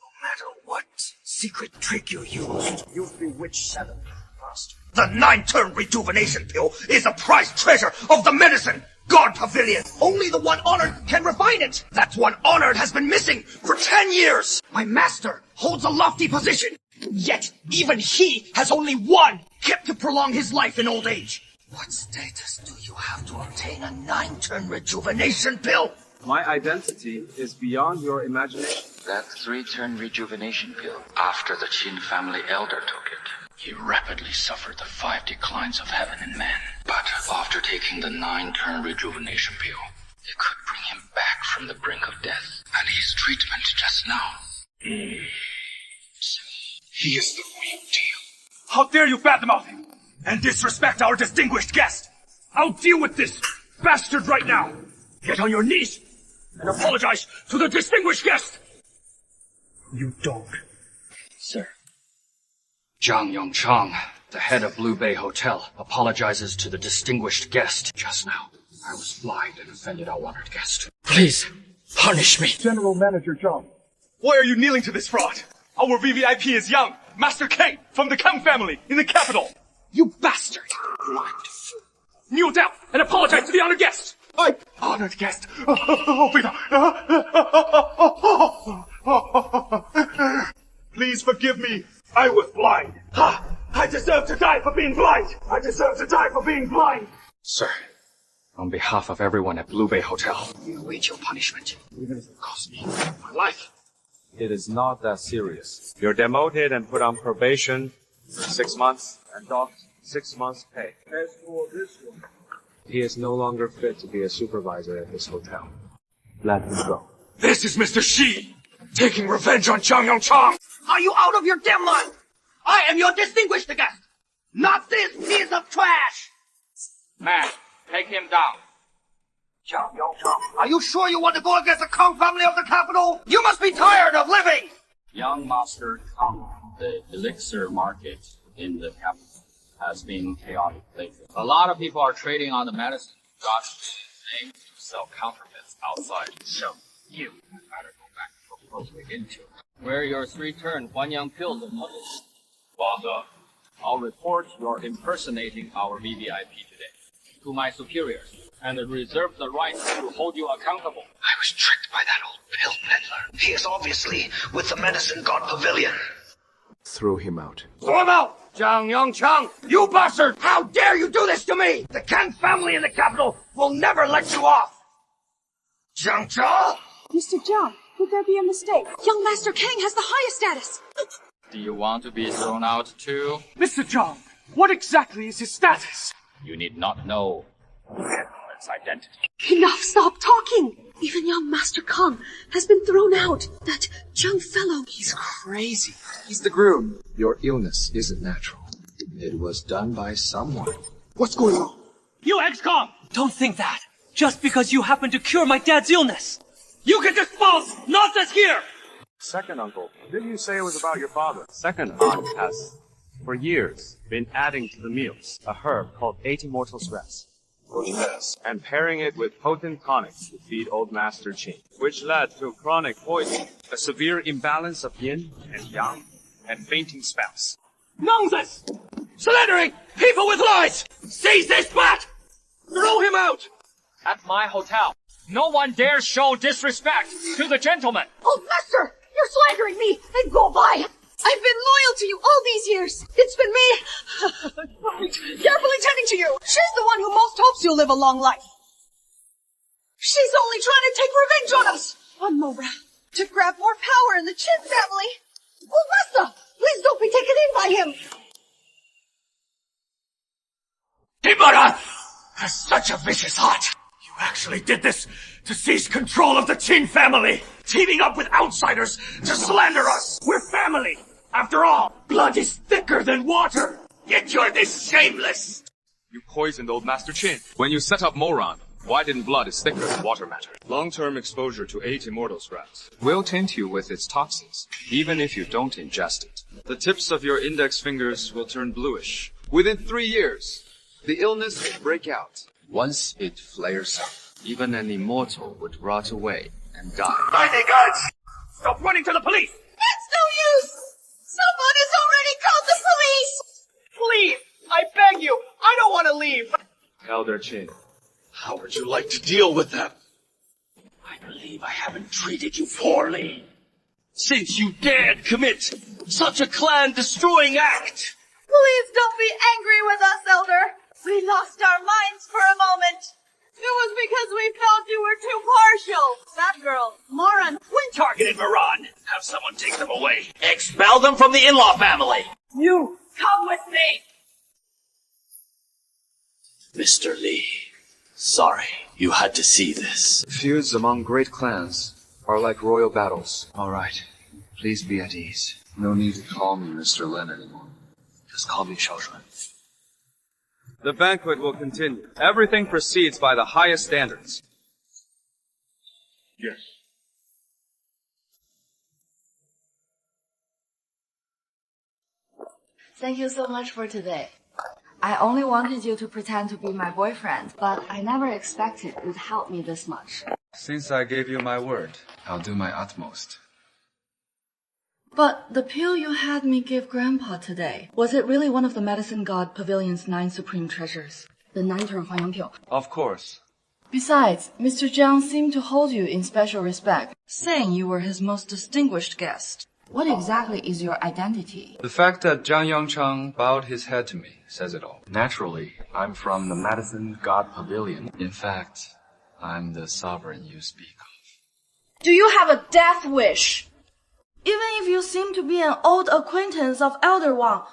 No matter what secret trick you used, you've bewitched 7 master. The 9-turn rejuvenation pill is a prized treasure of the medicine God Pavilion. Only the one honored can refine it. That one honored has been missing for 10 years. My master holds a lofty position. Yet, even he has only one kept to prolong his life in old age. What status do you have to obtain a 9-turn rejuvenation pill? My identity is beyond your imagination. That 3-turn rejuvenation pill, after the Qin family elder took it, he rapidly suffered the 5 declines of heaven and man. But after taking the 9-turn rejuvenation pill, it could bring him back from the brink of death. And his treatment just now. He is the real deal. How dare you badmouth him and disrespect our distinguished guest? I'll deal with this bastard right now. Get on your knees and apologize to the distinguished guest. You don't. Sir. Zhang Yongchang, the head of Blue Bay Hotel, apologizes to the distinguished guest. Just now, I was blind and offended our honored guest. Please, punish me. General Manager Zhang, why are you kneeling to this fraud? Our VVIP is young, Master Kang, from the Kang family, in the capital. You bastard! Blind fool. Kneel down and apologize to the honored guest! Honored guest! Please forgive me. I was blind. Ha! I deserve to die for being blind! I deserve to die for being blind! Sir, on behalf of everyone at Blue Bay Hotel, you await your punishment. Even if it costs me my life. It is not that serious. You're demoted and put on probation for 6 months and docked 6 months' pay. As for this one, He is no longer fit to be a supervisor at this hotel. Let him go. This is Mr. Shi, taking revenge on Zhang Yongchang! Are you out of your damn mind? I am your distinguished guest, not this piece of trash! Man, take him down. Zhang Yongchang, are you sure you want to go against the Kong family of the capital? You must be tired of living! Young Master Kang, the elixir market in the capital has been chaotic lately. A lot of people are trading on the medicine God's name to sell counterfeits outside. So, you better go back and look closely into it. Where your 3-turn Huanyang pills are published. Father, I'll report you're impersonating our VVIP today to my superiors, and reserve the right to hold you accountable. I was tricked by that old pill peddler. He is obviously with the Medicine God Pavilion. Throw him out. Throw him out! Zhang Yongchang, you bastard! How dare you do this to me? The Kang family in the capital will never let you off! Zhang Zhao! Mr. Zhang, could there be a mistake? Young Master Kang has the highest status. Do you want to be thrown out too? Mr. Zhang, what exactly is his status? You need not know its identity. Enough, stop talking! Even young Master Kang has been thrown out. That young fellow... He's crazy. He's the groom. Your illness isn't natural. It was done by someone. What's going on? You ex-con! Don't think that. Just because you happen to cure my dad's illness. You can dispose nonsense here! Second uncle, didn't you say it was about your father? Second aunt has, for years, been adding to the meals a herb called 8 immortal stress. And pairing it with potent tonics to feed old Master Qin, which led to chronic poisoning, a severe imbalance of yin and yang, and fainting spells. Nonsense! Slandering people with lies! Seize this bat! Throw him out! At my hotel, no one dares show disrespect to the gentleman. Oh, Master! You're slandering me! And go by! I've been loyal to you all these years. It's been me carefully tending to you. She's the one who most hopes you'll live a long life. She's only trying to take revenge on us. One more round to grab more power in the Qin family. Oh, Master! Please don't be taken in by him. Dimara has such a vicious heart. You actually did this to seize control of the Qin family, teaming up with outsiders to slander us. We're family. After all, blood is thicker than water. Yet you're this shameless. You poisoned old Master Qin. When you set up Moran, why didn't blood is thicker than water matter? Long-term exposure to 8 immortal scraps will taint you with its toxins, even if you don't ingest it. The tips of your index fingers will turn bluish. Within 3 years, the illness will break out. Once it flares up, even an immortal would rot away and die. Mighty gods! Stop running to the police! It's no use! Someone has already called the police! Please, I beg you, I don't want to leave. Elder Qin, how would you like to deal with them? I believe I haven't treated you poorly. Since you dared commit such a clan-destroying act! Please don't be angry with us, Elder. We lost our minds for a moment. It was because we felt you were too partial. chase them away. Expel them from the in-law family. You come with me. Mr. Lee, sorry you had to see this. Feuds among great clans are like royal battles. All right, please be at ease. No need to call me Mr. Lin anymore. Just call me Xiaoshuan. The banquet will continue. Everything proceeds by the highest standards. Yes. Thank you so much for today. I only wanted you to pretend to be my boyfriend, but I never expected you'd help me this much. Since I gave you my word, I'll do my utmost. But the pill you had me give Grandpa today, was it really one of the Medicine God Pavilion's 9 supreme treasures? The 9 term Huangyang pill? Of course. Besides, Mr. Jiang seemed to hold you in special respect, saying you were his most distinguished guest. What exactly is your identity? The fact that Zhang Yongchang bowed his head to me says it all. Naturally, I'm from the Medicine God Pavilion. In fact, I'm the sovereign you speak of. Do you have a death wish? Even if you seem to be an old acquaintance of Elder Wang,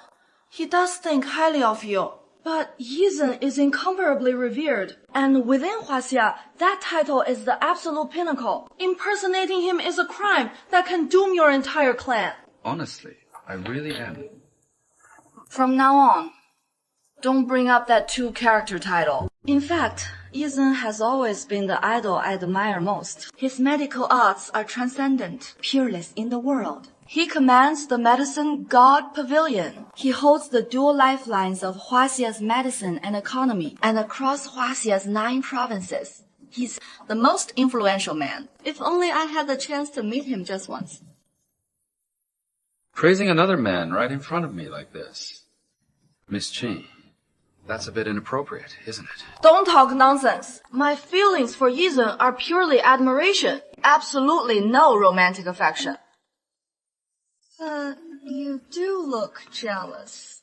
he does think highly of you. But Yizhen is incomparably revered, and within Huaxia, that title is the absolute pinnacle. Impersonating him is a crime that can doom your entire clan. Honestly, I really am. From now on, don't bring up that 2-character title. In fact, Yizhen has always been the idol I admire most. His medical arts are transcendent, peerless in the world. He commands the Medicine God Pavilion. He holds the dual lifelines of Huaxia's medicine and economy, and across Huaxia's 9 provinces. He's the most influential man. If only I had the chance to meet him just once. Praising another man right in front of me like this. Miss Qin, that's a bit inappropriate, isn't it? Don't talk nonsense. My feelings for Yizhen are purely admiration. Absolutely no romantic affection. But you do look jealous.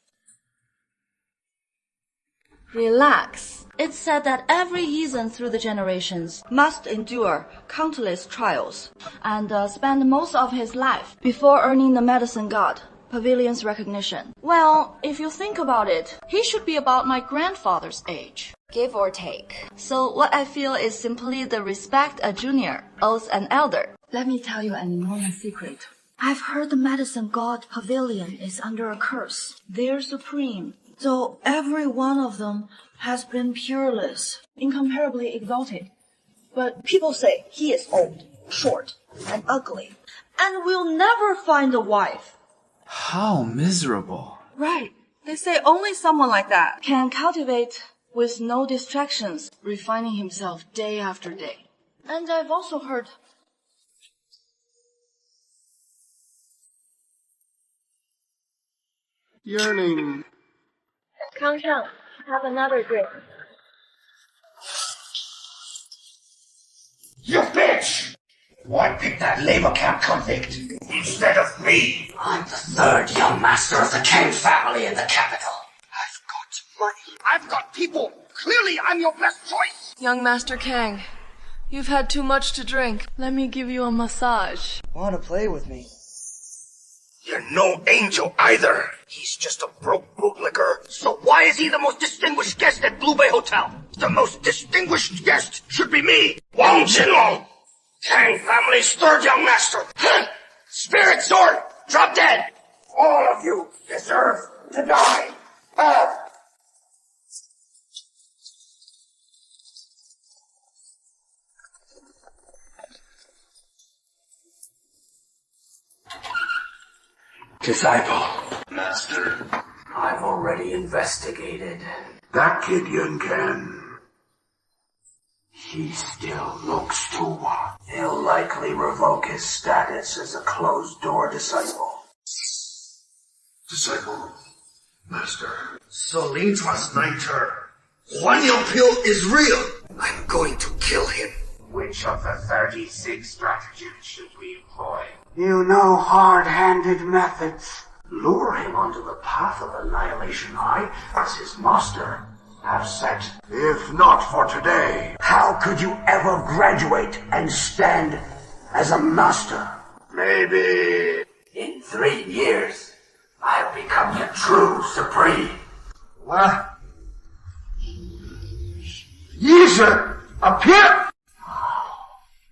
Relax. It's said that every Yizhen through the generations must endure countless trials and spend most of his life before earning the Medicine God Pavilion's recognition. Well, if you think about it, he should be about my grandfather's age, give or take. So what I feel is simply the respect a junior owes an elder. Let me tell you an enormous secret. I've heard the Medicine God Pavilion is under a curse. They're supreme, though every one of them has been peerless, incomparably exalted. But people say he is old, short, and ugly, and will never find a wife. How miserable. Right. They say only someone like that can cultivate with no distractions, refining himself day after day. And I've also heard... Yearning. Kang Shang, have another drink. You bitch! Why pick that labor camp convict instead of me? I'm the 3rd young master of the Kang family in the capital. I've got money. I've got people. Clearly, I'm your best choice. Young Master Kang, you've had too much to drink. Let me give you a massage. Want to play with me? You're no angel either. He's just a broke bootlicker. So why is he the most distinguished guest at Blue Bay Hotel? The most distinguished guest should be me, Wang Jinlong, Kang family's 3rd young master. Spirit sword, drop dead. All of you deserve to die. Disciple. Master. I've already investigated. That kid Yun Ken. He still looks too hot. He'll likely revoke his status as a closed-door disciple. Disciple. Master. So Ling Chua's 9-term Huangyang pill is real. I'm going to kill him. Which of the 36 stratagems should we employ? You know hard-handed methods. Lure him onto the path of annihilation I, as his master, have set. If not for today, how could you ever graduate and stand as a master? Maybe In 3 years, I'll become the true Supreme. What? User, appear!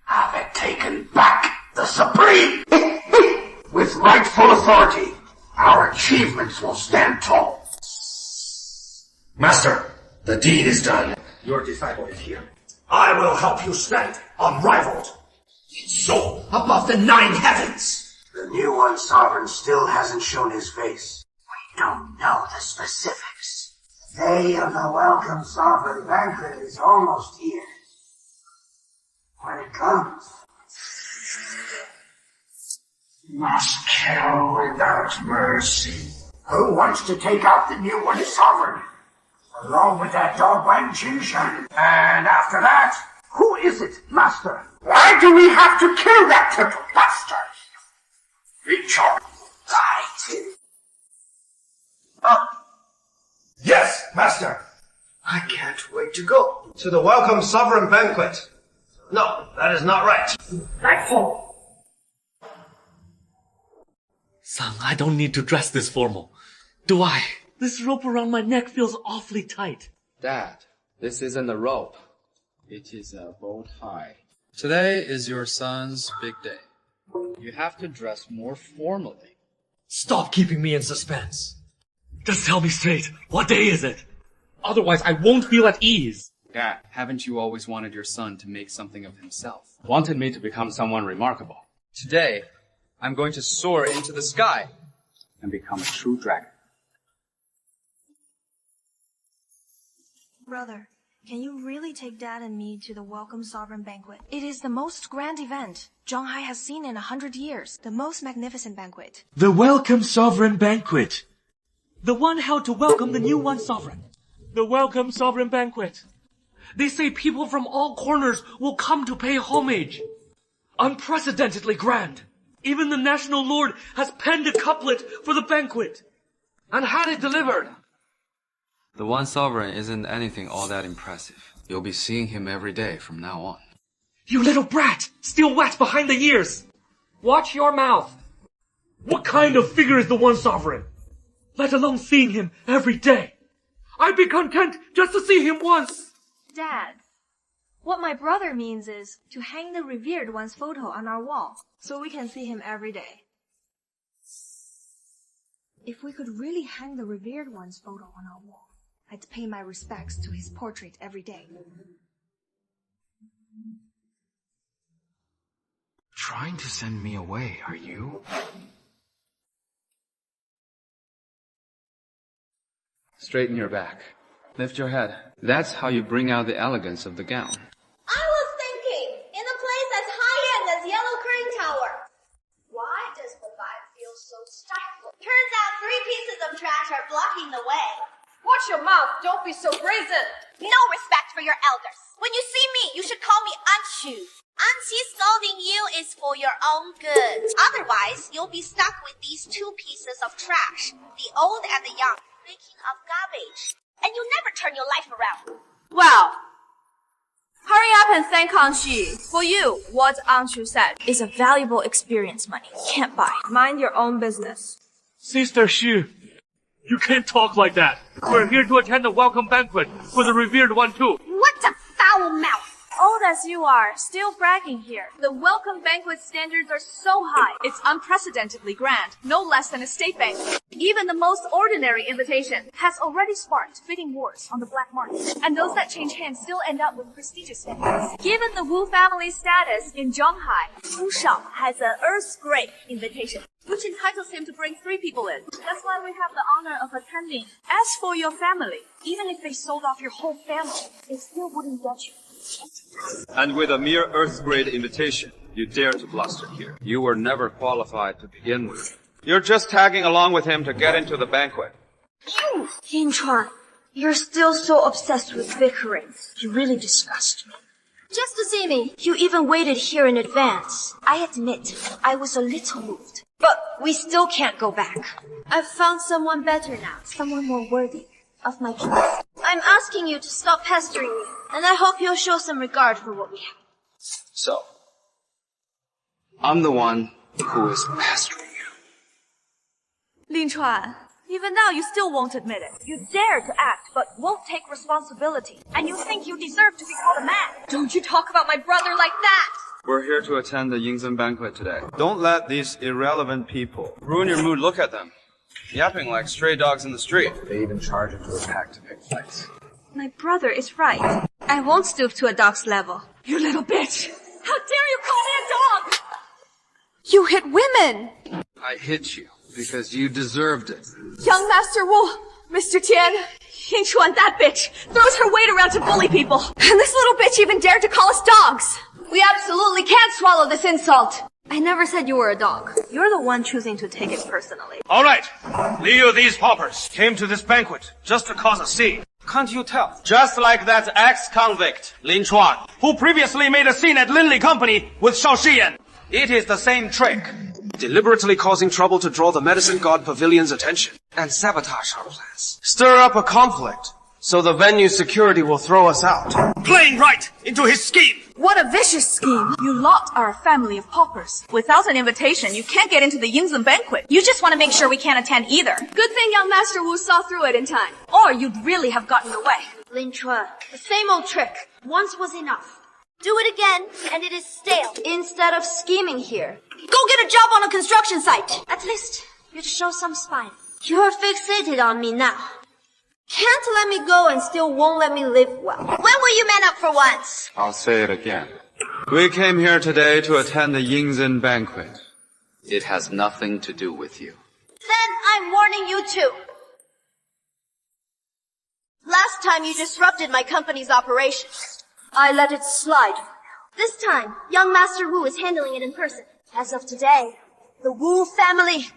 Have it taken back, the Supreme! With rightful authority, our achievements will stand tall. Master, the deed is done. Your disciple is here. I will help you stand unrivaled. Its soul above the 9 heavens. The new one sovereign still hasn't shown his face. We don't know the specifics. The day of the welcome sovereign banquet is almost here. When it comes, must kill without mercy. Who wants to take out the new one sovereign? Along with that dog Wang Qingshan. And after that, who is it, Master? Why do we have to kill that little bastard? Reach on. Yes, Master. I can't wait to go to the welcome sovereign banquet. No, that is not right. Nightfall. Son, I don't need to dress this formal. Do I? This rope around my neck feels awfully tight. Dad, this isn't a rope. It is a bow tie. Today is your son's big day. You have to dress more formally. Stop keeping me in suspense. Just tell me straight, what day is it? Otherwise, I won't feel at ease. Dad, haven't you always wanted your son to make something of himself? Wanted me to become someone remarkable. Today, I'm going to soar into the sky and become a true dragon. Brother, can you really take Dad and me to the Welcome Sovereign Banquet? It is the most grand event Zhonghai has seen in 100 years. The most magnificent banquet. The Welcome Sovereign Banquet. The one held to welcome the new one sovereign. The Welcome Sovereign Banquet. They say people from all corners will come to pay homage. Unprecedentedly grand. Even the National Lord has penned a couplet for the banquet and had it delivered. The one sovereign isn't anything all that impressive. You'll be seeing him every day from now on. You little brat! Still wet behind the ears! Watch your mouth! What kind of figure is the one sovereign? Let alone seeing him every day. I'd be content just to see him once. Dad, what my brother means is to hang the revered one's photo on our wall so we can see him every day. If we could really hang the revered one's photo on our wall, I'd pay my respects to his portrait every day. Trying to send me away, are you? Straighten your back. Lift your head. That's how you bring out the elegance of the gown. I was thinking, in a place as high-end as Yellow Crane Tower. Why does the vibe feel so stifled? Turns out 3 pieces of trash are blocking the way. Watch your mouth, don't be so brazen. No respect for your elders. When you see me, you should call me Anshu. Anshu scolding you is for your own good. Otherwise, you'll be stuck with these 2 pieces of trash, the old and the young, thinking of garbage. And you'll never turn your life around. Well, hurry up and thank Anshu. For you, what Anshu said is a valuable experience money you can't buy. Mind your own business. Sister Xu, you can't talk like that. We're here to attend the welcome banquet for the revered one too. What a foul mouth! Old as you are, still bragging here. The welcome banquet standards are so high. It's unprecedentedly grand, no less than a state banquet. Even the most ordinary invitation has already sparked bidding wars on the black market. And those that change hands still end up with prestigious standards. Given the Wu family's status in Zhonghai, Wu Shao has an earth-grade invitation, which entitles him to bring 3 people in. That's why we have the honor of attending. As for your family, even if they sold off your whole family, it still wouldn't get you. And with a mere Earth-grade invitation, you dare to bluster here. You were never qualified to begin with. You're just tagging along with him to get into the banquet. You, Yinchuan, you're still so obsessed with bickering. You really disgust me. Just to see me, you even waited here in advance. I admit, I was a little moved. But we still can't go back. I've found someone better now. Someone more worthy of my trust. I'm asking you to stop pestering me, and I hope you'll show some regard for what we have. So, I'm the one who is pestering you. Lin Chuan, even now you still won't admit it. You dare to act, but won't take responsibility. And you think you deserve to be called a man. Don't you talk about my brother like that! We're here to attend the Yingzhen banquet today. Don't let these irrelevant people ruin your mood. Look at them. Yapping like stray dogs in the street. They even charge into a pack to pick fights. My brother is right. I won't stoop to a dog's level. You little bitch! How dare you call me a dog! You hit women! I hit you because you deserved it. Young Master Wu, Mr. Tian, Lin Chuan, that bitch, throws her weight around to bully people. And this little bitch even dared to call us dogs. We absolutely can't swallow this insult. I never said you were a dog. You're the one choosing to take it personally. All right. Liu, these paupers came to this banquet just to cause a scene. Can't you tell? Just like that ex-convict, Lin Chuan, who previously made a scene at Linley Company with Shao Shiyan. It is the same trick. Deliberately causing trouble to draw the Medicine God Pavilion's attention and sabotage our plans. Stir up a conflict so the venue security will throw us out. Playing right into his scheme. What a vicious scheme. You lot are a family of paupers. Without an invitation, you can't get into the Yingzhen banquet. You just want to make sure we can't attend either. Good thing young Master Wu saw through it in time. Or you'd really have gotten away. Lin Chuan, the same old trick. Once was enough. Do it again, and it is stale. Instead of scheming here, go get a job on a construction site. At least, you'd show some spine. You're fixated on me now. can't let me go and still won't let me live well. When will you man up for once? I'll say it again. We came here today to attend the Yingzhen banquet. It has nothing to do with you. Then I'm warning you too. Last time you disrupted my company's operations. I let it slide. This time, young Master Wu is handling it in person. As of today, the Wu family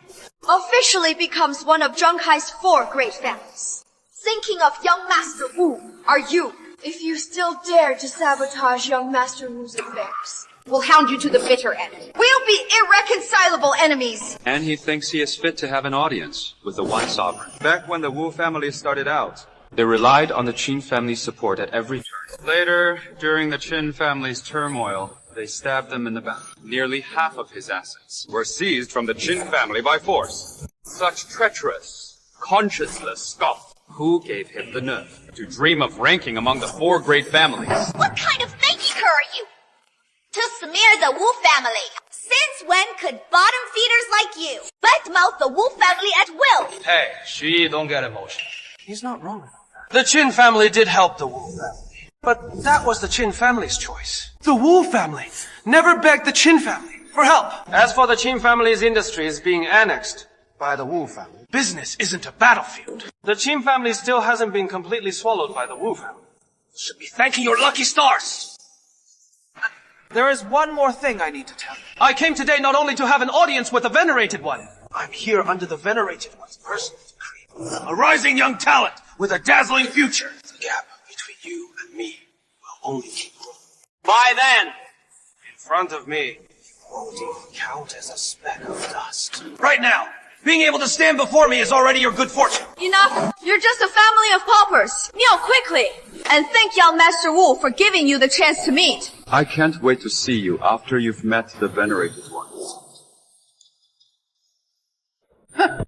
officially becomes one of Zhonghai's 4 great families. Thinking of young Master Wu are you. If you still dare to sabotage young Master Wu's affairs, we'll hound you to the bitter end. We'll be irreconcilable enemies. And he thinks he is fit to have an audience with the One Sovereign. Back when the Wu family started out, they relied on the Qin family's support at every turn. Later, during the Qin family's turmoil, they stabbed them in the back. Nearly half of his assets were seized from the Qin family by force. Such treacherous, conscienceless scum. Who gave him the nerve to dream of ranking among the 4 great families? What kind of thanky-cur are you? To smear the Wu family. Since when could bottom feeders like you badmouth the Wu family at will? Hey, she don't get emotional. He's not wrong about that. The Qin family did help the Wu family. But that was the Qin family's choice. The Wu family never begged the Qin family for help. As for the Qin family's industries being annexed by the Wu family, business isn't a battlefield. The Qin family still hasn't been completely swallowed by the Wu family. Should be thanking your lucky stars. There is one more thing I need to tell you. I came today not only to have an audience with the Venerated One. I'm here under the Venerated One's personal decree. A rising young talent with a dazzling future. The gap between you and me will only keep growing. By then, in front of me, won't even count as a speck of dust. Right now, being able to stand before me is already your good fortune. Enough! You're just a family of paupers. Kneel quickly! And thank young Master Wu for giving you the chance to meet. I can't wait to see you after you've met the Venerated Ones.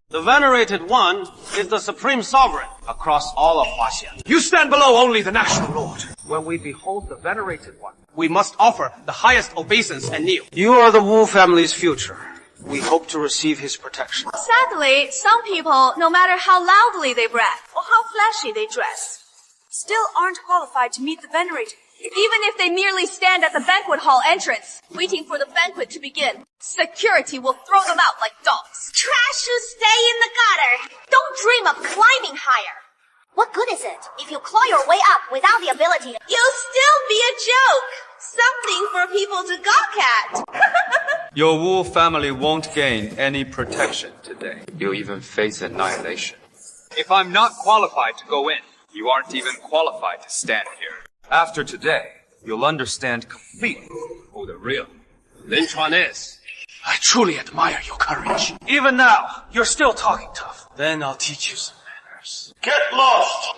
The Venerated One is the Supreme Sovereign across all of Huaxian. You stand below only the National Lord. When we behold the Venerated One, we must offer the highest obeisance and kneel. You are the Wu family's future. We hope to receive his protection. Sadly, some people, no matter how loudly they brag or how flashy they dress, still aren't qualified to meet the Venerated. Even if they merely stand at the banquet hall entrance, waiting for the banquet to begin, security will throw them out like dogs. Trash who stay in the gutter. Don't dream of climbing higher. What good is it if you claw your way up without the ability? You'll still be a joke. Something for people to gawk at. Your Wu family won't gain any protection today. You'll even face annihilation. If I'm not qualified to go in, you aren't even qualified to stand here. After today, you'll understand completely who the real Lin Chuan is. I truly admire your courage. Even now, you're still talking tough. Then I'll teach you some manners. Get lost!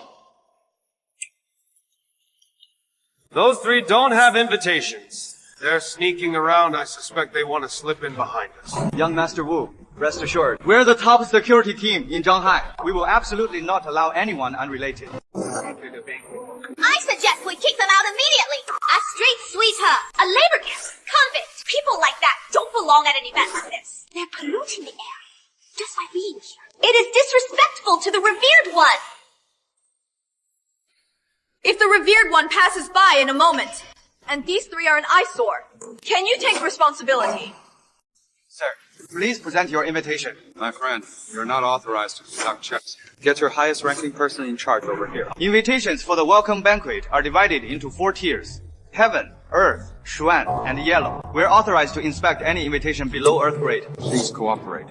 Those 3 don't have invitations. They're sneaking around. I suspect they want to slip in behind us. Young Master Wu, Rest assured, we're the top security team in Shanghai. We will absolutely not allow anyone unrelated. I suggest we kick them out immediately. A street sweeper, a labor camp, convict. People like that don't belong at an event like this. They're polluting the air just by being here. It is disrespectful to the revered one. If the revered one passes by in a moment, and these three are an eyesore, can you take responsibility? Sir, please present your invitation. My friend, you're not authorized to conduct checks. Get your highest ranking person in charge over here. Invitations for the welcome banquet are divided into 4 tiers. Heaven, Earth, Xuan, and Yellow. We're authorized to inspect any invitation below Earth grade. Please cooperate.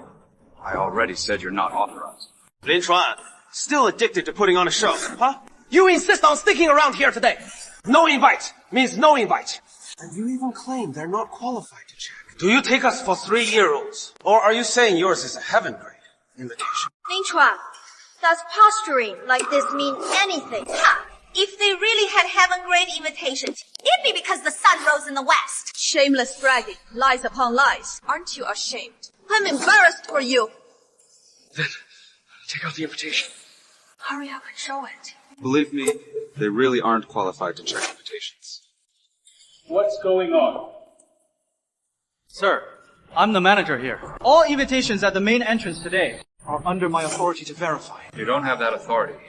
I already said you're not authorized. Lin Chuan, still addicted to putting on a show, huh? You insist on sticking around here today. No invite means no invite. And you even claim they're not qualified to check. Do you take us for 3-year-olds? Or are you saying yours is a heaven grade invitation? Lin Chuan, does posturing like this mean anything? Ha! If they really had heaven grade invitations, it'd be because the sun rose in the west. Shameless bragging, lies upon lies. Aren't you ashamed? I'm embarrassed for you. Then, take out the invitation. Hurry up and show it. Believe me, they really aren't qualified to check invitations. What's going on? Sir, I'm the manager here. All invitations at the main entrance today are under my authority to verify. You don't have that authority.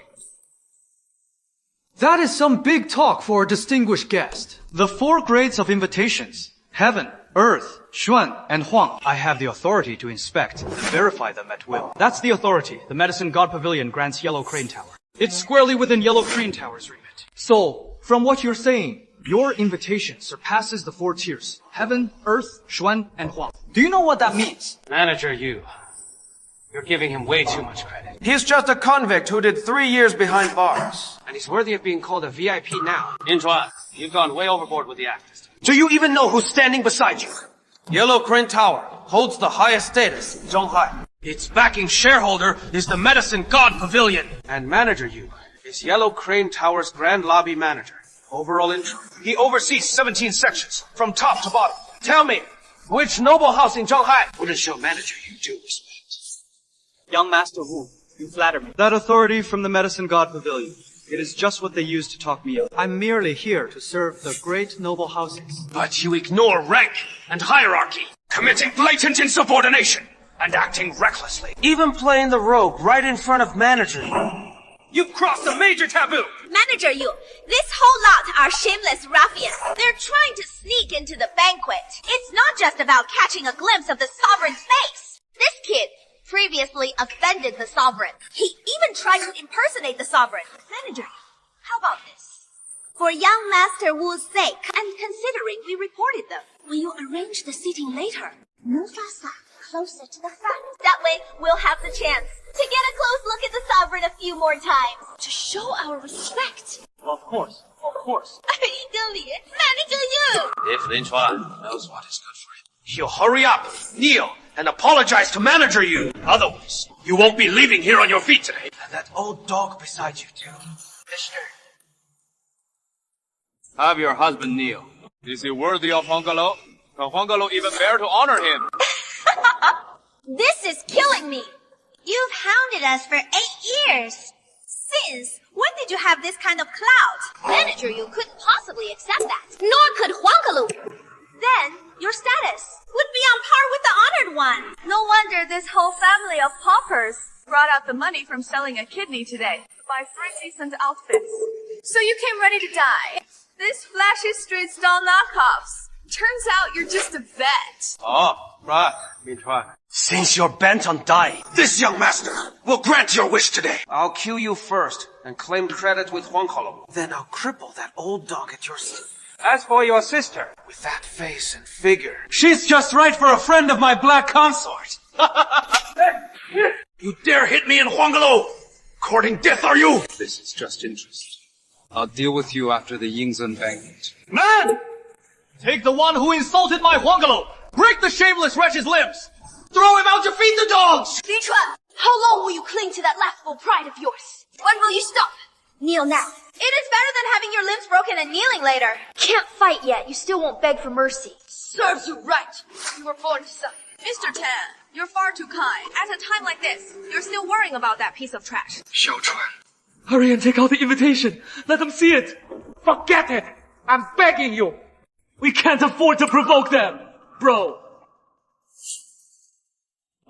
That is some big talk for a distinguished guest. The 4 grades of invitations, Heaven, Earth, Xuan, and Huang, I have the authority to inspect and verify them at will. That's the authority the Medicine God Pavilion grants Yellow Crane Tower. It's squarely within Yellow Crane Tower's remit. So, from what you're saying, your invitation surpasses the 4 tiers, Heaven, Earth, Xuan, and Huang. Do you know what that means? Manager, you're giving him way too much credit. He's just a convict who did 3 years behind bars. And he's worthy of being called a VIP now. Lin Chuan, you've gone way overboard with the act. Do you even know who's standing beside you? Yellow Crane Tower holds the highest status in Shanghai. Its backing shareholder is the Medicine God Pavilion. And Manager Yu is Yellow Crane Tower's Grand Lobby Manager. Overall in charge. He oversees 17 sections, from top to bottom. Tell me, which noble house in Shanghai wouldn't show Manager Yu due respect? Young Master Wu, you flatter me. That authority from the Medicine God Pavilion. It is just what they use to talk me up. I'm merely here to serve the great noble houses. But you ignore rank and hierarchy, committing blatant insubordination and acting recklessly. Even playing the rogue right in front of Manager Yu. You've crossed a major taboo! Manager Yu, this whole lot are shameless ruffians. They're trying to sneak into the banquet. It's not just about catching a glimpse of the sovereign's face. This kid previously offended the sovereign. He even tried to impersonate the sovereign. Manager Yu, how about this? For young Master Wu's sake, and considering we reported them, will you arrange the seating later? Move faster, closer to the front. That way, we'll have the chance to get a close look at the sovereign a few more times. To show our respect. Of course, of course. Manager Yu! If Lin Chuan knows what is good for him, he'll hurry up, kneel, and apologize to Manager Yu. Otherwise, you won't be leaving here on your feet today. And that old dog beside you, too. Mister. Have your husband kneel. Is he worthy of Huangelo? Can Huangelo even bear to honor him? This is killing me. You've hounded us for 8 years. Since when did you have this kind of clout? Manager Yu couldn't possibly accept that. Nor could Huangelu. Then, your status would be on par with the honored one. No wonder this whole family of paupers brought out the money from selling a kidney today to buy 3 decent outfits. So you came ready to die. This flashy street stall knockoffs. Turns out you're just a vet. Oh, right. Lin Chuan. Since you're bent on dying, this young master will grant your wish today. I'll kill you first and claim credit with Huanghelou. Then I'll cripple that old dog at your feet. As for your sister, with that face and figure, she's just right for a friend of my black consort. You dare hit me in Huanghelou? Courting death, are you? This is just interest. I'll deal with you after the Yingzhen banquet. Man! Take the one who insulted my Huanghelou! Break the shameless wretch's limbs! Throw him out to feed the dogs! Lin Chuan, how long will you cling to that laughable pride of yours? When will you stop? Kneel now. It is better than having your limbs broken and kneeling later. Can't fight yet. You still won't beg for mercy. Serves you right. You were born to suffer. Mr. Chen, you're far too kind. At a time like this, you're still worrying about that piece of trash. Xiaochuan. Hurry and take out the invitation. Let them see it. Forget it. I'm begging you. We can't afford to provoke them, bro.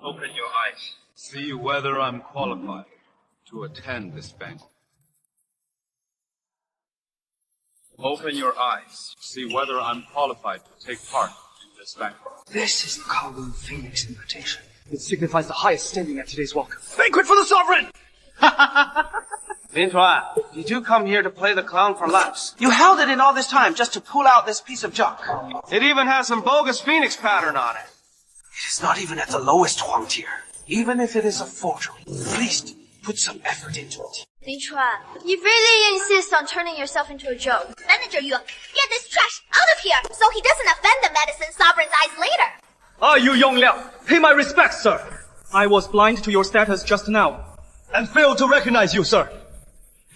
Open your eyes. See whether I'm qualified to attend this banquet. Open your eyes. See whether I'm qualified to take part in this banquet. This is the Kowloon Phoenix invitation. It signifies the highest standing at today's welcome. Banquet for the sovereign! Lin Chuan, did you come here to play the clown for laughs? You held it in all this time just to pull out this piece of junk. It even has some bogus phoenix pattern on it. It is not even at the lowest Huang tier. Even if it is a forgery, at least put some effort into it. Lin Chuan, you really insist on turning yourself into a joke. Manager Yu, get this trash out of here so he doesn't offend the medicine sovereign's eyes later. Ah, you Yong Liao, pay my respects, sir. I was blind to your status just now. And failed to recognize you, sir.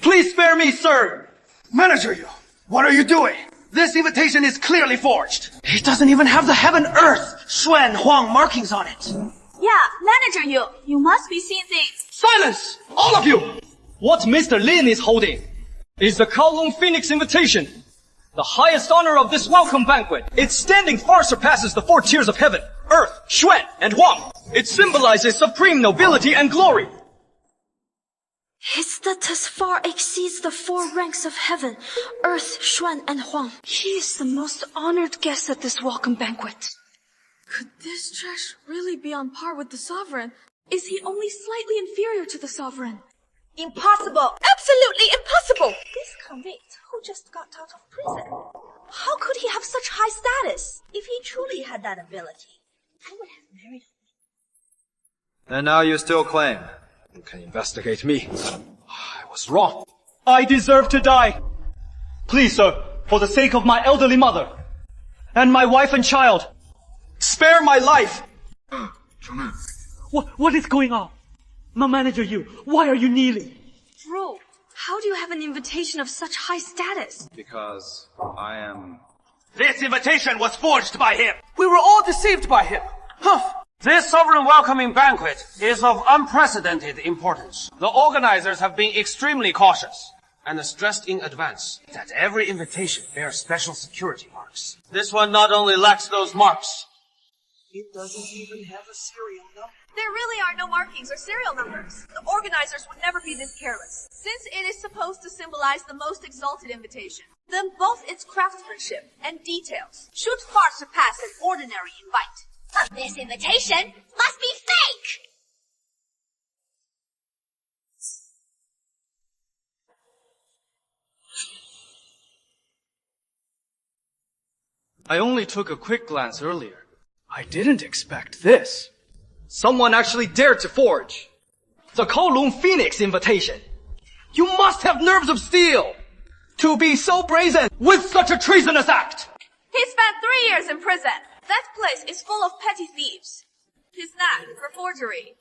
Please spare me, sir! Manager Yu, what are you doing? This invitation is clearly forged. It doesn't even have the heaven, earth, Xuan, Huang markings on it. Yeah, Manager Yu, you must be seeing things. Silence! All of you! What Mr. Lin is holding is the Kowloon Phoenix invitation. The highest honor of this welcome banquet. Its standing far surpasses the 4 tiers of heaven, earth, Xuan, and Huang. It symbolizes supreme nobility and glory. His status far exceeds the 4 ranks of heaven, earth, Xuan, and Huang. He is the most honored guest at this welcome banquet. Could this trash really be on par with the sovereign? Is he only slightly inferior to the sovereign? Impossible! Absolutely impossible! This convict who just got out of prison. How could he have such high status? If he truly had that ability, I would have married him. And now you still claim you can investigate me. I was wrong. I deserve to die. Please, sir, for the sake of my elderly mother and my wife and child, spare my life. What is going on? My Manager Yu, why are you kneeling? Bro, how do you have an invitation of such high status? Because I am... This invitation was forged by him. We were all deceived by him. Huh. This sovereign welcoming banquet is of unprecedented importance. The organizers have been extremely cautious and stressed in advance that every invitation bears special security marks. This one not only lacks those marks, it doesn't even have a serial number. There really are no markings or serial numbers. The organizers would never be this careless. Since it is supposed to symbolize the most exalted invitation, then both its craftsmanship and details should far surpass an ordinary invite. This invitation must be fake! I only took a quick glance earlier. I didn't expect this. Someone actually dared to forge the Kowloon Phoenix invitation. You must have nerves of steel to be so brazen with such a treasonous act. He spent 3 years in prison. That place is full of petty thieves. His knack for forgery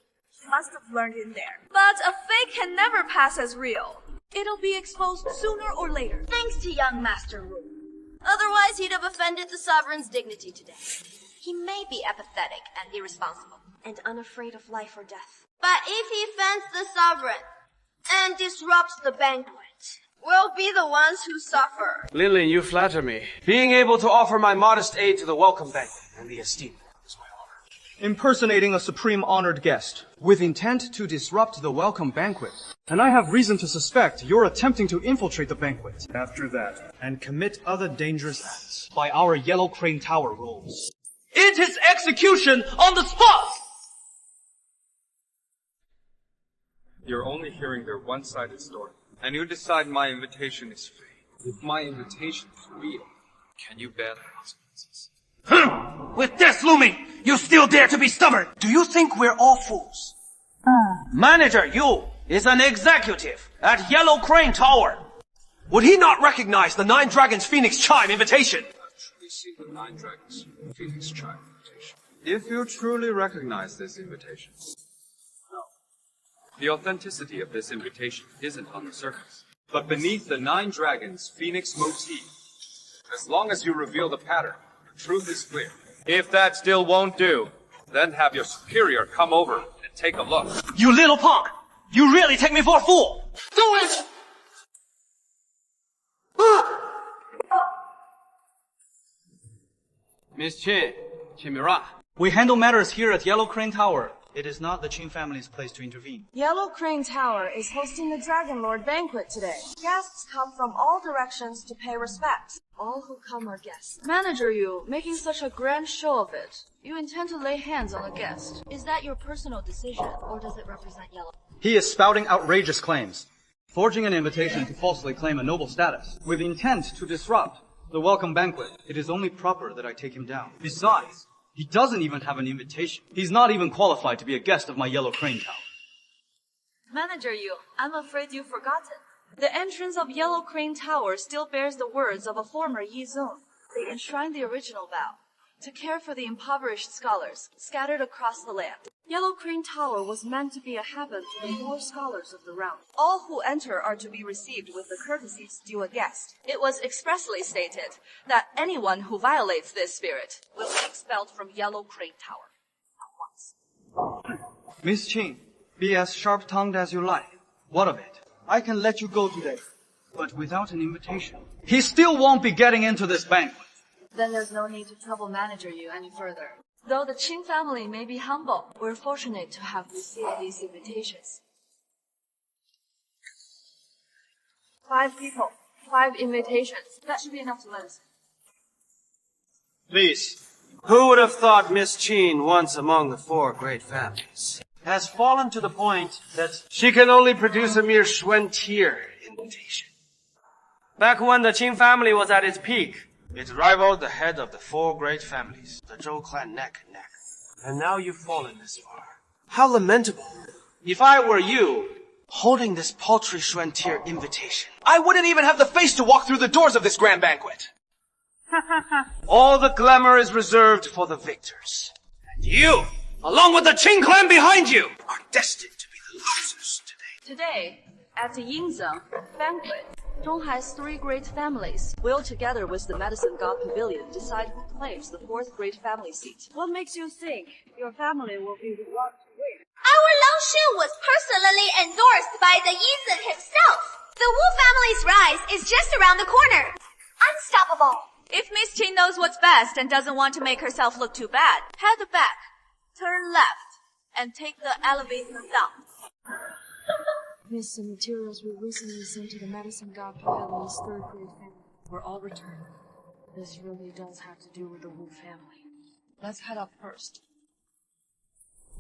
must have learned in there. But a fake can never pass as real. It'll be exposed sooner or later. Thanks to young Master Wu. Otherwise, he'd have offended the sovereign's dignity today. He may be apathetic and irresponsible, and unafraid of life or death. But if he offends the sovereign and disrupts the banquet, we'll be the ones who suffer. Lin Lin, you flatter me. Being able to offer my modest aid to the welcome banquet and the esteem is my honor. Impersonating a supreme honored guest with intent to disrupt the welcome banquet. And I have reason to suspect you're attempting to infiltrate the banquet. After that, and commit other dangerous acts by our Yellow Crane Tower rules. It is execution on the spot! You're only hearing their one-sided story. And you decide my invitation is fake. If my invitation is real, can you bear the consequences? With death looming, you still dare to be stubborn. Do you think we're all fools? Manager Yu is an executive at Yellow Crane Tower. Would he not recognize the 9 Dragons Phoenix Chime invitation? Actually see the 9 Dragons Phoenix Chime invitation. If you truly recognize this invitation. No. The authenticity of this invitation isn't on the surface, but beneath the 9 Dragons Phoenix motif. As long as you reveal the pattern, the truth is clear. If that still won't do, Then have your superior come over and take a look. You little punk! You really take me for a fool! Do it! Miss Qin, Chimera. We handle matters here at Yellow Crane Tower. It is not the Qin family's place to intervene. Yellow Crane Tower is hosting the Dragon Lord banquet today. Guests come from all directions to pay respects. All who come are guests. Manager Yu, making such a grand show of it, you intend to lay hands on a guest. Is that your personal decision, or does it represent Yellow? He is spouting outrageous claims, forging an invitation to falsely claim a noble status, with intent to disrupt the welcome banquet. It is only proper that I take him down. Besides, he doesn't even have an invitation. He's not even qualified to be a guest of my Yellow Crane Tower. Manager Yu, I'm afraid you've forgotten. The entrance of Yellow Crane Tower still bears the words of a former Yi Zone. They enshrine the original vow, to care for the impoverished scholars scattered across the land. Yellow Crane Tower was meant to be a haven for the poor scholars of the realm. All who enter are to be received with the courtesies due a guest. It was expressly stated that anyone who violates this spirit will be expelled from Yellow Crane Tower at once. Miss Qin, be as sharp-tongued as you like. What of it? I can let you go today, but without an invitation. He still won't be getting into this banquet. Then there's no need to trouble Manager Yu any further. Though the Qin family may be humble, we're fortunate to have received these invitations. 5 people, 5 invitations. That should be enough to let us in. Please. Who would have thought Miss Qin, once among the 4 great families, has fallen to the point that she can only produce a mere Xuan-tier invitation? Back when the Qin family was at its peak, it rivaled the head of the 4 great families, the Zhou clan, neck and neck. And now you've fallen this far. How lamentable. If I were you, holding this paltry Xuan-tier invitation, I wouldn't even have the face to walk through the doors of this grand banquet. All the glamour is reserved for the victors. And you, along with the Qin clan behind you, are destined to be the losers today. Today, at the Yingzheng banquet, Zhonghai's 3 great families will, together with the Medicine God Pavilion, decide who claims the 4th great family seat. What makes you think your family will be the one to win? Our Lao Shu was personally endorsed by the Yizhen himself. The Wu family's rise is just around the corner. Unstoppable. If Miss Qin knows what's best and doesn't want to make herself look too bad, head back, turn left, and take the elevator down. Miss, the materials we recently sent to the Medicine God Pavilion's 3rd grade family were all returned. This really does have to do with the Wu family. Let's head up first.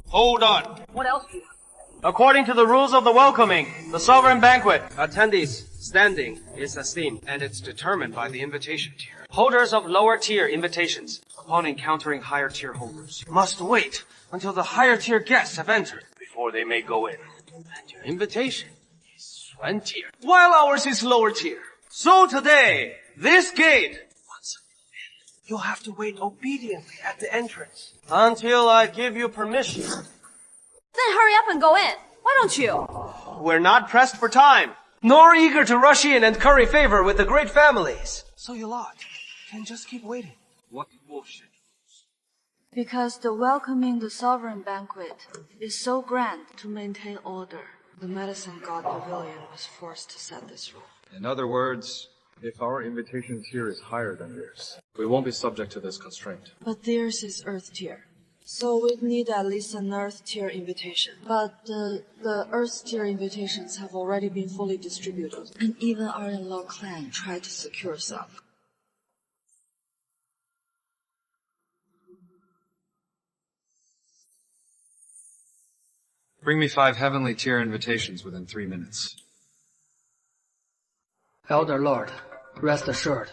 Hold on. What else do you have? According to the rules of the welcoming, the sovereign banquet, attendees' standing is esteemed, and it's determined by the invitation tier. Holders of lower tier invitations, upon encountering higher tier holders, must wait until the higher tier guests have entered before they may go in. And your invitation is Xuan tier, while ours is lower tier. So today, this gate, once open, you'll have to wait obediently at the entrance until I give you permission. Then hurry up and go in. Why don't you? We're not pressed for time, nor eager to rush in and curry favor with the great families. So you lot can just keep waiting. What bullshit. Because the welcoming the sovereign banquet is so grand to maintain order, the Medicine God Pavilion was forced to set this rule. In other words, if our invitation tier is higher than theirs, we won't be subject to this constraint. But theirs is Earth tier. So we'd need at least an Earth tier invitation. But the Earth tier invitations have already been fully distributed. And even our in-law clan tried to secure some. Bring me 5 heavenly tier invitations within 3 minutes. Elder Lord, rest assured.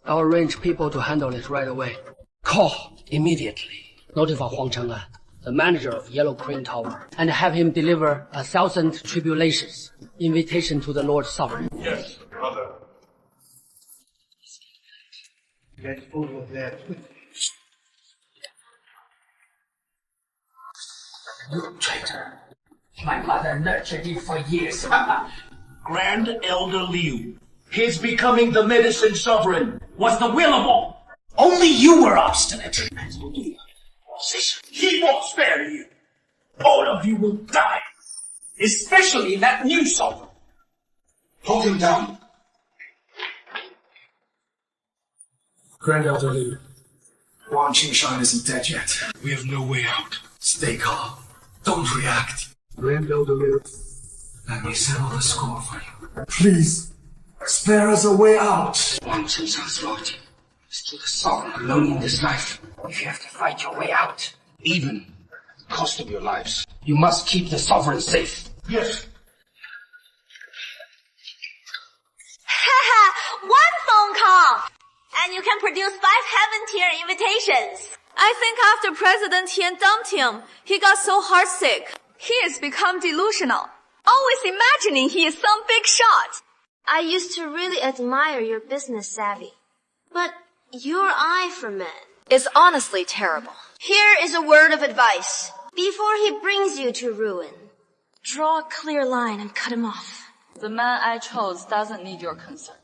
I'll arrange people to handle it right away. Call immediately. Notify Huang Cheng'an, the manager of Yellow Crane Tower, and have him deliver 1,000 tribulations invitation to the Lord Sovereign. Yes, brother. Get food with that. You traitor. My mother nurtured you for years. Grand Elder Liu. His becoming the medicine sovereign was the will of all. Only you were obstinate. position. He won't spare you. All of you will die. Especially that new sovereign. Hold him down. Grand Elder Liu, Wang Qingshan isn't dead yet. We have no way out. Stay calm. Don't react. Grand Elder Liu, let me settle the score for you. Please, spare us a way out. Wang Qingshan's loyalty is to the sovereign alone in this life. If you have to fight your way out, even at the cost of your lives, you must keep the sovereign safe. Yes. Haha, one phone call! And you can produce 5 heaven-tier invitations. I think after President Tian dumped him, he got so heartsick. He has become delusional, always imagining he is some big shot. I used to really admire your business savvy. But your eye for men is honestly terrible. Here is a word of advice. Before he brings you to ruin, draw a clear line and cut him off. The man I chose doesn't need your concern.